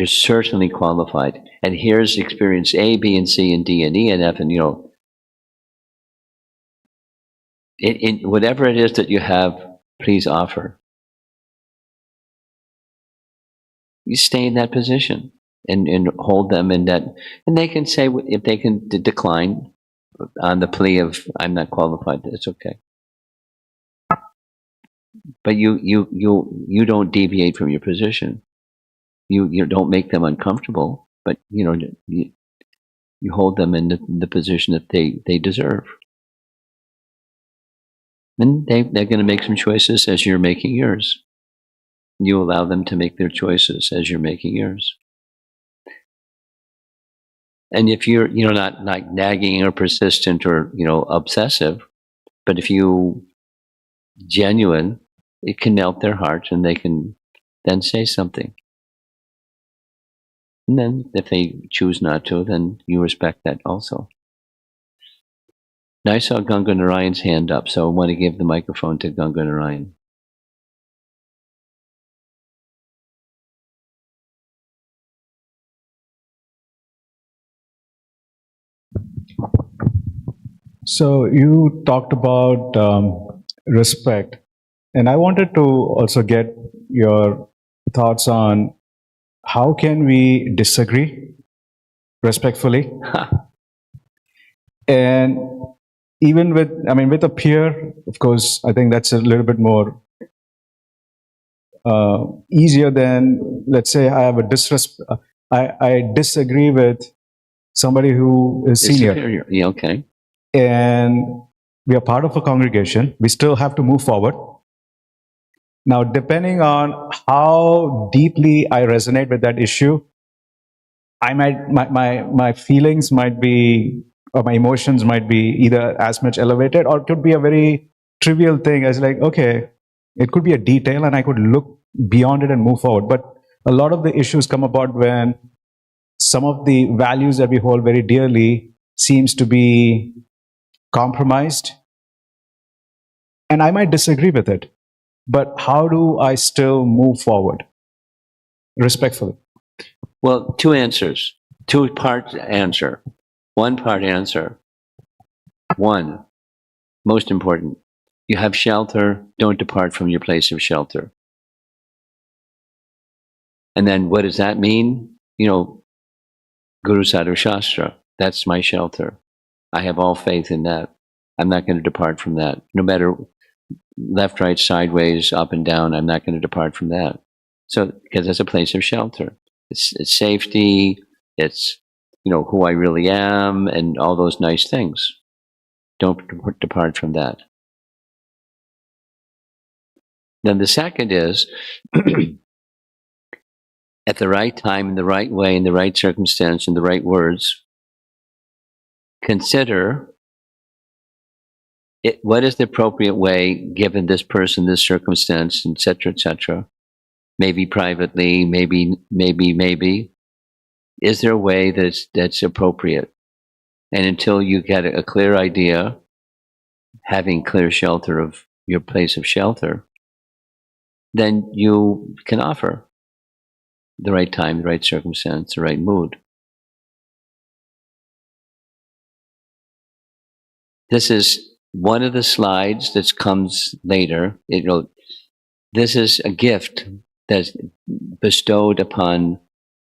certainly qualified. And here's experience A, B, and C, and D, and E, and F, and in whatever it is that you have, please offer. You stay in that position and hold them in that, and they can say, if they can decline on the plea of I'm not qualified, it's okay. But you don't deviate from your position. You don't make them uncomfortable, but you hold them in the position that they deserve. And they're going to make some choices as you're making yours. You allow them to make their choices as you're making yours. And if you're not like nagging or persistent or obsessive, but if you genuine, it can melt their heart, and they can then say something. And then if they choose not to, then you respect that also. Now I saw Ganga Narayan's hand up, so I want to give the microphone to Ganga Narayan. So you talked about respect, and I wanted to also get your thoughts on how can we disagree respectfully, and even with a peer, of course, I think that's a little bit more easier than, let's say, I have I disagree with somebody who is senior. Yeah, okay. And we are part of a congregation. We still have to move forward. Now, depending on how deeply I resonate with that issue, my feelings might be, or my emotions might be either as much elevated, or it could be a very trivial thing as like, okay, it could be a detail and I could look beyond it and move forward. But a lot of the issues come about when some of the values that we hold very dearly seems to be compromised. And I might disagree with it, but how do I still move forward respectfully? Well, two answers, two-part answer. One-part answer. One, most important, you have shelter, don't depart from your place of shelter. And then what does that mean? You know, Guru Sadhu Shastra, that's my shelter. I have all faith in that. I'm not going to depart from that. No matter left, right, sideways, up and down, I'm not going to depart from that. So, because it's a place of shelter. It's safety, it's, you know, who I really am, and all those nice things. Don't depart from that. Then the second is, at the right time, in the right way, in the right circumstance, in the right words, consider what is the appropriate way given this person, this circumstance, etc., etc. Maybe privately, maybe. Is there a way that's appropriate? And until you get a clear idea, having clear shelter of your place of shelter, then you can offer the right time, the right circumstance, the right mood. This is one of the slides that comes later. This is a gift that's bestowed upon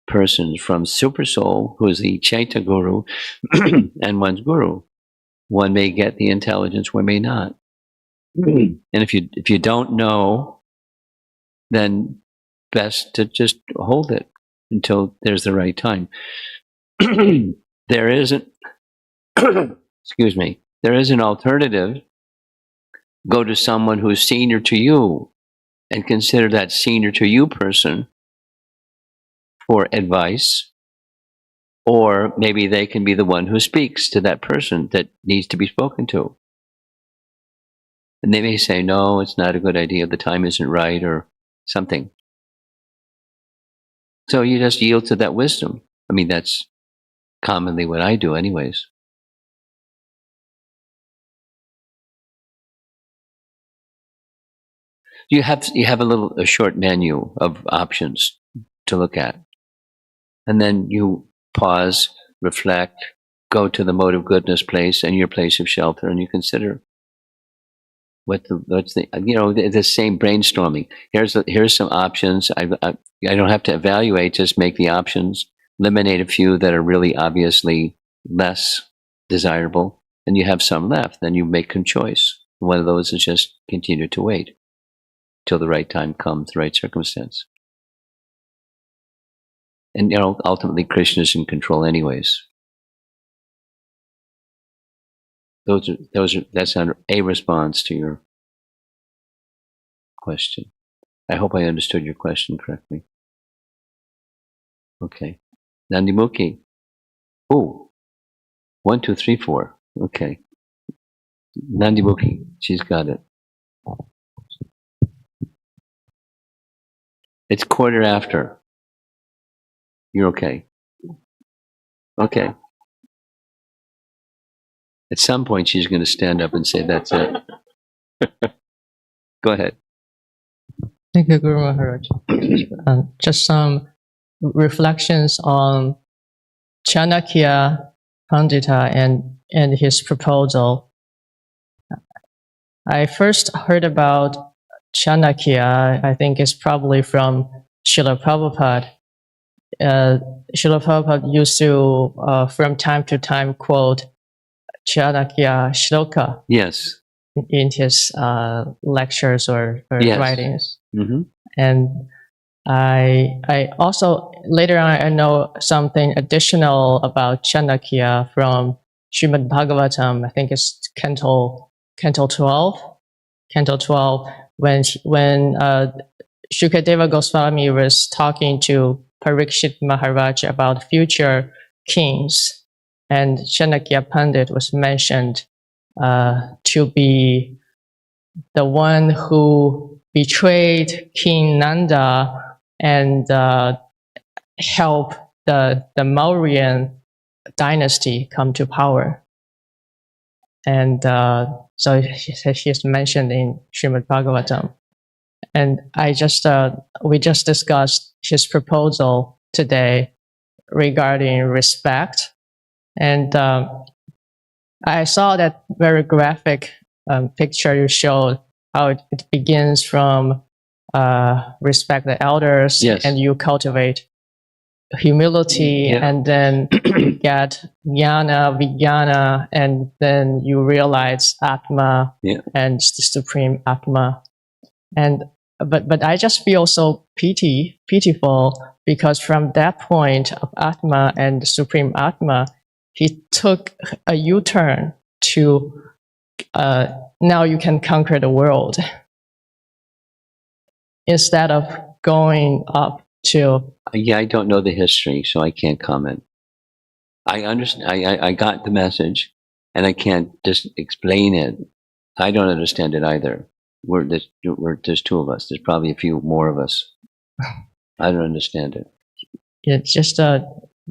persons from Super Soul, who is the Chaita Guru, and one's Guru. One may get the intelligence, one may not. And if you don't know, then best to just hold it until there's the right time. There isn't, excuse me, there is an alternative. Go to someone who's senior to you and consider that senior to you person for advice, or maybe they can be the one who speaks to that person that needs to be spoken to. And they may say, no, it's not a good idea, the time isn't right, or something. So you just yield to that wisdom. I mean, that's commonly what I do anyways. You have a short menu of options to look at. And then you pause, reflect, go to the mode of goodness place and your place of shelter, and you consider what's the same brainstorming. Here's some options. I don't have to evaluate, just make the options, eliminate a few that are really obviously less desirable, and you have some left. Then you make a choice. One of those is just continue to wait till the right time comes, the right circumstance. And ultimately Krishna is in control anyways. That's a response to your question. I hope I understood your question correctly. Okay. Nandimukhi. Oh, 1, 2, 3, 4. Okay. Nandimukhi, she's got it. It's 1:15. You're okay. Okay. At some point, she's going to stand up and say, that's it. Go ahead. Thank you, Guru Maharaj. Just some reflections on Chanakya Pandita and his proposal. I first heard about Chanakya, I think it's probably from Srila Prabhupada. Srila Prabhupada used to, from time to time, quote Chanakya Shloka. Yes. In his lectures or yes. writings. Mm-hmm. And I also, later on, I know something additional about Chanakya from Srimad Bhagavatam. I think it's Canto 12. Canto 12, when Shukadeva Goswami was talking to Parikshit Maharaj about future kings, and Chanakya Pandit was mentioned to be the one who betrayed King Nanda and helped the Mauryan dynasty come to power. And so she's mentioned in Srimad Bhagavatam. And we just discussed his proposal today regarding respect. And I saw that very graphic picture you showed, how it begins from respect the elders, Yes. and you cultivate humility, Yeah. and then you get jnana, vijnana, and then you realize Atma, Yeah. and the supreme Atma. And but I just feel so pitiful, because from that point of Atma and the supreme Atma, he took a U-turn to now you can conquer the world, instead of going up to. Yeah, I don't know the history, so I can't comment. I understand. I got the message, and I can't just explain it. I don't understand it either. There's two of us. There's probably a few more of us. I don't understand it. It's just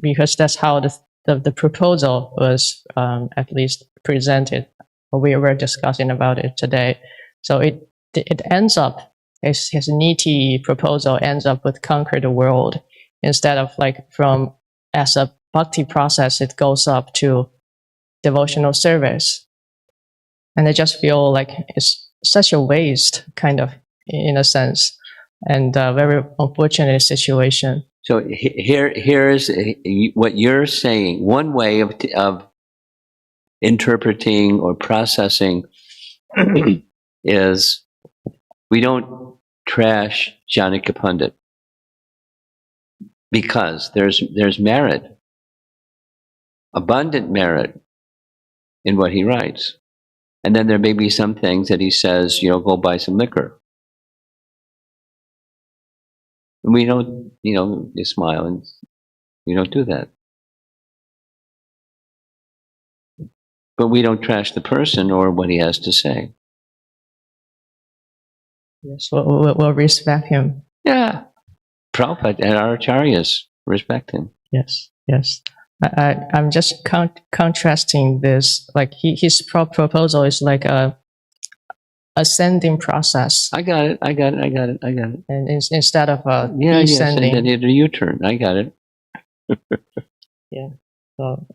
because that's how the proposal was at least presented. We were discussing about it today. So it ends up, his Niti proposal ends up with conquer the world, instead of like from, as a bhakti process, it goes up to devotional service. And I just feel like it's such a waste, kind of, in a sense, and a very unfortunate situation. So here's what you're saying. One way of interpreting or processing is we don't trash Janaka Pandit because there's merit, abundant merit in what he writes. And then there may be some things that he says, go buy some liquor. And we don't, you smile and we don't do that. But we don't trash the person or what he has to say. Yes, we'll respect him. Yeah. Prabhupada and our acharyas respect him. Yes, yes. I'm just contrasting this. Like his proposal is like a ascending process. I got it. And instead of a descending. descending. And then a U-turn. I got it. Yeah. So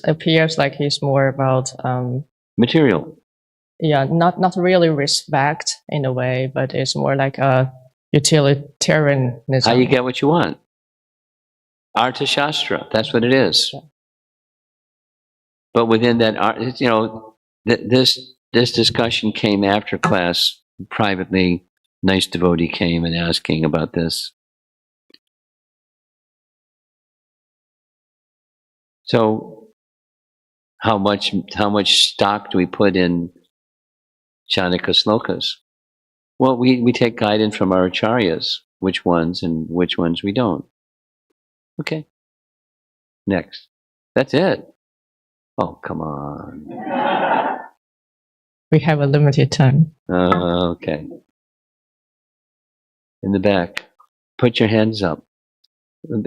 appears like he's more about material. Yeah, not really respect in a way, but it's more like a utilitarianism. How you get what you want. Artha Shastra, that's what it is. Yeah. But within that art, this discussion came after class privately. Nice devotee came and asking about this. So, how much stock do we put in Chanaka slokas? Well, we take guidance from our acharyas, which ones and which ones we don't. Okay. Next. That's it. Oh, come on. We have a limited time. Okay. In the back. Put your hands up.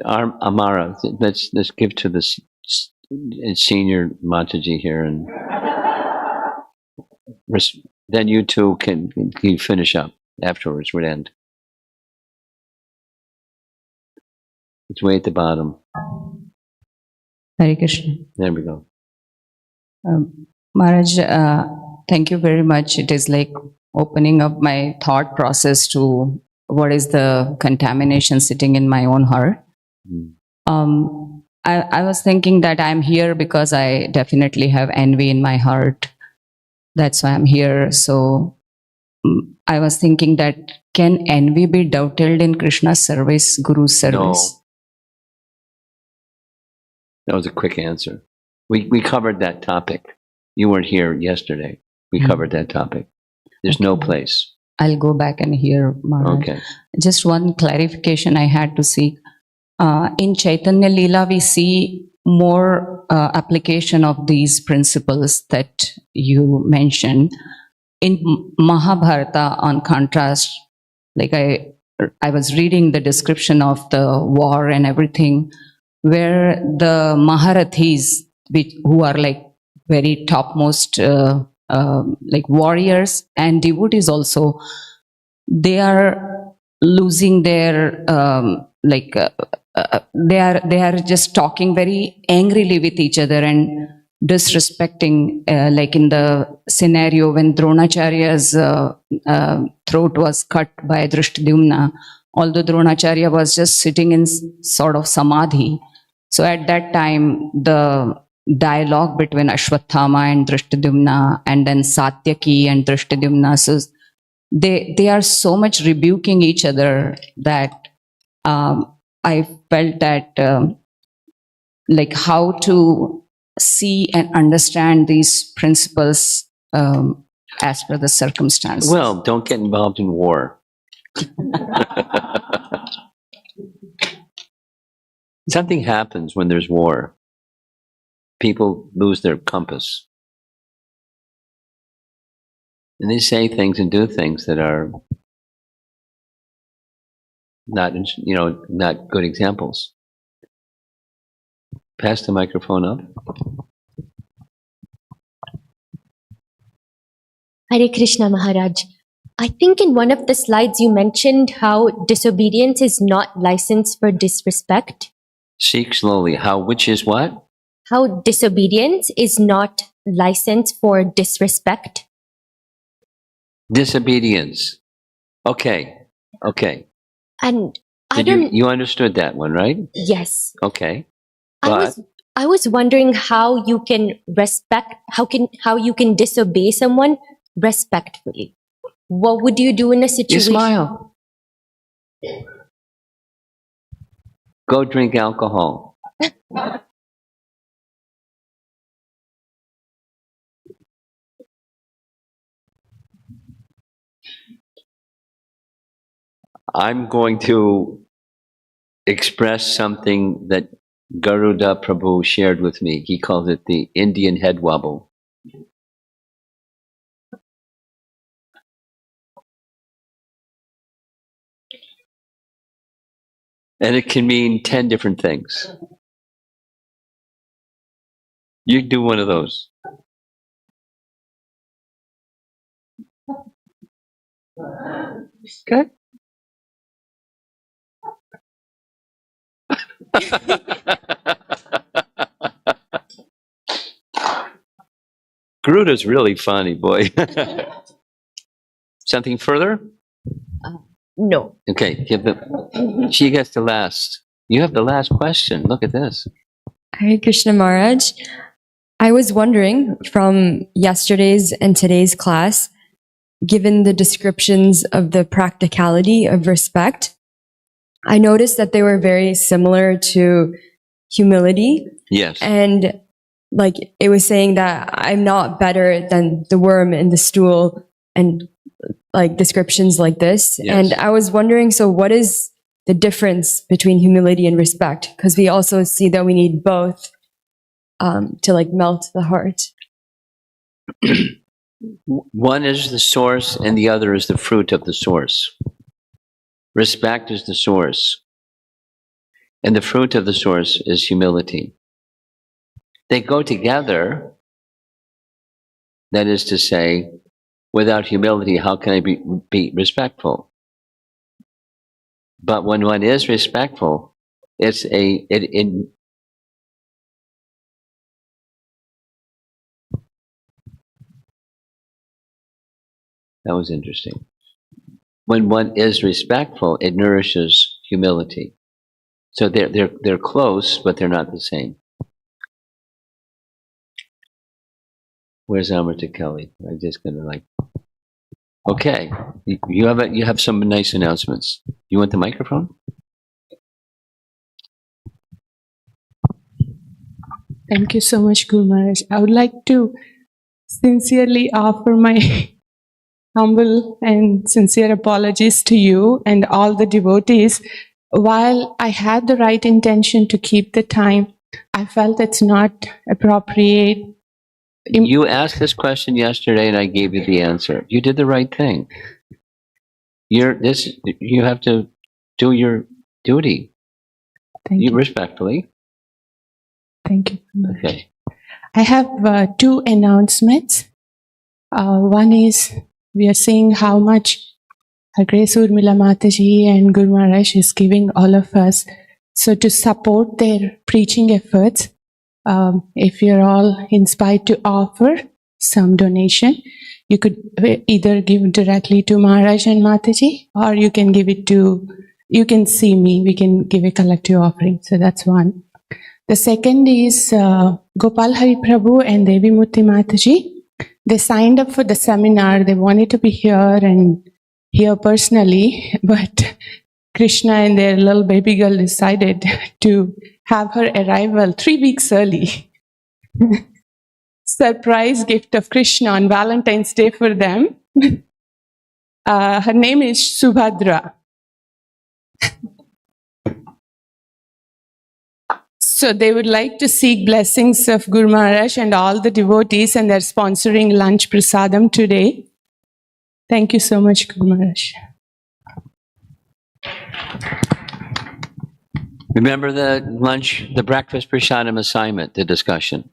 Amara, let's give to the senior Mataji here, and then you two can finish up afterwards. We'd end. It's way at the bottom. Hare Krishna. There we go. Maharaj, thank you very much. It is like opening up my thought process to what is the contamination sitting in my own heart. I was thinking that I'm here because I definitely have envy in my heart. That's why I'm here. So I was thinking that can envy be dovetailed in Krishna's service, Guru's service? No. That was a quick answer. We covered that topic. You weren't here yesterday. We covered that topic. There's no place. I'll go back and hear, Maharaj. Okay. Just one clarification I had to seek. In Chaitanya Leela, we see more application of these principles that you mentioned. In Mahabharata, on contrast, like I was reading the description of the war and everything. where the Maharathis, who are like very topmost like warriors and devotees also, they are losing their they are just talking very angrily with each other and disrespecting, like in the scenario when Dronacharya's throat was cut by Drishtadyumna, although Dronacharya was just sitting in sort of samadhi. So at that time, the dialogue between Ashwathama and Drishtadyumna, and then Satyaki and Drishtadyumna, so they are so much rebuking each other that I felt that like how to see and understand these principles as per the circumstances. Well, don't get involved in war. Something happens when there's war. People lose their compass. And they say things and do things that are not, not good examples. Pass the microphone up. Hare Krishna, Maharaj. I think in one of the slides you mentioned how disobedience is not license for disrespect. Speak slowly. How, which is what? How disobedience is not license for disrespect. Disobedience. Okay. Okay. And I Did don't. you understood that one, right? Yes. Okay. I was wondering how you can how you can disobey someone respectfully. What would you do in a You situation? smile. Go drink alcohol. I'm going to express something that Garuda Prabhu shared with me. He calls it the Indian head wobble. And it can mean 10 different things. You do one of those. Okay. Garuda's really funny, boy. Something further? No. Okay, she gets the last. You have the last question. Look at this. Hare Krishna Maharaj. I was wondering from yesterday's and today's class, given the descriptions of the practicality of respect, I noticed that they were very similar to humility. Yes. And like it was saying that I'm not better than the worm in the stool and like descriptions like this. Yes. And I was wondering, so what is the difference between humility and respect? Because we also see that we need both to like melt the heart. One is the source and the other is the fruit of the source. Respect is the source. And the fruit of the source is humility. They go together. That is to say, without humility, how can I be respectful? But when one is respectful, it's that was interesting. When one is respectful, it nourishes humility. So they're close, but they're not the same. Where's Amrita Kelly? I'm just gonna like. Okay, you have some nice announcements. You want the microphone? Thank you so much, Guru Maharaj. I would like to sincerely offer my humble and sincere apologies to you and all the devotees. While I had the right intention to keep the time, I felt it's not appropriate. You asked this question yesterday and I gave you the answer. You did the right thing. You have to do your duty. Thank you. Respectfully. Thank you. Okay. I have two announcements. One is we are seeing how much Her Grace Urmila Mataji and Guru Maharaj is giving all of us. So to support their preaching efforts, if you're all inspired to offer some donation, you could either give directly to Maharaj and Mataji, or you can give it to, you can see me, we can give a collective offering. So that's one. The second is Gopal Hari Prabhu and Devi Murti Mataji. They signed up for the seminar. They wanted to be here and here personally, but Krishna and their little baby girl decided to have her arrival 3 weeks early. Surprise gift of Krishna on Valentine's Day for them. Her name is Subhadra. So they would like to seek blessings of Guru Maharaj and all the devotees, and they're sponsoring lunch prasadam today. Thank you so much, Guru Maharaj. Remember the lunch, the breakfast prasadam assignment, the discussion.